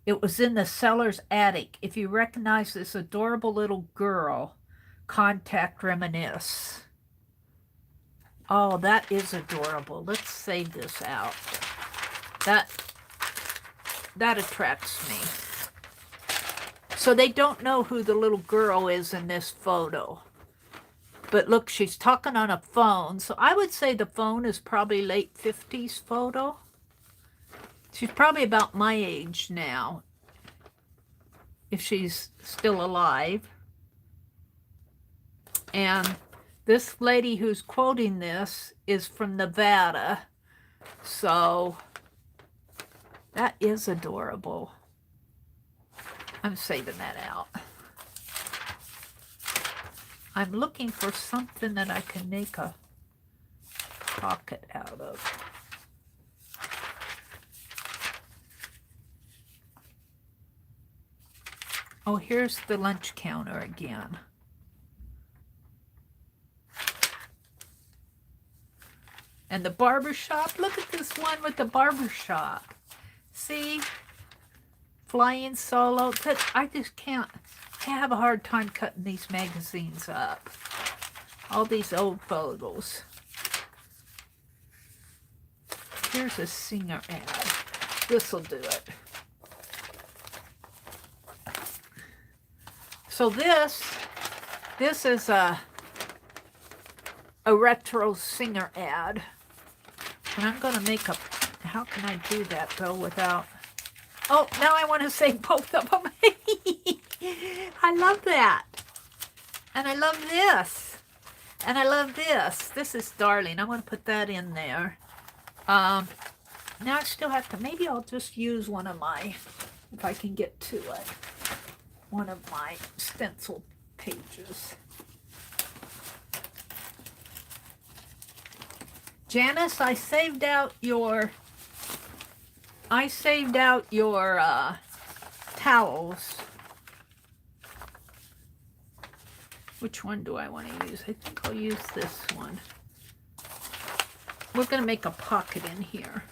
Speaker 1: It was in the seller's attic. If you recognize this adorable little girl, contact Reminisce. Oh, that is adorable. Let's save this out. That attracts me. So they don't know who the little girl is in this photo. But look, she's talking on a phone. So I would say the phone is probably late 50s photo. She's probably about my age now, if she's still alive. And this lady who's quoting this is from Nevada. So that is adorable. I'm saving that out. I'm looking for something that I can make a pocket out of. Oh, here's the lunch counter again. And the barber shop. Look at this one with the barber shop. See? Flying solo. I just can't. I have a hard time cutting these magazines up. All these old photos. Here's a singer ad. This'll do it. So this is a retro singer ad. And I'm going to make a, how can I do that though without, oh, now I want to say both of them. I love that. And I love this. And I love this. This is darling. I want to put that in there. Now I still have to, maybe I'll just use one of my, if I can get to it, one of my stencil pages. Janice, I saved out your towels. Which one do I want to use? I think I'll use this one. We're going to make a pocket in here.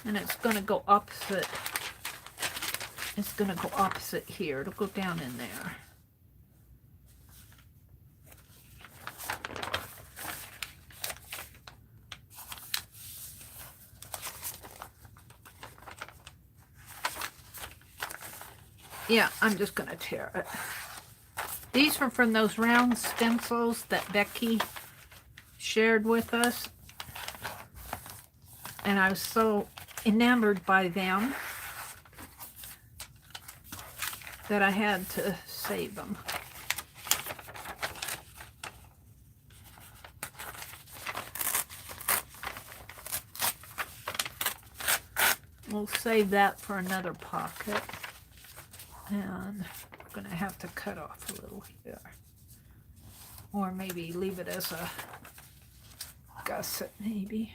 Speaker 1: And it's going to go opposite. It's going to go opposite here. It'll go down in there. Yeah, I'm just going to tear it. These were from those round stencils that Becky shared with us. And I was so enamored by them that I had to save them. We'll save that for another pocket. And we're going to have to cut off a little here. Or maybe leave it as a gusset, maybe.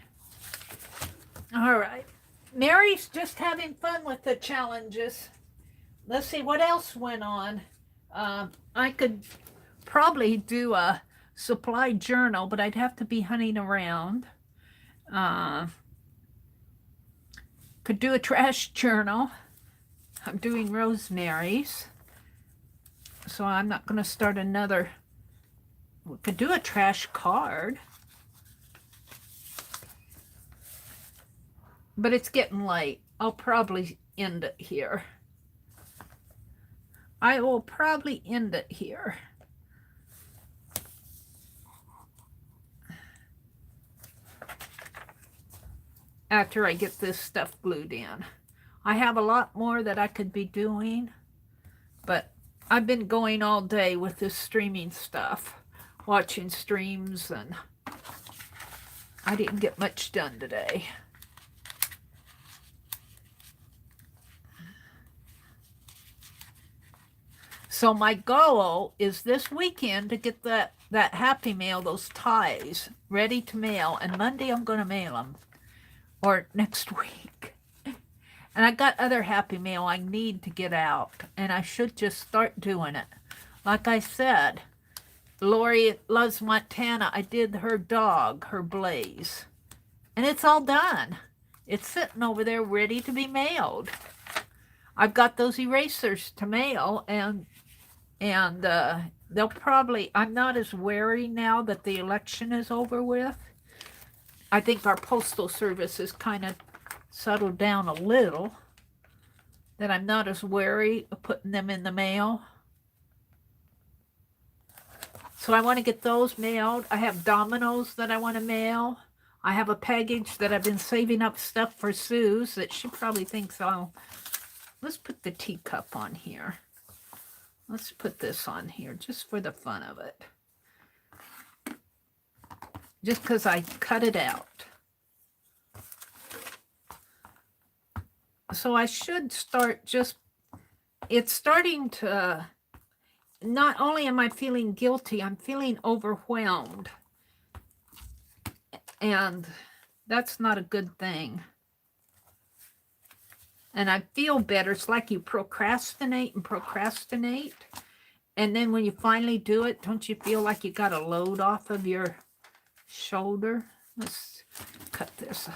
Speaker 1: All right. Mary's just having fun with the challenges. Let's see what else went on. I could probably do a supply journal, but I'd have to be hunting around. Could do a trash journal. I'm doing Rosemary's, so I'm not going to start another. We could do a trash card, but it's getting late. I'll probably end it here. I will probably end it here. After I get this stuff glued in. I have a lot more that I could be doing, but I've been going all day with this streaming stuff, watching streams, and I didn't get much done today. So my goal is this weekend to get that Happy Mail, those ties, ready to mail, and Monday I'm going to mail them, or next week. And I got other Happy Mail I need to get out, and I should just start doing it. Like I said, Lori Loves Montana, I did her dog, her Blaze. And it's all done. It's sitting over there ready to be mailed. I've got those erasers to mail, and they'll probably, I'm not as wary now that the election is over with. I think our postal service is kind of settled down a little, that I'm not as wary of putting them in the mail. So So I want to get those mailed. I have dominoes that I want to mail. I have a package that I've been saving up stuff for Suze that she probably thinks I'll... Let's put the teacup on here. Let's put this on here just for the fun of it. Just because I cut it out. So I should start just... It's starting to... Not only am I feeling guilty, I'm feeling overwhelmed. And that's not a good thing. And I feel better. It's like you procrastinate and procrastinate. And then when you finally do it, don't you feel like you got a load off of your shoulder? Let's cut this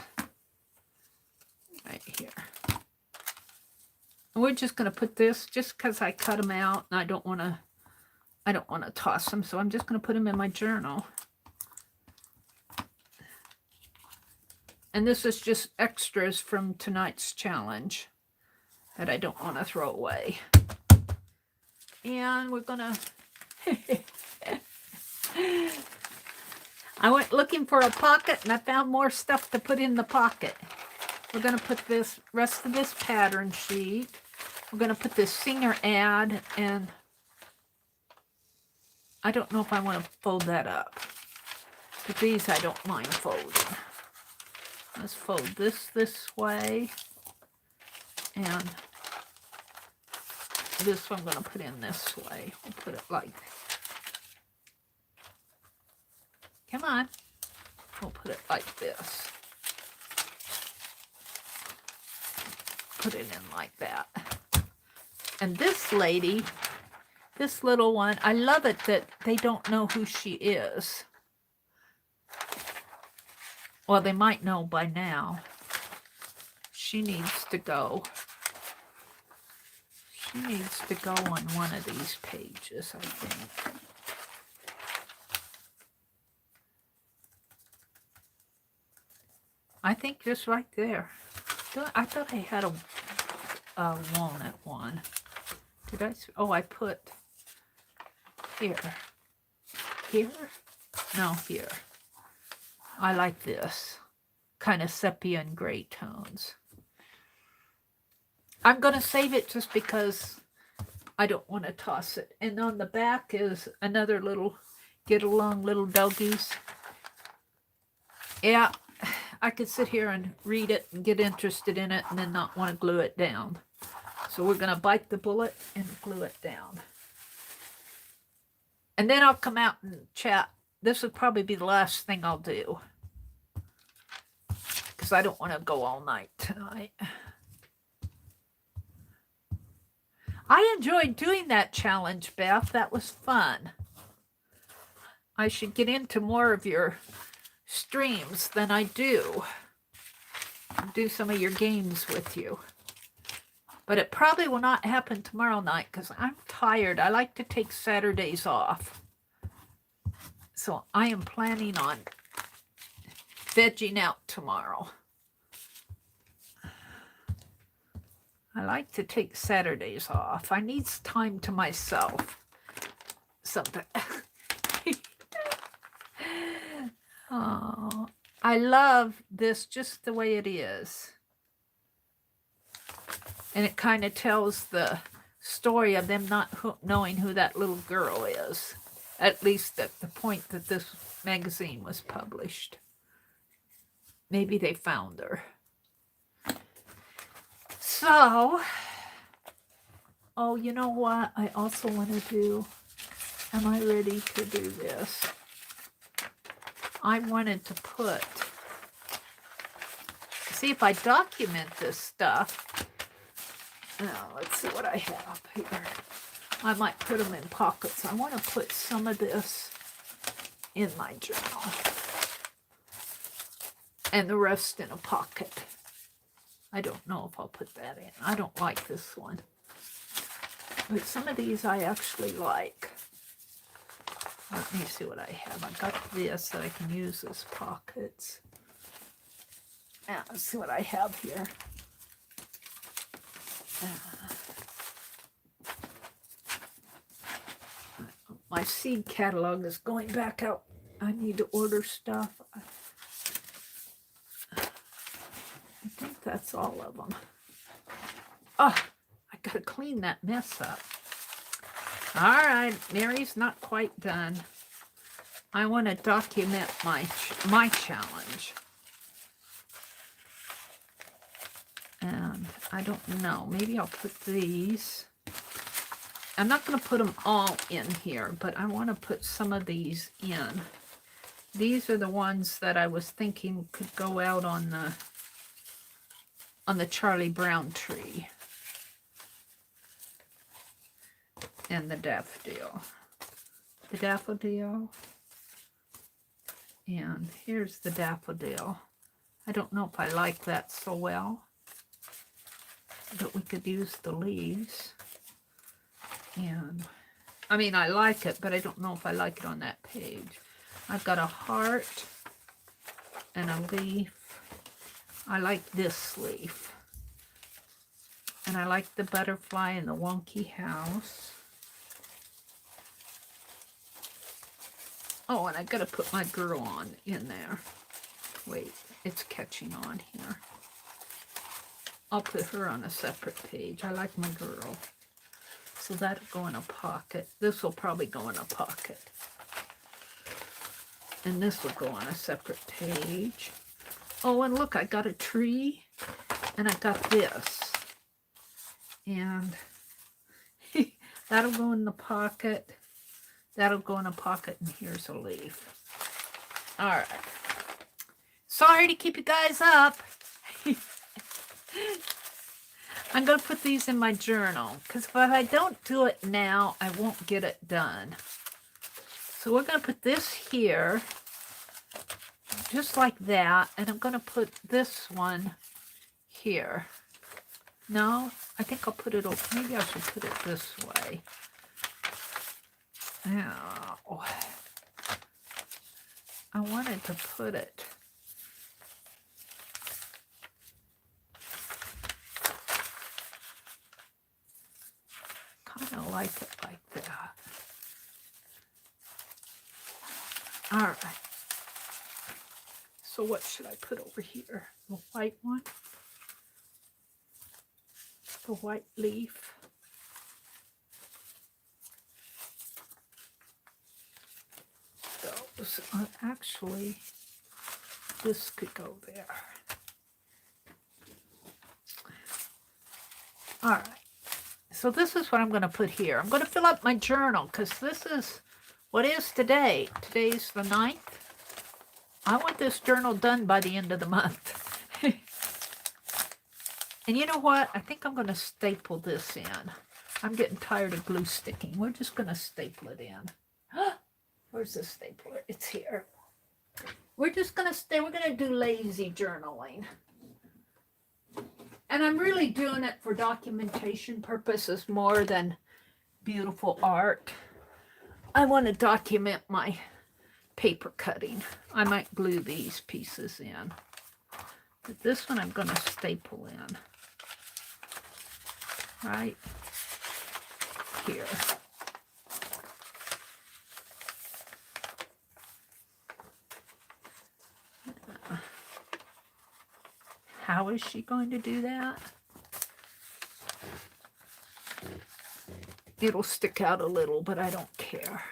Speaker 1: right here. And we're just going to put this, just because I cut them out and I don't want to toss them. So I'm just going to put them in my journal. And this is just extras from tonight's challenge that I don't want to throw away. And we're going to... I went looking for a pocket and I found more stuff to put in the pocket. We're going to put this rest of this pattern sheet. We're going to put this singer ad, and I don't know if I want to fold that up. But these I don't mind folding. Let's fold this way, and this one I'm going to put in this way. We'll put it like, come on, we'll put it like this. Put it in like that. And this lady, this little one, I love it that they don't know who she is. Well, they might know by now. She needs to go. She needs to go on one of these pages, I think. I think just right there. I thought I had a walnut one. Did I? Oh, I put here. Here? No, here. I like this. Kind of sepia and gray tones. I'm going to save it just because I don't want to toss it. And on the back is another little get along little doggies. Yeah, I could sit here and read it and get interested in it and then not want to glue it down. So we're going to bite the bullet and glue it down. And then I'll come out and chat. This would probably be the last thing I'll do, because I don't want to go all night tonight. I enjoyed doing that challenge, Beth. That was fun. I should get into more of your streams than I do. Do some of your games with you. But it probably will not happen tomorrow night because I'm tired. I like to take Saturdays off. So I am planning on vegging out tomorrow. I like to take Saturdays off. I need time to myself. Something. Oh, I love this just the way it is. And it kind of tells the story of them not knowing who that little girl is. At least at the point that this magazine was published. Maybe they found her. So, oh, you know what I also want to do? Am I ready to do this? I wanted to put, see if I document this stuff. Now, let's see what I have here. I might put them in pockets. I want to put some of this in my journal. And the rest in a pocket. I don't know if I'll put that in. I don't like this one. But some of these I actually like. Let me see what I have. I got this that I can use as pockets. Now, let's see what I have here. my seed catalog is going back out. I need to order stuff. I think that's all of them. Oh, I gotta clean that mess up. All right, Mary's not quite done. I want to document my challenge. And I don't know, maybe I'll put these. I'm not going to put them all in here, but I want to put some of these in. These are the ones that I was thinking could go out on the Charlie Brown tree. And the daffodil. The daffodil. And here's the daffodil. I don't know if I like that so well, but we could use the leaves. And I mean, I like it, but I don't know if I like it on that page. I've got a heart and a leaf. I like this leaf. And I like the butterfly and the wonky house. Oh, and I gotta put my girl on in there. Wait, it's catching on here. I'll put her on a separate page. I like my girl. So that'll go in a pocket. This will probably go in a pocket. And this will go on a separate page. Oh, and look, I got a tree. And I got this. And that'll go in the pocket. That'll go in a pocket, and here's a leaf. All right. Sorry to keep you guys up. I'm going to put these in my journal, because if I don't do it now, I won't get it done. So we're going to put this here, just like that, and I'm going to put this one here. No, I think I'll put it over. Maybe I should put it this way. Oh, I wanted to put it. Kind of like it like that. All right. So what should I put over here? The white one? The white leaf? Those are actually, this could go there. All right. So this is what I'm going to put here. I'm going to fill up my journal because this is what is today. Today's the 9th. I want this journal done by the end of the month. And you know what? I think I'm going to staple this in. I'm getting tired of glue sticking. We're just going to staple it in. Where's the stapler? It's here. We're just going to stay. We're going to do lazy journaling. And I'm really doing it for documentation purposes more than beautiful art. I want to document my paper cutting. I might glue these pieces in. But this one I'm going to staple in. Right here. How is she going to do that? It'll stick out a little, but I don't care.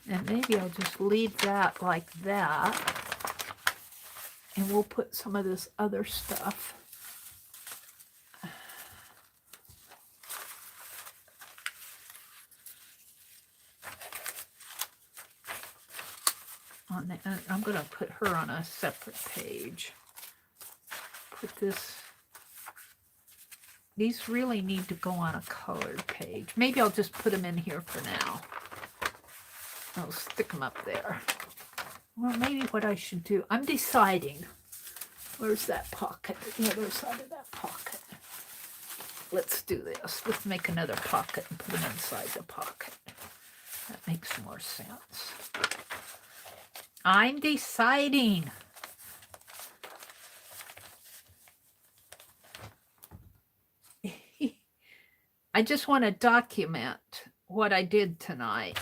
Speaker 1: And maybe I'll just leave that like that. And we'll put some of this other stuff on the, I'm going to put her on a separate page. Put this, these really need to go on a colored page. Maybe I'll just put them in here for now. I'll stick them up there. Well, maybe what I should do, I'm deciding. Where's that pocket? The other side of that pocket. Let's do this. Let's make another pocket and put them inside the pocket. That makes more sense. I'm deciding. I just want to document what I did tonight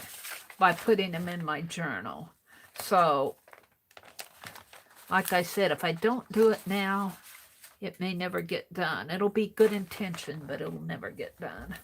Speaker 1: by putting them in my journal. So, like I said, if I don't do it now, it may never get done. It'll be good intention, but it'll never get done.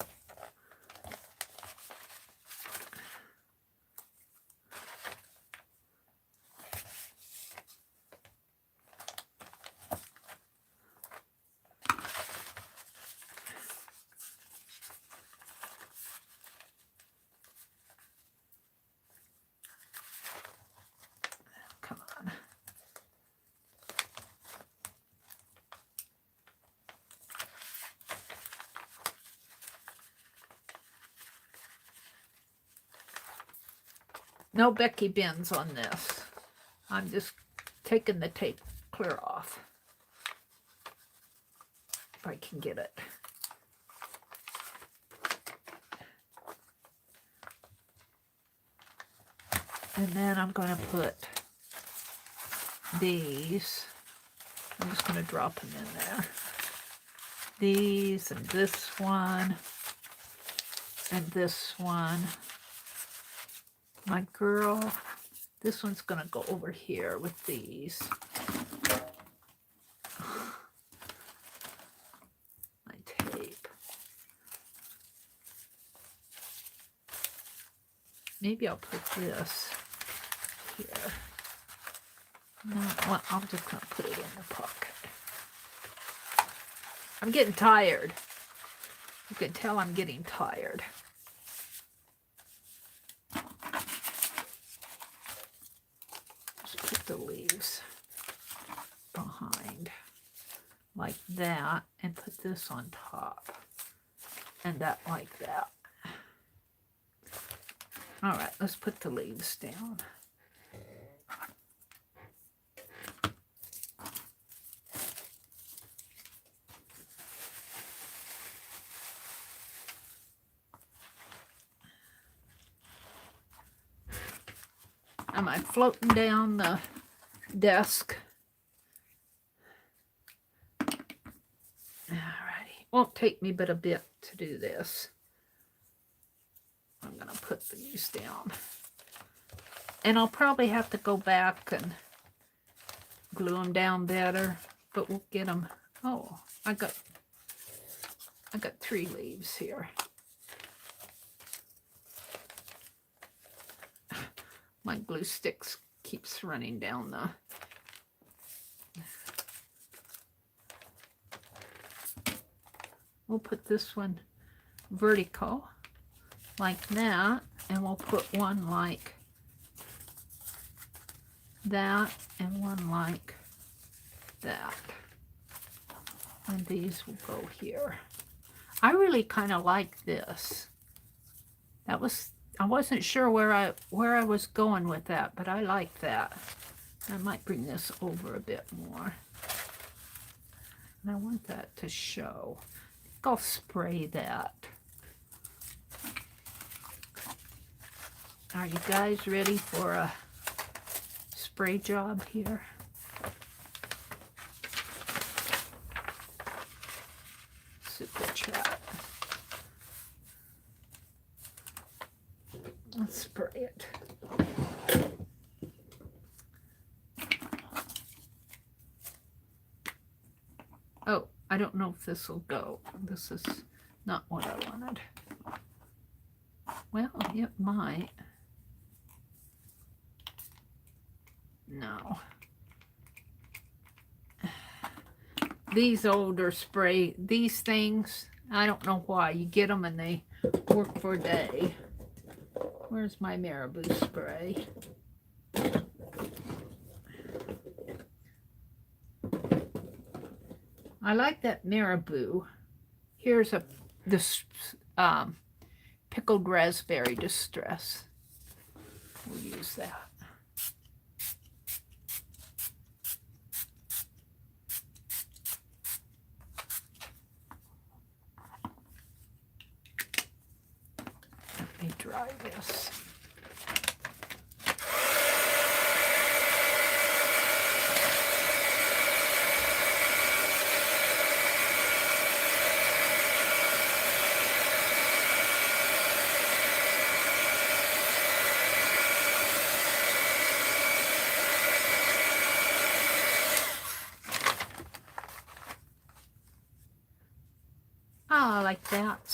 Speaker 1: Come on. No Becky bends on this. I'm just taking the tape clear off. If I can get it. And then I'm going to put these. I'm just going to drop them in there. These and this one. And this one. My girl, this one's going to go over here with these. My tape. Maybe I'll put this here. No, well, I'm just going to put it in the pocket. I'm getting tired. You can tell I'm getting tired. The leaves behind like that and put this on top and that like that. All right, let's put the leaves down. Am I floating down the desk? Alrighty. Won't take me but a bit to do this. I'm going to put these down. And I'll probably have to go back and glue them down better, but we'll get them. Oh, I got 3 leaves here. My glue sticks keeps running down the... We'll put this one vertical like that, and we'll put one like that and one like that. And these will go here. I really kind of like this. I wasn't sure where I was going with that, but I like that. I might bring this over a bit more. And I want that to show. I think I'll spray that. Are you guys ready for a spray job here? Super chat. Let's spray it. Oh, I don't know if this will go. This is not what I wanted. Well, it might. No. These older spray, these things, I don't know why. You get them and they work for a day. Where's my marabou spray? I like that marabou. Here's this pickled raspberry distress. We'll use that. Let me dry this.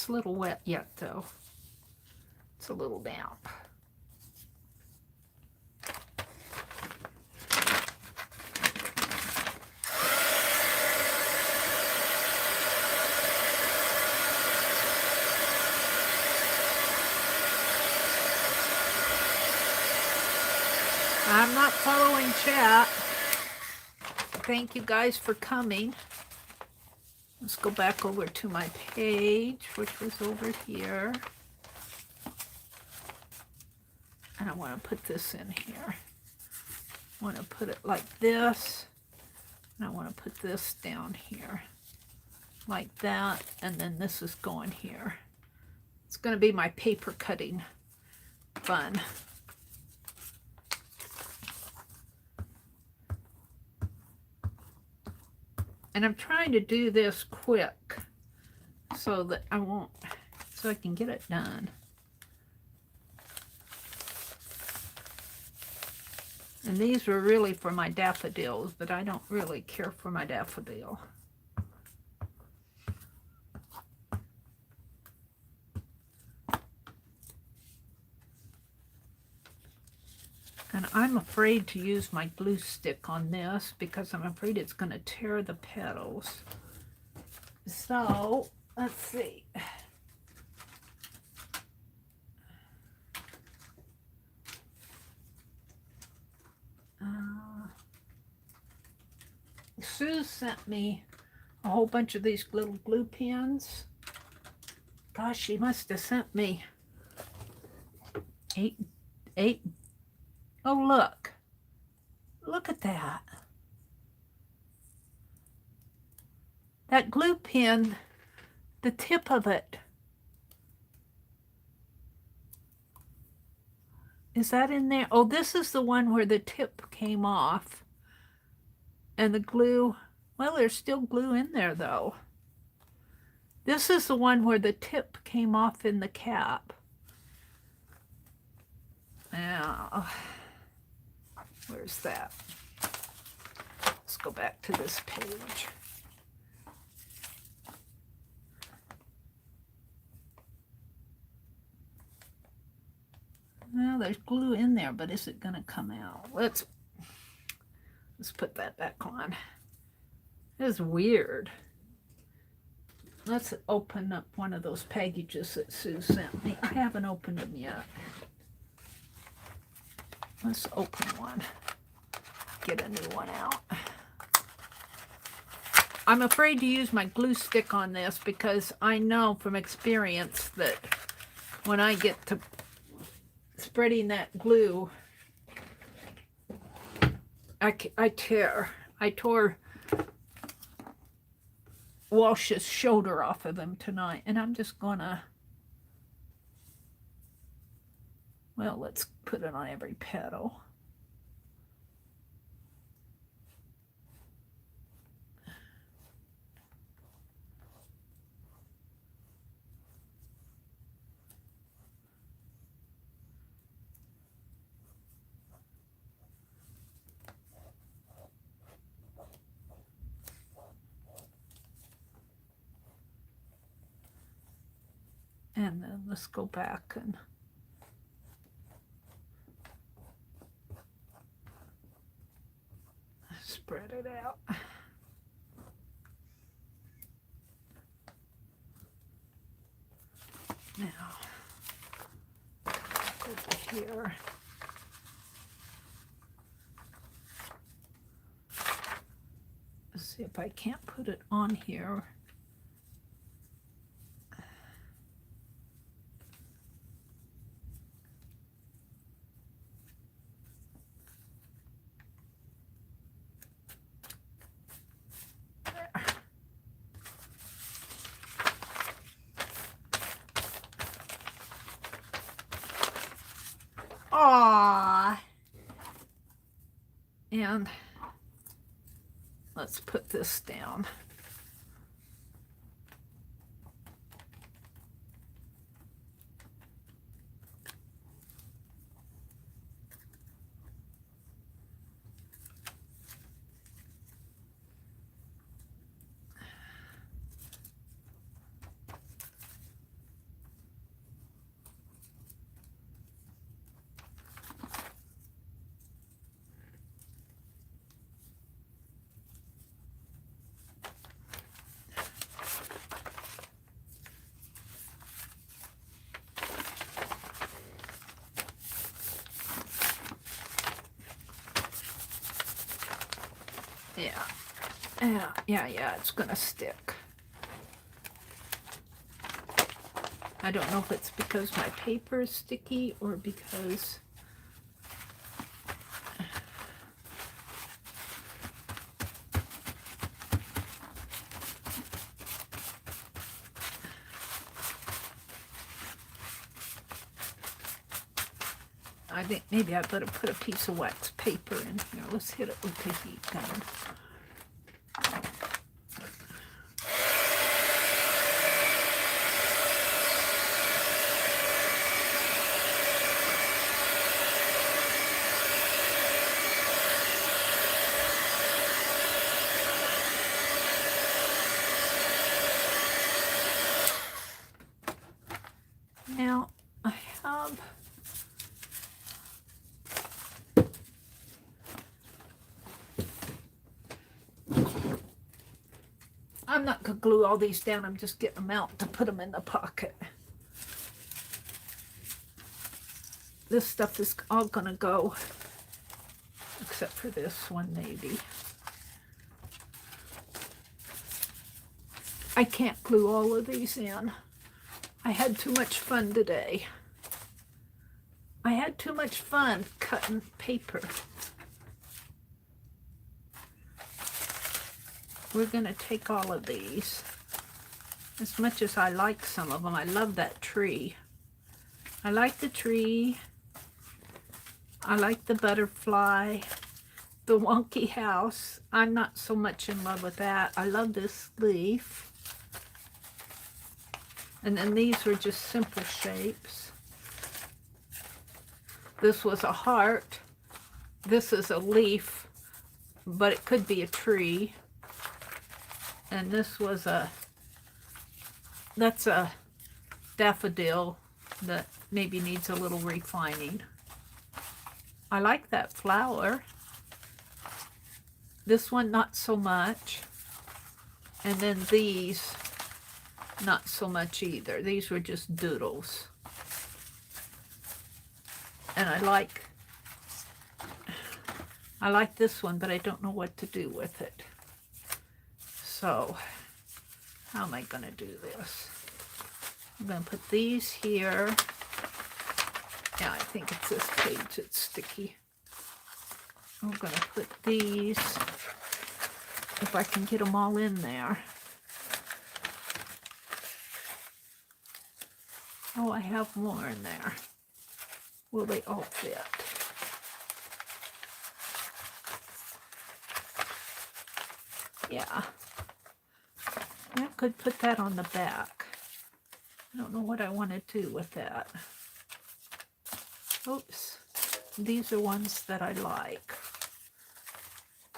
Speaker 1: It's a little wet yet, though. It's a little damp. I'm not following chat. Thank you guys for coming. Let's go back over to my page, which was over here. And I want to put this in here. I want to put it like this. And I want to put this down here. Like that. And then this is going here. It's going to be my paper cutting fun. And I'm trying to do this quick so that so I can get it done. And these were really for my daffodils, but I don't really care for my daffodil. And I'm afraid to use my glue stick on this because I'm afraid it's going to tear the petals. So, let's see. Sue sent me a whole bunch of these little glue pens. Gosh, she must have sent me eight. Oh, look. Look at that. That glue pen, the tip of it. Is that in there? Oh, this is the one where the tip came off. And the glue, well, there's still glue in there, though. This is the one where the tip came off in the cap. Now, where's that? Let's go back to this page. Well, there's glue in there, but is it going to come out? Let's put that back on. It's weird. Let's open up one of those packages that Sue sent me. I haven't opened them yet. Let's open one. Get a new one out. I'm afraid to use my glue stick on this because I know from experience that when I get to spreading that glue, I tear. I tore Walsh's shoulder off of him tonight, and I'm just gonna, well, let's put it on every petal. And then let's go back and spread it out. Now, over here. Let's see if I can't put it on here. Aww. And let's put this down. Yeah, it's gonna stick. I don't know if it's because my paper is sticky or because I think maybe I better put a piece of wax paper in here. Let's hit it with the heat gun. Now I have I'm not going to glue all these down. I'm just getting them out to put them in the pocket. This stuff is all going to go, except for this one maybe. I can't glue all of these in. I had too much fun today. I had too much fun cutting paper. We're going to take all of these. As much as I like some of them, I love that tree. I like the tree. I like the butterfly. The wonky house. I'm not so much in love with that. I love this leaf. And then these were just simple shapes. This was a heart. This is a leaf, but it could be a tree. And this was that's a daffodil that maybe needs a little refining. I like that flower. This one, not so much. And then these, not so much either. These were just doodles. And I like this one, but I don't know what to do with it. So, how am I going to do this? I'm going to put these here. Yeah, I think it's this page that's sticky. I'm going to put these, if I can get them all in there. Oh, I have more in there. Will they all fit? Yeah. I could put that on the back. I don't know what I want to do with that. Oops. These are ones that I like.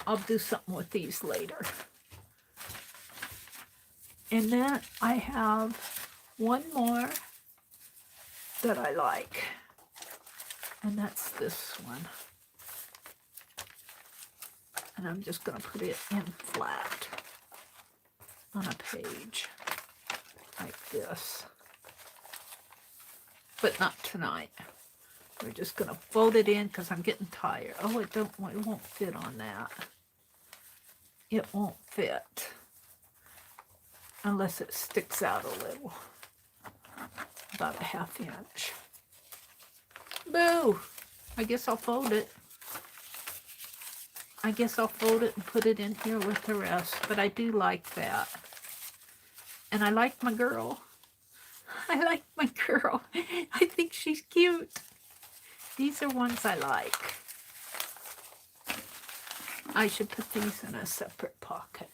Speaker 1: I'll do something with these later. And then I have one more that I like. And that's this one. And I'm just going to put it in flat on a page like this. But not tonight. We're just going to fold it in because I'm getting tired. Oh, it won't fit on that. It won't fit unless it sticks out a little. About a ½ inch. Boo! I guess I'll fold it. I guess I'll fold it and put it in here with the rest. But I do like that. And I like my girl. I like my girl. I think she's cute. These are ones I like. I should put these in a separate pocket.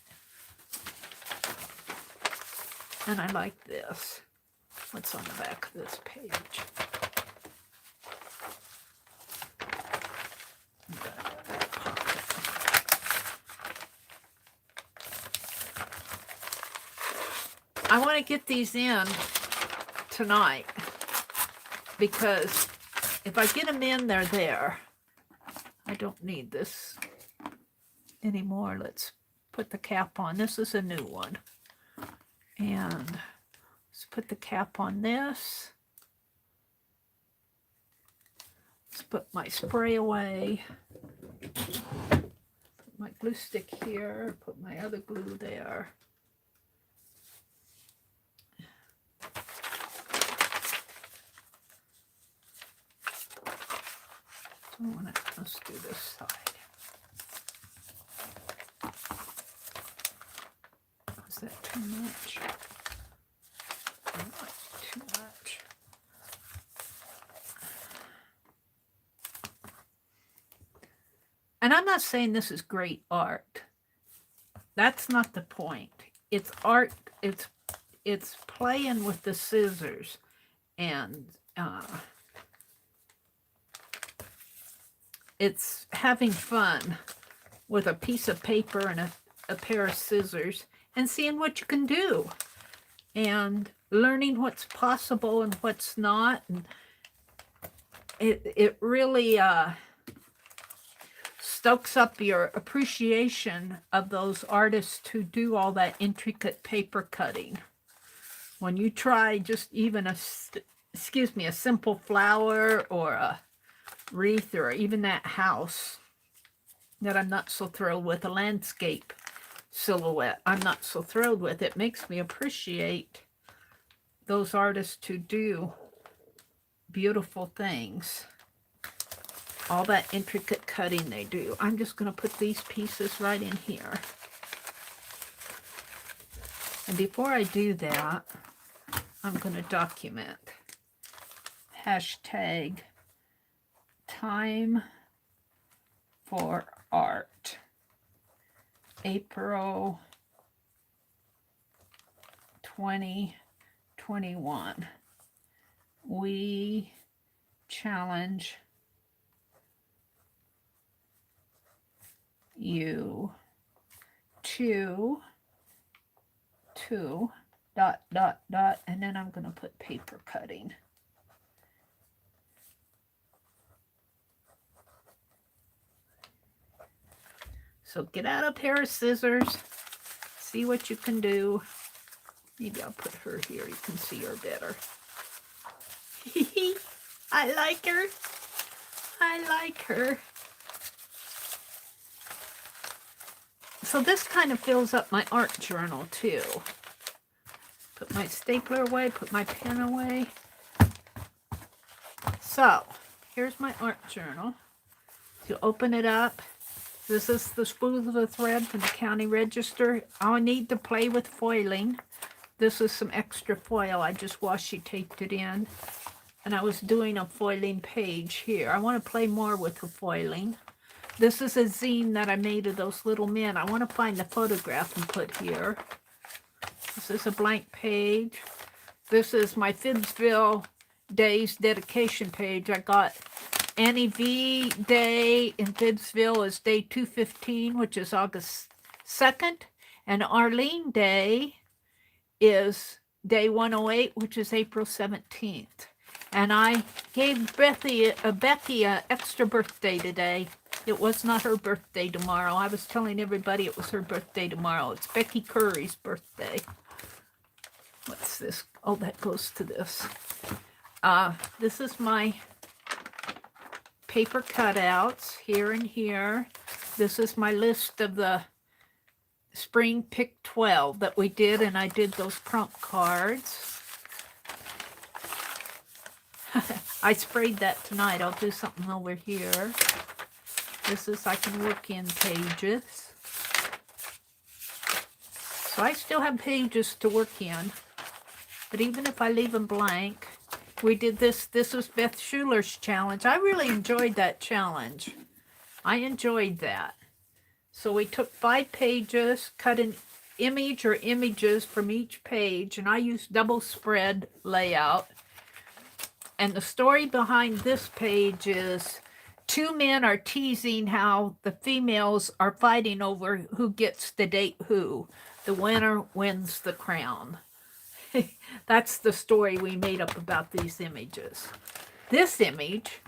Speaker 1: And I like this. What's on the back of this page? I want to get these in tonight because if I get them in, they're there. I don't need this anymore. Let's put the cap on. This is a new one. And let's put the cap on this. Let's put my spray away. my glue stick here, put my other glue there. Let's do this side. Is that too much? Not too much. And I'm not saying this is great art. That's not the point. It's art. It's playing with the scissors and it's having fun with a piece of paper and a pair of scissors and seeing what you can do and learning what's possible and what's not. And it really stokes up your appreciation of those artists who do all that intricate paper cutting. When you try just even a simple flower or a wreath or even that house that I'm not so thrilled with, a landscape silhouette I'm not so thrilled with, it makes me appreciate those artists who do beautiful things. All that intricate cutting they do. I'm just going to put these pieces right in here. And before I do that, I'm going to document. Hashtag time for art. April 2021. We challenge you to ... and then I'm going to put paper cutting. So get out a pair of scissors, see what you can do. Maybe I'll put her here, you can see her better. I like her. I like her. So this kind of fills up my art journal too. Put my stapler away, put my pen away. So, here's my art journal. You open it up. This is the spool of the thread from the county register. I'll need to play with foiling. This is some extra foil. I just washi taped it in. And I was doing a foiling page here. I want to play more with the foiling. This is a zine that I made of those little men. I want to find the photograph and put here. This is a blank page. This is my Fibbsville Days dedication page. I got Annie V Day in Fibbsville is day 215, which is August 2nd. And Arlene Day is day 108, which is April 17th. And I gave Becky an extra birthday today. It was not her birthday tomorrow. I was telling everybody it was her birthday tomorrow. It's Becky Curry's birthday. What's this? Oh, that goes to this. This is my paper cutouts here and here. This is my list of the Spring Pick 12 that we did, and I did those prompt cards. I sprayed that tonight. I'll do something over here. This is, I can work in pages. So I still have pages to work in. But even if I leave them blank, we did this. This was Beth Schuler's challenge. I really enjoyed that challenge. I enjoyed that. So we took 5 pages, cut an image or images from each page, and I used double spread layout. And the story behind this page is 2 men are teasing how the females are fighting over who gets to date who. The winner wins the crown. That's the story we made up about these images. This image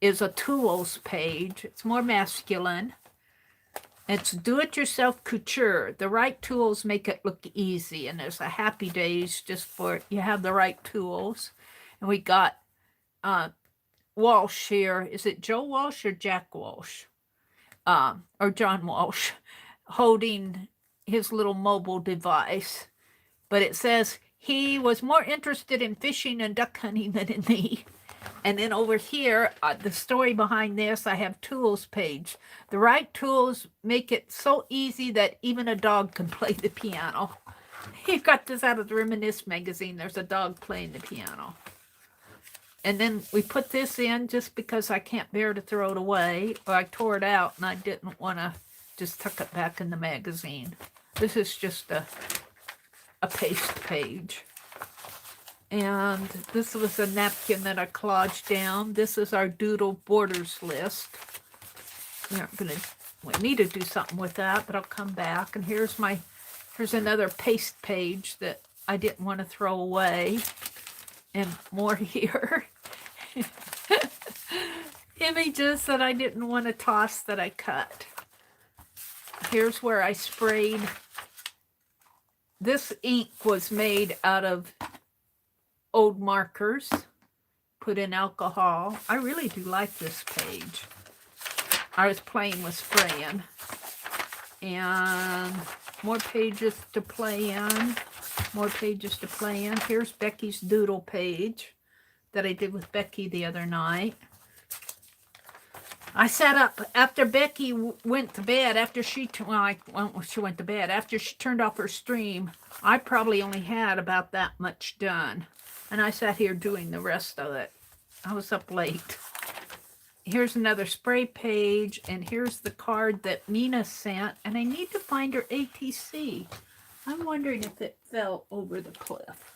Speaker 1: is a tools page. It's more masculine. It's do-it-yourself couture. The right tools make it look easy. And there's a happy days just for you have the right tools. And we got Walsh here. Is it Joe Walsh or Jack Walsh? or John Walsh, holding his little mobile device. But it says he was more interested in fishing and duck hunting than in me. And then over here, the story behind this, I have tools page. The right tools make it so easy that even a dog can play the piano. He got this out of the Reminisce magazine. There's a dog playing the piano. And then we put this in just because I can't bear to throw it away. Or I tore it out and I didn't want to just tuck it back in the magazine. This is just a paste page. And this was a napkin that I collaged down. This is our doodle borders list. We need to do something with that, but I'll come back. And here's another paste page that I didn't want to throw away. And more here. Images that I didn't want to toss that I cut. Here's where I sprayed. This ink was made out of old markers, put in alcohol. I really do like this page. I was playing with spraying. And more pages to play in. More pages to play in. Here's Becky's doodle page that I did with Becky the other night. I sat up after Becky went to bed, after she went to bed, after she turned off her stream, I probably only had about that much done. And I sat here doing the rest of it. I was up late. Here's another spray page, and here's the card that Mina sent, and I need to find her ATC. I'm wondering if it fell over the cliff.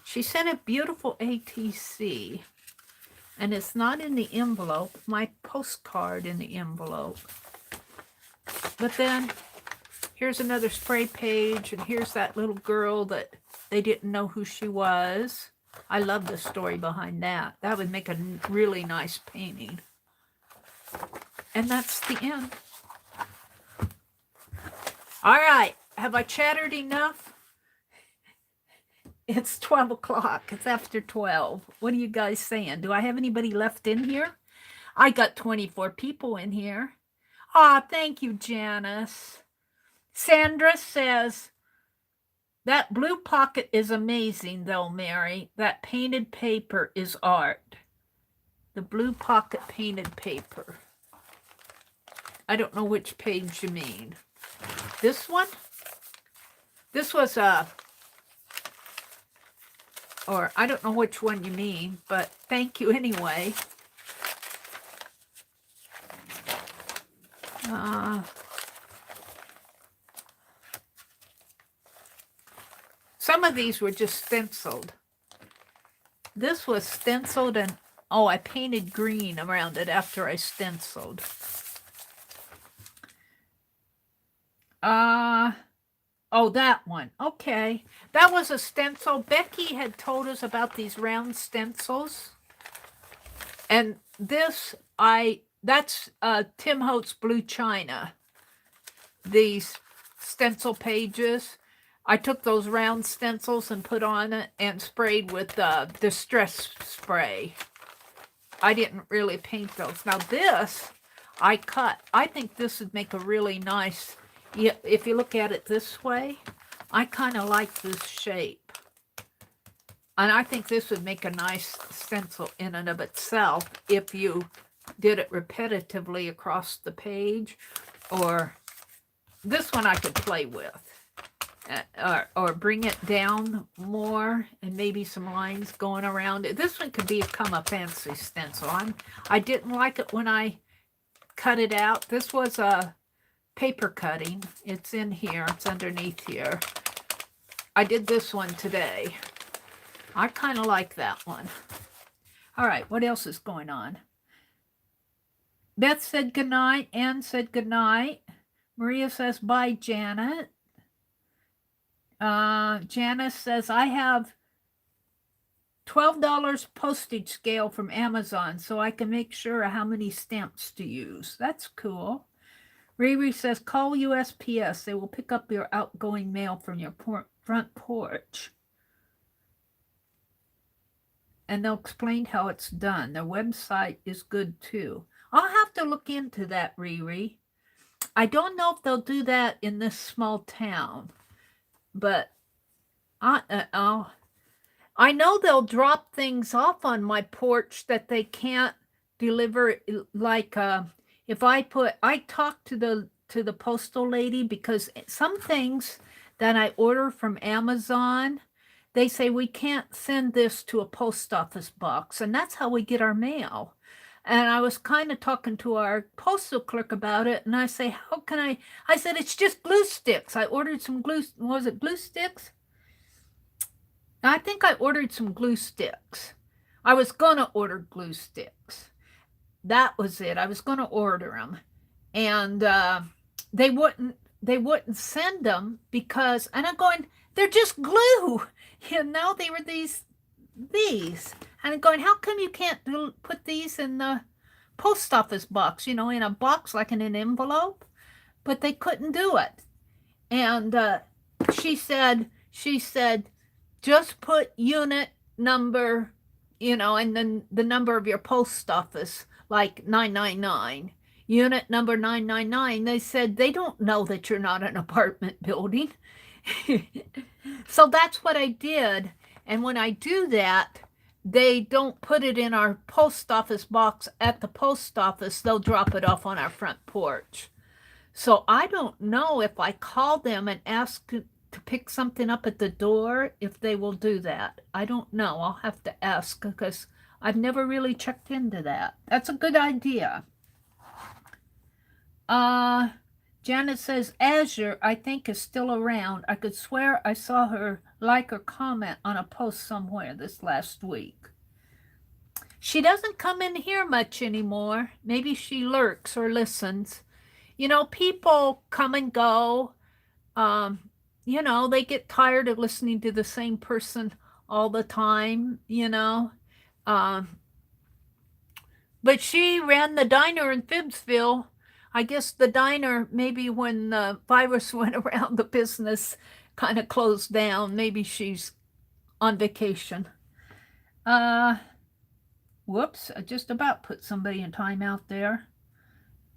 Speaker 1: She sent a beautiful ATC, and it's not in the envelope, my postcard in the envelope. But then, here's another spray page, and here's that little girl that they didn't know who she was. I love the story behind that. That would make a really nice painting. And that's the end. All right. Have I chattered enough? It's 12 o'clock. It's after 12. What are you guys saying? Do I have anybody left in here? I got 24 people in here. Ah, thank you, Janice. Sandra says, that blue pocket is amazing, though, Mary. That painted paper is art. The blue pocket painted paper. I don't know which page you mean. This one? This was or I don't know which one you mean, but thank you anyway. Some of these were just stenciled. This was stenciled, and oh, I painted green around it after I stenciled. Oh, that one. Okay. That was a stencil. Becky had told us about these round stencils. And this, that's Tim Holtz Blue China. These stencil pages. I took those round stencils and put on it and sprayed with distress spray. I didn't really paint those. Now this, I cut. I think this would make a really nice... Yeah, if you look at it this way, I kind of like this shape. And I think this would make a nice stencil in and of itself if you did it repetitively across the page. Or this one I could play with. Or bring it down more and maybe some lines going around it. This one could become a fancy stencil. I didn't like it when I cut it out. This was a paper cutting. It's in here. It's underneath here. I did this one today. I kind of like that one. All right, what else is going on? Beth said goodnight. Ann said goodnight. Maria says bye, Janet. Janice says, I have $12 postage scale from Amazon so I can make sure how many stamps to use. That's cool. Riri says, call USPS. They will pick up your outgoing mail from your front porch. And they'll explain how it's done. Their website is good too. I'll have to look into that, Riri. I don't know if they'll do that in this small town, but I know they'll drop things off on my porch that they can't deliver. Like if I talked to the postal lady, because some things that I order from Amazon, they say we can't send this to a post office box, and that's how we get our mail. And I was kind of talking to our postal clerk about it, and I say, how can I said, it's just glue sticks. I ordered some was it glue sticks? I think I ordered some glue sticks. I was going to order glue sticks. That was it. I was going to order them. And they wouldn't send them because, and I'm going, they're just glue. They were these. And I'm going, how come you can't put these in the post office box, in a box like in an envelope? But they couldn't do it. And she said, just put unit number, and then the number of your post office, like 999. Unit number 999. They said they don't know that you're not an apartment building. So that's what I did. And when I do that, they don't put it in our post office box at the post office. They'll drop it off on our front porch. So I don't know if I call them and ask to pick something up at the door, if they will do that. I don't know. I'll have to ask because I've never really checked into that. That's a good idea. Janet says, Azure, I think, is still around. I could swear I saw her like or comment on a post somewhere this last week. She doesn't come in here much anymore. Maybe she lurks or listens. People come and go. They get tired of listening to the same person all the time, But she ran the diner in Phibbsville. I guess the diner, maybe when the virus went around, the business kind of closed down. Maybe she's on vacation. Whoops, I just about put somebody in timeout there.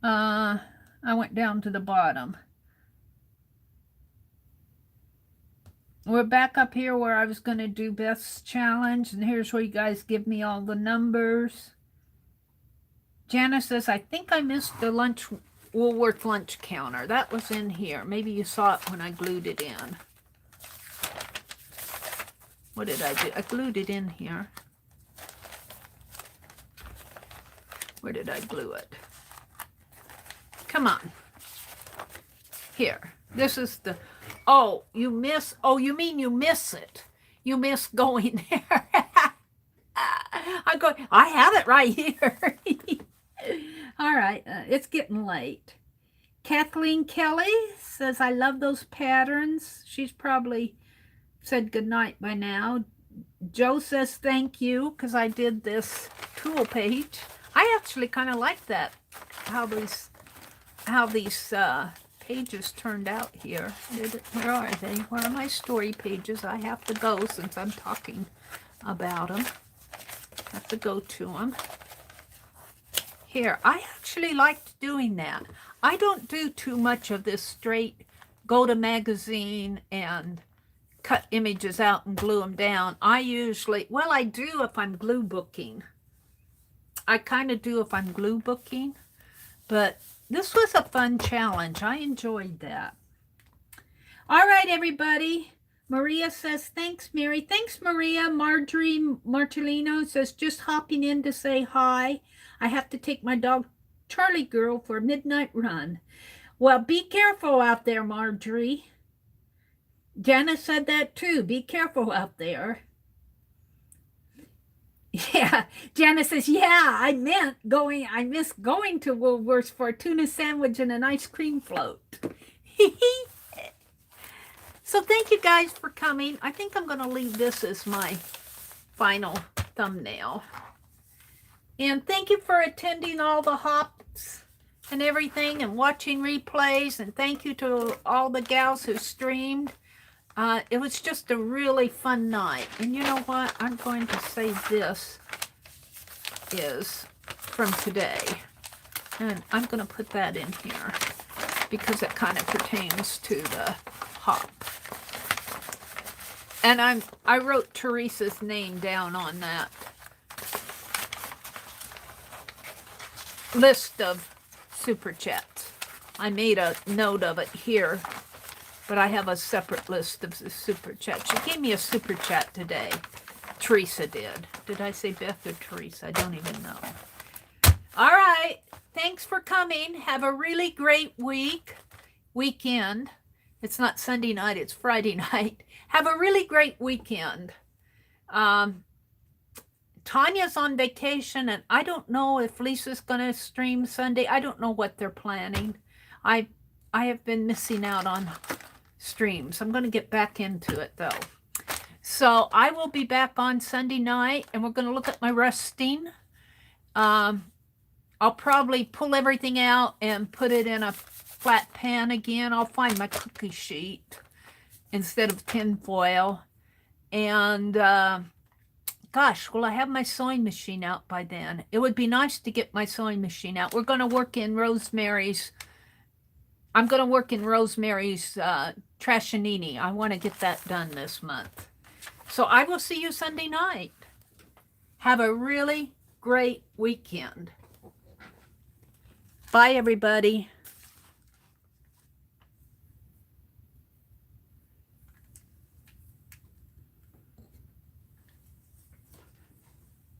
Speaker 1: I went down to the bottom. We're back up here where I was going to do Beth's challenge, and here's where you guys give me all the numbers. Janice says, I think I missed the Woolworth lunch counter. That was in here. Maybe you saw it when I glued it in. What did I do? I glued it in here. Where did I glue it? Come on. Here. This is the... Oh, you miss... Oh, you mean you miss it. You miss going there. I'm going... I have it right here. All right. It's getting late. Kathleen Kelly says, I love those patterns. She's probably said goodnight by now. Joe says, thank you, because I did this tool page. I actually kind of like that, how these pages turned out here. Where are they? Where are my story pages? I have to go since I'm talking about them. I have to go to them. Here, I actually liked doing that. I don't do too much of this straight go to magazine and cut images out and glue them down. I usually, well, I do if I'm glue booking. I kind of do if I'm glue booking, but this was a fun challenge. I enjoyed that. All right, everybody. Maria says, thanks, Mary. Thanks, Maria. Marjorie Martellino says, just hopping in to say hi. I have to take my dog, Charlie Girl, for a midnight run. Well, be careful out there, Marjorie. Janice said that too. Be careful out there. Yeah, Janice says, yeah, I miss going to Woolworths for a tuna sandwich and an ice cream float. So thank you guys for coming. I think I'm going to leave this as my final thumbnail. And thank you for attending all the hops and everything and watching replays. And thank you to all the gals who streamed. It was just a really fun night. And you know what? I'm going to say this is from today. And I'm going to put that in here. because it kind of pertains to the hop. And I wrote Teresa's name down on that list of super chats. I made a note of it here, but I have a separate list of the super chats. She gave me a super chat today. Teresa did. Did I say Beth or Teresa? I don't even know. All right. Thanks for coming. Have a really great weekend. It's not Sunday night, it's Friday night. Have a really great weekend. Tanya's on vacation, and I don't know if Lisa's going to stream Sunday. I don't know what they're planning. I have been missing out on streams. I'm going to get back into it, though. So I will be back on Sunday night, and we're going to look at my rusting. I'll probably pull everything out and put it in a flat pan again. I'll find my cookie sheet instead of tin foil. And gosh, will I have my sewing machine out by then? It would be nice to get my sewing machine out. We're going to work in Rosemary's. I'm going to work in Rosemary's Trashanini. I want to get that done this month. So I will see you Sunday night. Have a really great weekend. Bye, everybody.